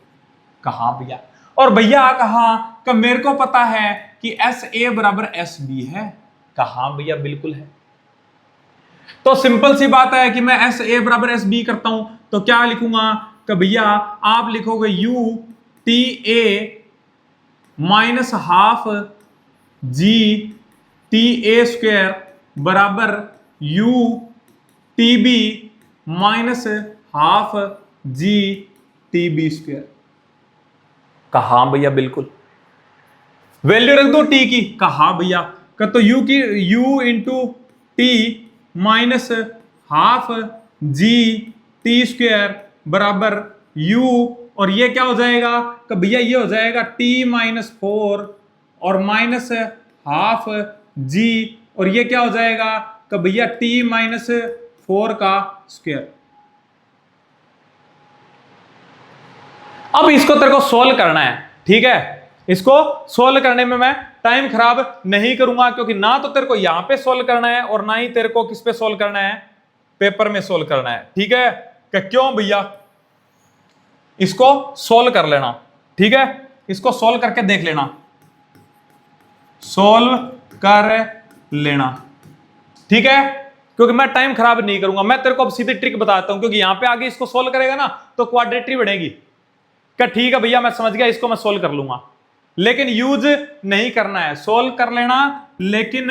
कहां भैया। और भैया कहां कि मेरे को पता है कि एस ए बराबर एस बी है। कहां भैया, बिल्कुल है। तो सिंपल सी बात है कि मैं एस ए बराबर एस बी करता हूं तो क्या लिखूंगा कि भैया आप लिखोगे U T A minus half G T A square बराबर U T B minus half G T B square. कहा भैया, बिल्कुल। वैल्यू रख दो टी की। कहा भैया, तो यू की you into T minus half G T square बराबर यू, और ये क्या हो जाएगा कि भैया ये हो जाएगा टी माइनस 4 और माइनस हाफ जी, और ये क्या हो जाएगा कि भैया टी माइनस 4 का स्क्वायर। अब इसको तेरे को सोल्व करना है, ठीक है। इसको सोल्व करने में मैं टाइम खराब नहीं करूंगा, क्योंकि ना तो तेरे को यहां पे सोल्व करना है और ना ही तेरे को किस पे सोल्व करना है, पेपर में सोल्व करना है, ठीक है। कि क्यों भैया, इसको सोल्व कर लेना, ठीक है। इसको सोल्व करके देख लेना, सोल्व कर लेना, ठीक है। क्योंकि मैं टाइम खराब नहीं करूंगा, मैं तेरे को अब सीधी ट्रिक बताता हूं, क्योंकि यहां पे आगे इसको सोल्व करेगा ना तो क्वाड्रेटरी बनेगी। क्या ठीक है भैया, मैं समझ गया, इसको मैं सोल्व कर लूंगा, लेकिन यूज नहीं करना है। सोल्व कर लेना लेकिन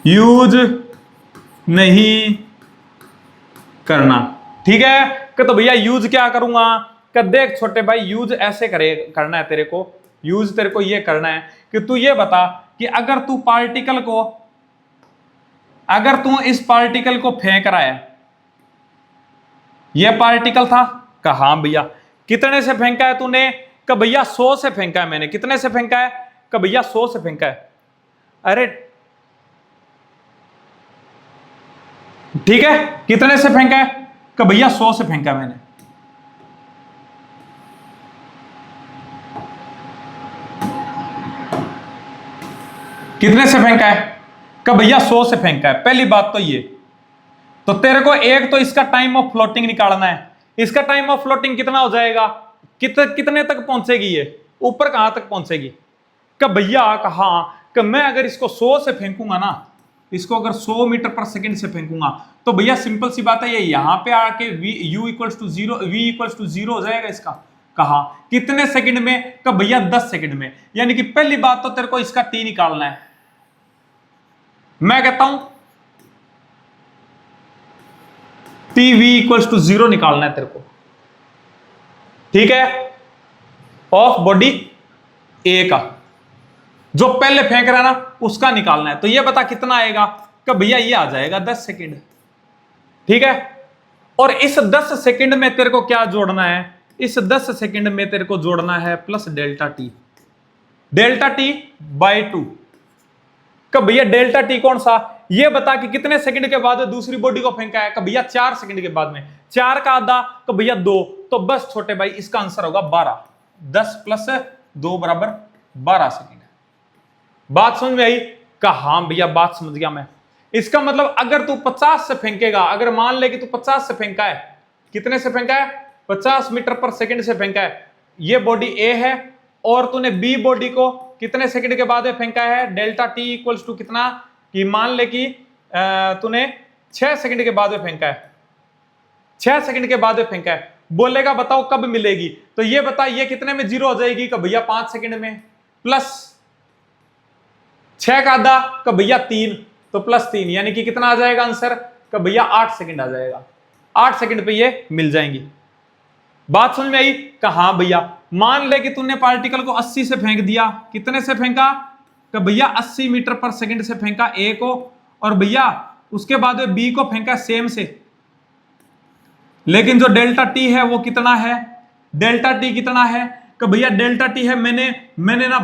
यूज नहीं करना, ठीक है। कि तो भैया यूज क्या करूंगा, कि देख छोटे भाई, यूज ऐसे करना है तेरे को। यूज तेरे को ये करना है कि तू ये बता कि अगर तू इस पार्टिकल को फेंक रहा है, ये पार्टिकल था, कहा भैया कितने से फेंका है तूने, कि भैया 100 से फेंका है मैंने। कितने से फेंका है, कि भैया 100 से फेंका है। अरे ठीक है, कितने से फेंका है, कि भैया 100 से फेंका है मैंने। कितने से फेंका है, कि भैया 100 से फेंका है। पहली बात तो ये, तो तेरे को एक तो इसका टाइम ऑफ फ्लोटिंग निकालना है। इसका टाइम ऑफ फ्लोटिंग कितना हो जाएगा, कितने तक पहुंचेगी, ये ऊपर कहां तक पहुंचेगी। कि भैया कहा कि मैं अगर इसको 100 से फेंकूंगा ना, इसको अगर 100 मीटर पर सेकंड से फेंकूंगा, तो भैया सिंपल सी बात है, ये यहां पे आके u इक्वल्स टू 0 हो जाएगा इसका। कहा कितने सेकंड में, कि भैया 10 सेकंड में। यानी कि पहली बात तो तेरे को इसका t निकालना है। मैं कहता हूं TV इक्वल्स टू 0 निकालना है तेरे को, ठीक है, ऑफ बॉडी ए का, जो पहले फेंक रहा है ना उसका निकालना है। तो ये बता कितना आएगा, कि भैया ये आ जाएगा 10 सेकंड, ठीक है। और इस 10 सेकंड में तेरे को क्या जोड़ना है, इस 10 सेकंड में तेरे को जोड़ना है प्लस डेल्टा टी बाई 2। कि भैया डेल्टा टी कौन सा, ये बता कि कितने सेकंड के बाद दूसरी बॉडी को फेंका है। कि भैया 4 सेकंड के बाद में, 4 का आधा, कि भैया 2। तो बस छोटे भाई इसका आंसर होगा 12। 10 प्लस 2 बराबर 12 सेकंड। बात समझ में आई? हाँ भैया बात समझ गया मैं। इसका मतलब अगर तू 50 से फेंकेगा, अगर मान ले कि तू 50 से फेंका है, कितने से फेंका है, 50 मीटर पर सेकंड से फेंका है, ये बॉडी ए है, और तूने बी बॉडी को कितने सेकंड के बाद फेंका है, डेल्टा टी इक्वल्स टू कितना, कि मान ले कि तूने 6 सेकंड के बाद फेंका है, 6 सेकंड के बाद फेंका है। बोलेगा बताओ कब मिलेगी, तो ये बता ये कितने में 0 हो जाएगी, कि भैया 5 सेकंड में, प्लस 6 का आधा, कि भैया 3, तो प्लस 3, यानी कि कितना आ जाएगा आंसर, कि भैया 8 सेकंड आ जाएगा। 8 सेकंड पे ये मिल जाएंगी। बात समझ में आई? हाँ भैया मान ले कि तूने पार्टिकल को 80 से फेंक दिया, कितने से फेंका, कि भैया 80 मीटर पर सेकंड से फेंका ए को, और भैया उसके बाद बी को फेंका सेम से, लेकिन जो डेल्टा टी है वो कितना है, डेल्टा टी कितना है कि भैया डेल्टा टी है, मैंने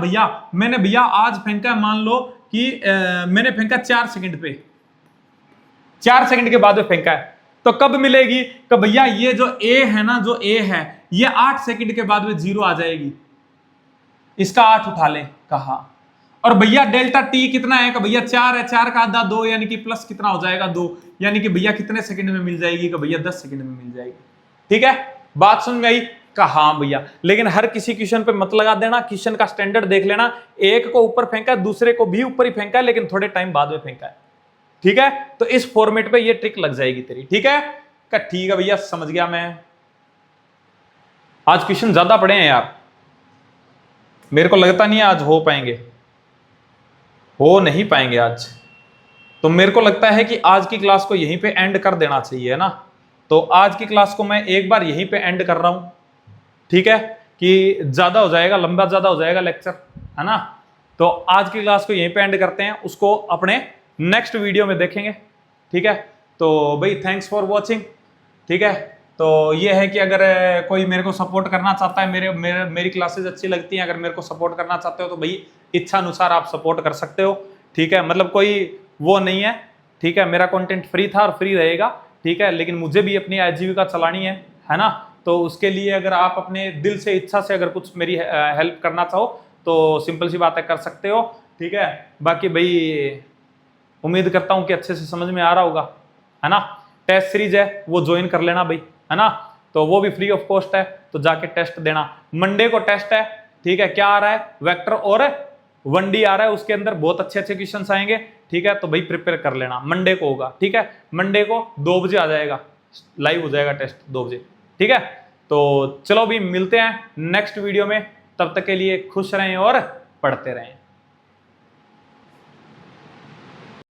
भैया आज फेंका, मान लो कि मैंने फेंका 4 सेकंड पे, 4 सेकंड के बाद में फेंका है, तो कब मिलेगी कि भैया ये जो ए है ना, जो ए है ये 8 सेकंड के बाद में 0 आ जाएगी, इसका 8 उठा ले कहा। और भैया डेल्टा टी कितना है कि भैया 4 है, 4 का आधा 2, यानी कि प्लस कितना हो जाएगा 2, यानी कि भैया कितने सेकंड में मिल जाएगी कि भैया 10 सेकंड में मिल जाएगी। ठीक है, बात समझ में आई का? हाँ भैया, लेकिन हर किसी क्वेश्चन पे मत लगा देना, क्वेश्चन का स्टैंडर्ड देख लेना, एक को ऊपर फेंका है, दूसरे को भी ऊपर ही फेंका है, लेकिन थोड़े टाइम बाद में फेंका है। ठीक है, तो इस फॉर्मेट पे ये ट्रिक लग जाएगी तेरी। ठीक है का? ठीक है भैया, समझ गया मैं। आज क्वेश्चन ज्यादा पड़े हैं यार, मेरे को लगता नहीं है आज हो पाएंगे, हो नहीं पाएंगे आज, तो मेरे को लगता है कि आज की क्लास को यहीं पे एंड कर देना चाहिए ना। तो आज की क्लास को मैं एक बार यहीं पे एंड कर रहा हूं। ठीक है, कि ज्यादा हो जाएगा, लंबा ज्यादा हो जाएगा लेक्चर, है ना। तो आज की क्लास को यहीं पे एंड करते हैं, उसको अपने नेक्स्ट वीडियो में देखेंगे। ठीक है, तो भाई थैंक्स फॉर वॉचिंग। ठीक है, तो ये है कि अगर कोई मेरे को सपोर्ट करना चाहता है, मेरी क्लासेस अच्छी लगती हैं, अगर मेरे को सपोर्ट करना चाहते हो तो भाई इच्छा अनुसार आप सपोर्ट कर सकते हो। ठीक है, मतलब कोई वो नहीं है। ठीक है, मेरा कंटेंट फ्री था और फ्री रहेगा। ठीक है, लेकिन मुझे भी अपनी आजीविका चलानी है ना। तो उसके लिए अगर आप अपने दिल से, इच्छा से अगर कुछ मेरी हेल्प करना चाहो तो सिंपल सी बात है, कर सकते हो। ठीक है, बाकी भाई उम्मीद करता हूं कि अच्छे से समझ में आ रहा होगा, है ना। टेस्ट सीरीज है वो ज्वाइन कर लेना भाई, है ना, तो वो भी फ्री ऑफ कॉस्ट है, तो जाके टेस्ट देना। मंडे को टेस्ट है। ठीक है, क्या आ रहा है, वेक्टर और 1D आ रहा है, उसके अंदर बहुत अच्छे अच्छे क्वेश्चंस आएंगे। ठीक है, तो भाई प्रिपेयर कर लेना, मंडे को होगा। ठीक है, मंडे को 2 बजे आ जाएगा, लाइव हो जाएगा टेस्ट 2 बजे। ठीक है, तो चलो भी मिलते हैं नेक्स्ट वीडियो में, तब तक के लिए खुश रहें और पढ़ते रहें।